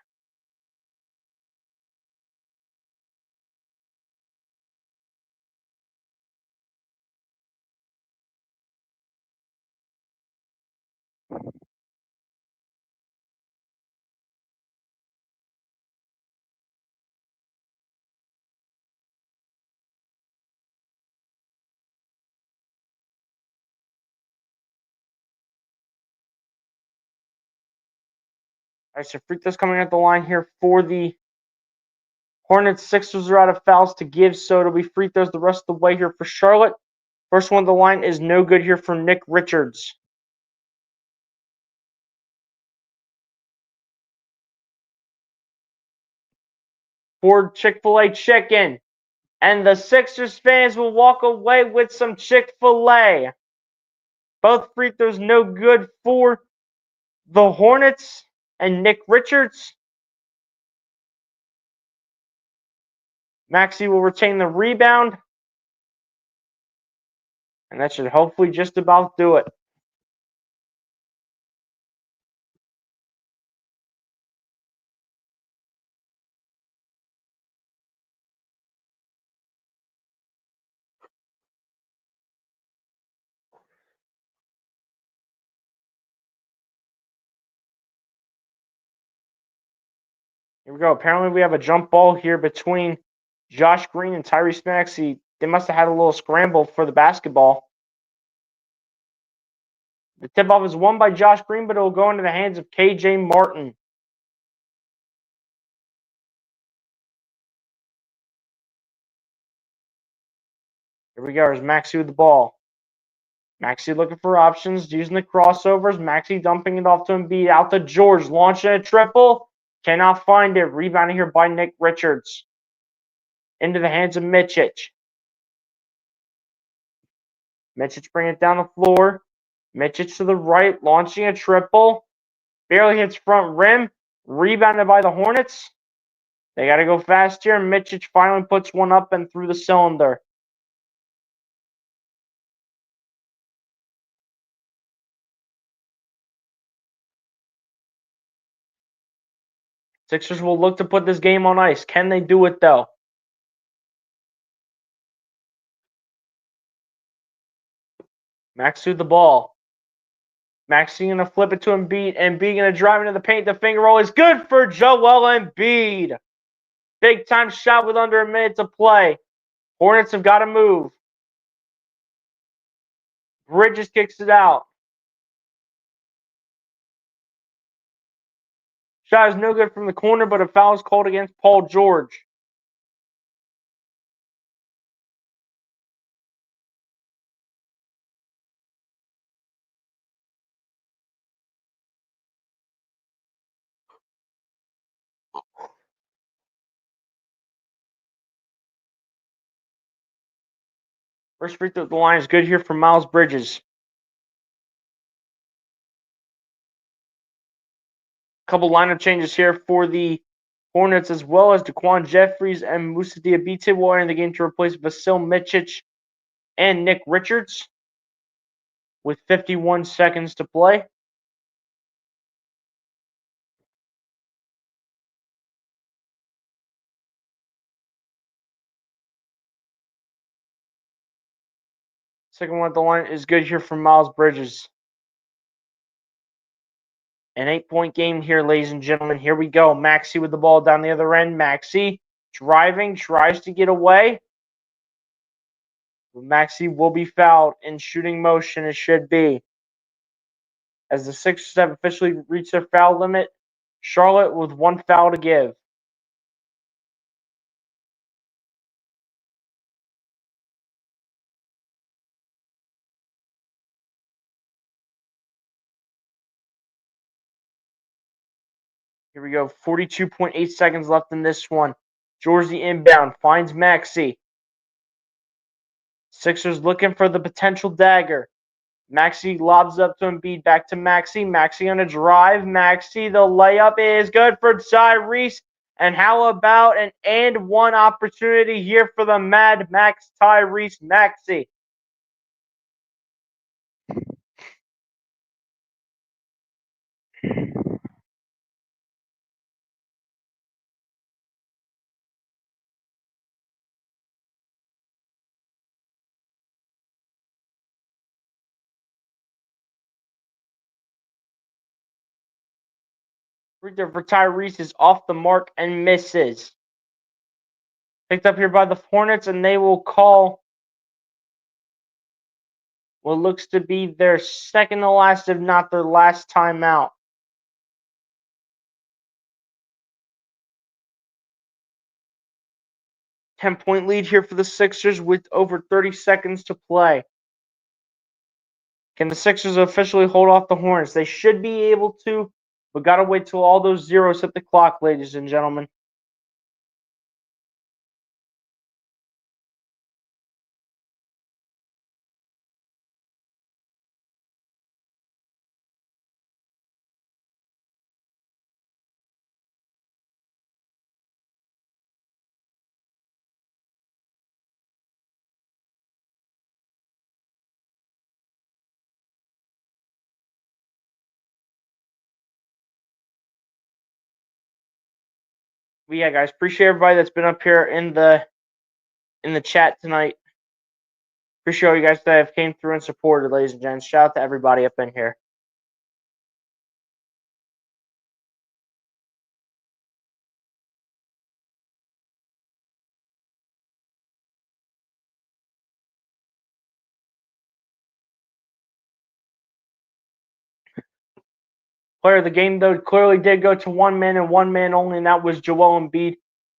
All right, so free throws coming at the line here for the Hornets. Sixers are out of fouls to give, so it'll be free throws the rest of the way here for Charlotte. First one on the line is no good here from Nick Richards. For Chick-fil-A chicken. And the Sixers fans will walk away with some Chick-fil-A. Both free throws no good for the Hornets and Nick Richards. Maxey will retain the rebound. And that should hopefully just about do it. Here we go. Apparently we have a jump ball here between Josh Green and Tyrese Maxey. They must have had a little scramble for the basketball. The tip-off is won by Josh Green, but it will go into the hands of KJ Martin. Here we go. There's Maxey with the ball. Maxey looking for options, using the crossovers. Maxey dumping it off to Embiid. Out to George, launching a triple. Cannot find it. Rebounded here by Nick Richards. Into the hands of Micic. Micic bringing it down the floor. Micic to the right, launching a triple. Barely hits front rim. Rebounded by the Hornets. They got to go fast here. Micic finally puts one up and through the cylinder. Sixers will look to put this game on ice. Can they do it, though? Max through the ball. Maxey going to flip it to Embiid. Embiid going to drive into the paint. The finger roll is good for Joel Embiid. Big time shot with under a minute to play. Hornets have got to move. Bridges kicks it out. Shot is no good from the corner, but a foul is called against Paul George. First free throw at the line is good here from Miles Bridges. Couple lineup changes here for the Hornets, as well as Daquan Jeffries and Moussa Diabate will enter the game to replace Vasil Micic and Nick Richards with 51 seconds to play. Second one at the line is good here from Miles Bridges. An 8-point game here, ladies and gentlemen. Here we go. Maxey with the ball down the other end. Maxey driving, tries to get away. Maxey will be fouled in shooting motion. It should be. As the Sixers have officially reached their foul limit, Charlotte with one foul to give. Here we go. 42.8 seconds left in this one. George the inbound finds Maxey. Sixers looking for the potential dagger. Maxey lobs up to Embiid. Back to Maxey. Maxey on a drive. Maxey, the layup is good for Tyrese. And how about an and one opportunity here for the Mad Max Tyrese Maxey? Free throw for Tyrese is off the mark and misses. Picked up here by the Hornets, and they will call what looks to be their second to last, if not their last timeout. 10-point lead here for the Sixers with over 30 seconds to play. Can the Sixers officially hold off the Hornets? They should be able to, but gotta wait till all those zeros hit the clock, ladies and gentlemen. But yeah, guys, appreciate everybody that's been up here in the chat tonight. Appreciate all you guys that have came through and supported, ladies and gents. Shout out to everybody up in here. Player of the game, though, clearly did go to one man and one man only, and that was Joel Embiid.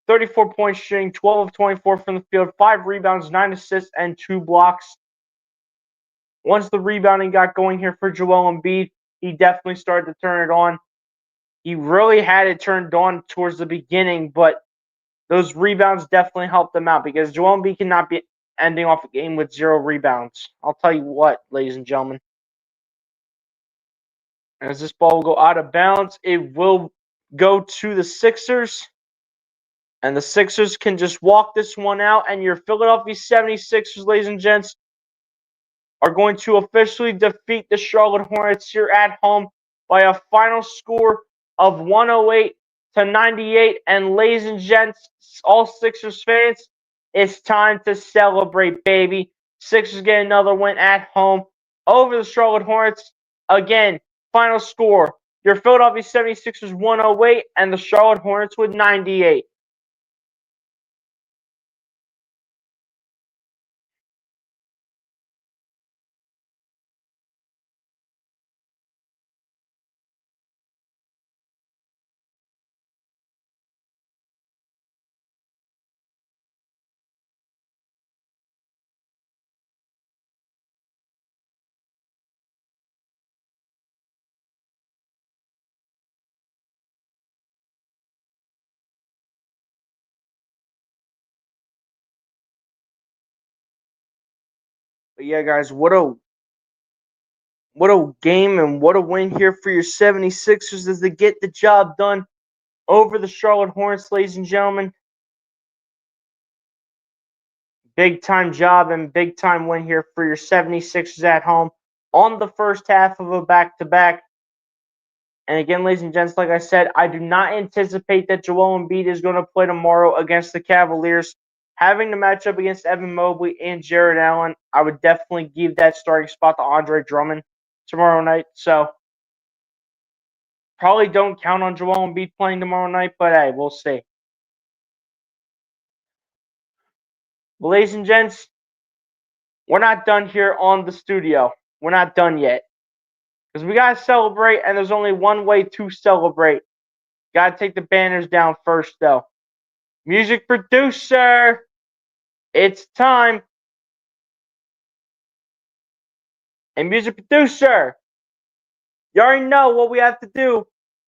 34 points shooting, 12 of 24 from the field, 5 rebounds, 9 assists, and 2 blocks. Once the rebounding got going here for Joel Embiid, he definitely started to turn it on. He really had it turned on towards the beginning, but those rebounds definitely helped him out because Joel Embiid cannot be ending off a game with 0 rebounds. I'll tell you what, ladies and gentlemen. As this ball will go out of bounds, it will go to the Sixers. And the Sixers can just walk this one out. And your Philadelphia 76ers, ladies and gents, are going to officially defeat the Charlotte Hornets here at home by a final score of 108-98. And ladies and gents, all Sixers fans, it's time to celebrate, baby. Sixers get another win at home over the Charlotte Hornets. Again, final score, your Philadelphia 76ers 108 and the Charlotte Hornets with 98. But yeah, guys, what a game and what a win here for your 76ers as they get the job done over the Charlotte Hornets, ladies and gentlemen. Big time job and big time win here for your 76ers at home on the first half of a back-to-back. And again, ladies and gents, like I said, I do not anticipate that Joel Embiid is going to play tomorrow against the Cavaliers. Having the matchup against Evan Mobley and Jared Allen, I would definitely give that starting spot to Andre Drummond tomorrow night. So probably don't count on Joel Embiid playing tomorrow night, but hey, we'll see. But ladies and gents, we're not done here on the studio. We're not done yet. Because we got to celebrate, and there's only one way to celebrate. Got to take the banners down first, though. Music producer, it's time. And music producer, you already know what we have to do.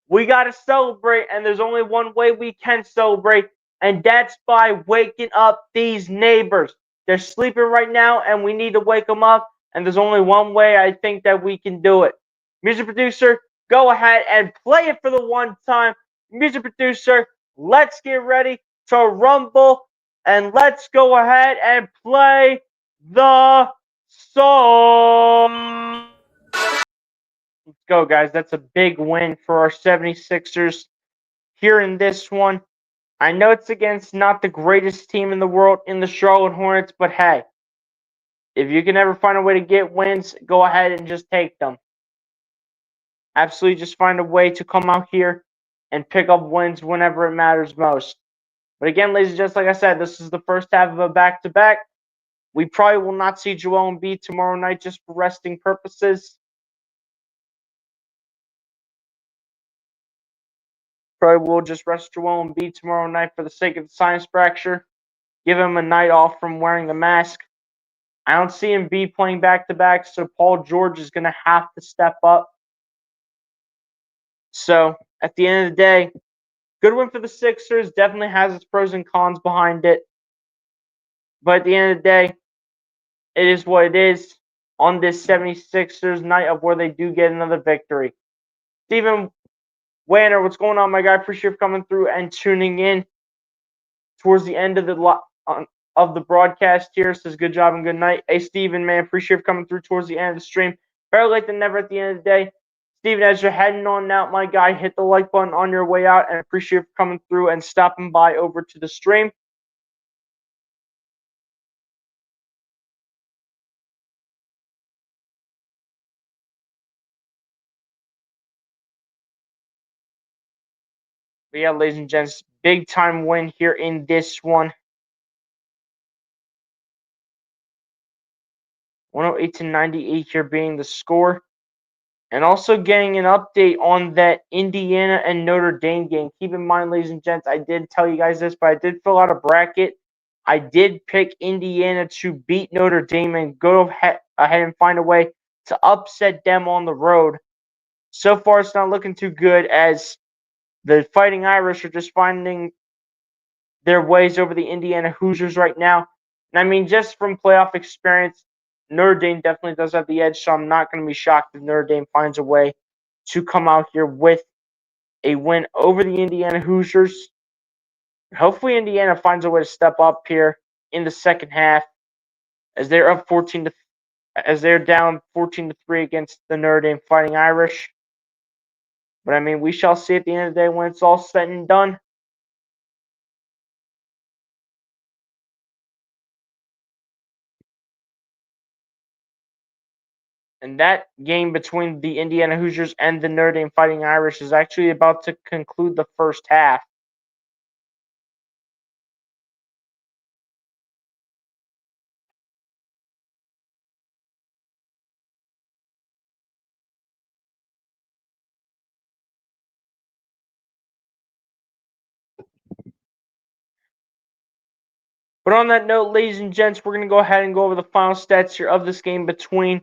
We got to celebrate, and there's only one way we can celebrate, and that's by waking up these neighbors. They're sleeping right now, and we need to wake them up, and there's only one way I think that we can do it. Music producer, go ahead and play it for the one time. Music producer, let's get ready to rumble, and let's go ahead and play the song. Let's go, guys. That's a big win for our 76ers here in this one. I know it's against not the greatest team in the world in the Charlotte Hornets, but hey, if you can ever find a way to get wins, go ahead and just take them. Absolutely just find a way to come out here and pick up wins whenever it matters most. But again, ladies and gents, like I said, this is the first half of a back-to-back. We probably will not see Joel Embiid tomorrow night just for resting purposes. Probably will just rest Joel Embiid tomorrow night for the sake of the sinus fracture. give him a night off from wearing the mask. I don't see Embiid playing back-to-back, so Paul George is going to have to step up. So, at the end of the day, good win for the Sixers. Definitely has its pros and cons behind it. But at the end of the day, it is what it is on this 76ers night of where they do get another victory. Steven Wanner, what's going on, my guy? Appreciate you coming through and tuning in towards the end of the broadcast here. Says good job and good night. Hey, Steven, man, appreciate you coming through towards the end of the stream. Better late than never at the end of the day. Steven, as you're heading on out, my guy, hit the like button on your way out, and appreciate you coming through and stopping by over to the stream. But yeah, ladies and gents, big time win here in this one. 108-98 here being the score. And also getting an update on that Indiana and Notre Dame game. Keep in mind, ladies and gents, I did tell you guys this, but I did fill out a bracket. I did pick Indiana to beat Notre Dame and go ahead and find a way to upset them on the road. So far, it's not looking too good as the Fighting Irish are just finding their ways over the Indiana Hoosiers right now. And I mean, just from playoff experience, Notre Dame definitely does have the edge, so I'm not going to be shocked if Notre Dame finds a way to come out here with a win over the Indiana Hoosiers. Hopefully, Indiana finds a way to step up here in the second half as they're up 14 to as they're down 14-3 against the Notre Dame Fighting Irish. But I mean, we shall see at the end of the day when it's all said and done. And that game between the Indiana Hoosiers and the Notre Dame Fighting Irish is actually about to conclude the first half. But on that note, ladies and gents, we're going to go ahead and go over the final stats here of this game between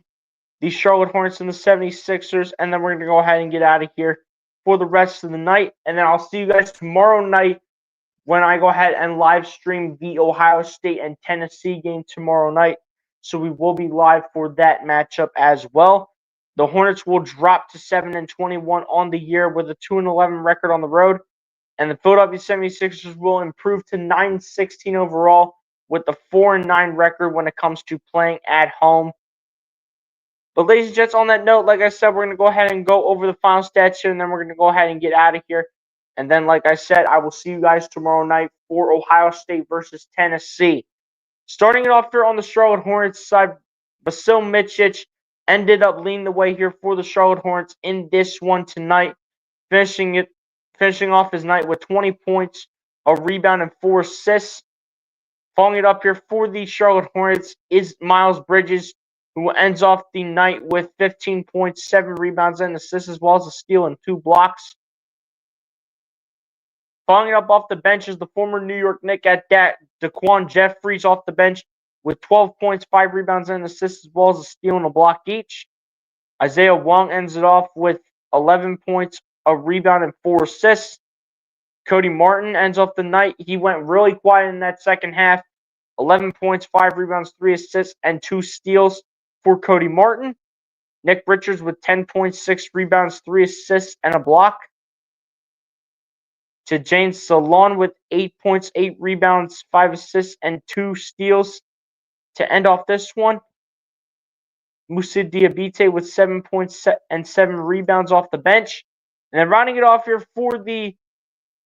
the Charlotte Hornets and the 76ers, and then we're going to go ahead and get out of here for the rest of the night. And then I'll see you guys tomorrow night when I go ahead and live stream the Ohio State and Tennessee game tomorrow night. So we will be live for that matchup as well. The Hornets will drop to 7-21 on the year with a 2-11 record on the road. And the Philadelphia 76ers will improve to 9-16 overall with a 4-9 record when it comes to playing at home. But ladies and gents, on that note, like I said, we're going to go ahead and go over the final stats here, and then we're going to go ahead and get out of here. And then, like I said, I will see you guys tomorrow night for Ohio State versus Tennessee. Starting it off here on the Charlotte Hornets side, Vasil Micic ended up leading the way here for the Charlotte Hornets in this one tonight, finishing off his night with 20 points, a rebound, and 4 assists. Following it up here for the Charlotte Hornets is Miles Bridges, who ends off the night with 15 points, 7 rebounds, and assists, as well as a steal and 2 blocks. Following it up off the bench is the former New York Knick at that, Daquan Jeffries off the bench with 12 points, 5 rebounds, and assists, as well as a steal and a block each. Isaiah Wong ends it off with 11 points, a rebound, and 4 assists. Cody Martin ends off the night. He went really quiet in that second half. 11 points, 5 rebounds, 3 assists, and 2 steals for Cody Martin. Nick Richards with 10 points, 6 rebounds, 3 assists, and a block. To James Salon with 8 points, 8 rebounds, 5 assists, and 2 steals. To end off this one, Moussa Diabate with 7 points and 7 rebounds off the bench. And then rounding it off here for the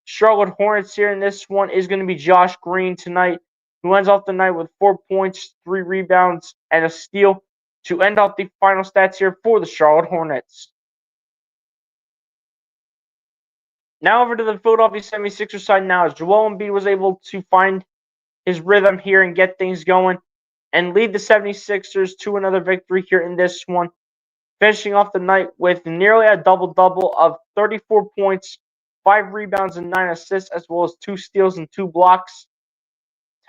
Charlotte Hornets here in this one is going to be Josh Green tonight, who ends off the night with 4 points, 3 rebounds, and a steal to end off the final stats here for the Charlotte Hornets. Now over to the Philadelphia 76ers side now, as Joel Embiid was able to find his rhythm here and get things going and lead the 76ers to another victory here in this one, finishing off the night with nearly a double-double of 34 points, 5 rebounds, and 9 assists, as well as 2 steals and 2 blocks.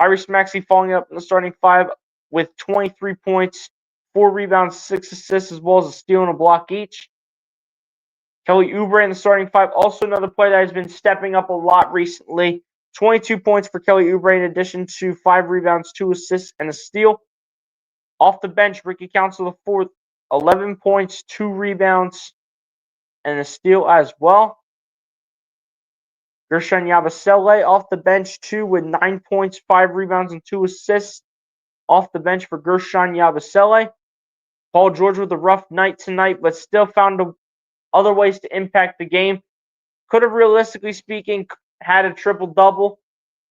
Tyrese Maxey falling up in the starting five with 23 points, 4 rebounds, 6 assists, as well as a steal and a block each. Kelly Oubre in the starting five, also another player that has been stepping up a lot recently. 22 points for Kelly Oubre in addition to 5 rebounds, 2 assists, and a steal. Off the bench, Ricky Council IV, 11 points, 2 rebounds, and a steal as well. Gershon Yabusele off the bench too with 9 points, 5 rebounds, and 2 assists. Off the bench for Gershon Yabusele. Paul George with a rough night tonight, but still found other ways to impact the game. Could have, realistically speaking, had a triple-double,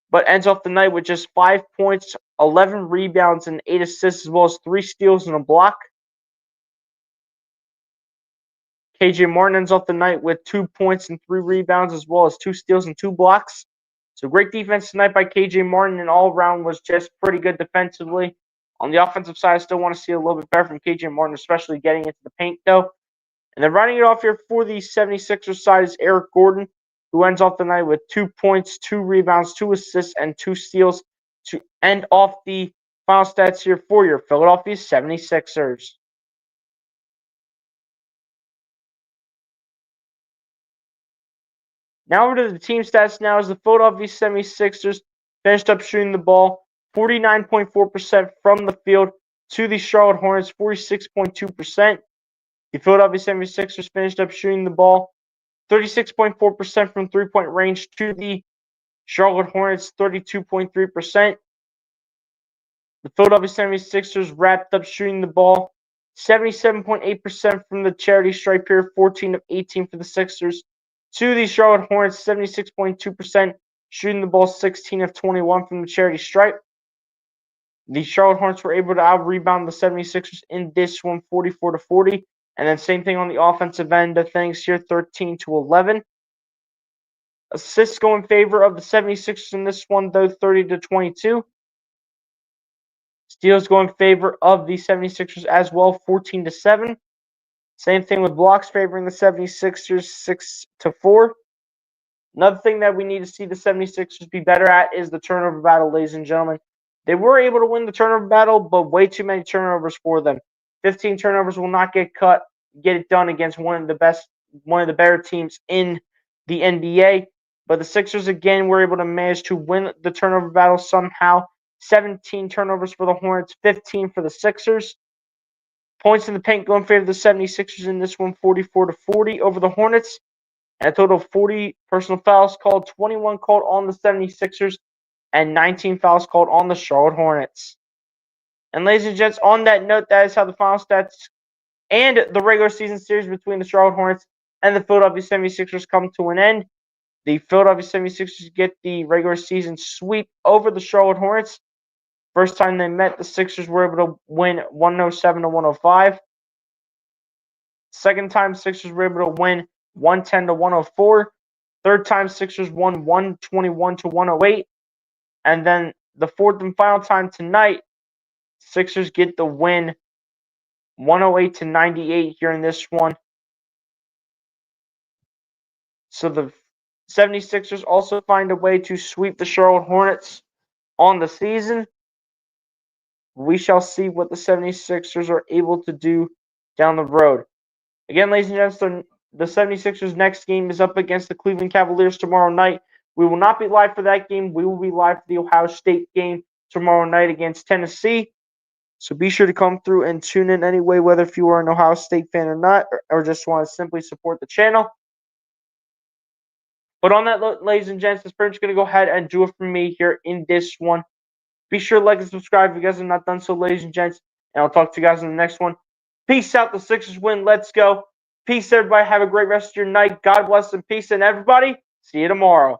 but ends off the night with just 5 points, 11 rebounds, and 8 assists, as well as 3 steals and a block. KJ Martin ends off the night with 2 points and 3 rebounds, as well as 2 steals and 2 blocks. So great defense tonight by KJ Martin, and all around was just pretty good defensively. On the offensive side, I still want to see a little bit better from KJ Martin, especially getting into the paint, though. And then running it off here for the 76ers side is Eric Gordon, who ends off the night with 2 points, 2 rebounds, 2 assists, and 2 steals to end off the final stats here for your Philadelphia 76ers. Now over to the team stats now as the Philadelphia 76ers finished up shooting the ball 49.4% from the field to the Charlotte Hornets 46.2%. The Philadelphia 76ers finished up shooting the ball 36.4% from three-point range to the Charlotte Hornets 32.3%. The Philadelphia 76ers wrapped up shooting the ball 77.8% from the charity stripe here, 14 of 18 for the Sixers. To the Charlotte Hornets, 76.2%, shooting the ball 16 of 21 from the charity stripe. The Charlotte Hornets were able to out-rebound the 76ers in this one, 44-40. And then same thing on the offensive end of things here, 13-11. Assists go in favor of the 76ers in this one, though, 30-22. Steals go in favor of the 76ers as well, 14-7. Same thing with blocks favoring the 76ers, 6-4. Another thing that we need to see the 76ers be better at is the turnover battle, ladies and gentlemen. They were able to win the turnover battle, but way too many turnovers for them. 15 turnovers will not get it done against one of the better teams in the NBA. But the Sixers, again, were able to manage to win the turnover battle somehow. 17 turnovers for the Hornets, 15 for the Sixers. Points in the paint going in favor of the 76ers in this one, 44-40 over the Hornets. And a total of 40 personal fouls called, 21 called on the 76ers, and 19 fouls called on the Charlotte Hornets. And ladies and gents, on that note, that is how the final stats and the regular season series between the Charlotte Hornets and the Philadelphia 76ers come to an end. The Philadelphia 76ers get the regular season sweep over the Charlotte Hornets. First time they met, the Sixers were able to win 107-105. Second time, Sixers were able to win 110-104. Third time, Sixers won 121-108. And then the fourth and final time tonight, Sixers get the win 108-98 here in this one. So the 76ers also find a way to sweep the Charlotte Hornets on the season. We shall see what the 76ers are able to do down the road. Again, ladies and gentlemen, the 76ers' next game is up against the Cleveland Cavaliers tomorrow night. We will not be live for that game. We will be live for the Ohio State game tomorrow night against Tennessee. So be sure to come through and tune in anyway, whether if you are an Ohio State fan or not, or just want to simply support the channel. But on that, ladies and gents, that's pretty much going to go ahead and do it for me here in this one. Be sure to like and subscribe if you guys have not done so, ladies and gents. And I'll talk to you guys in the next one. Peace out. The Sixers win. Let's go. Peace, everybody. Have a great rest of your night. God bless and peace. And everybody, see you tomorrow.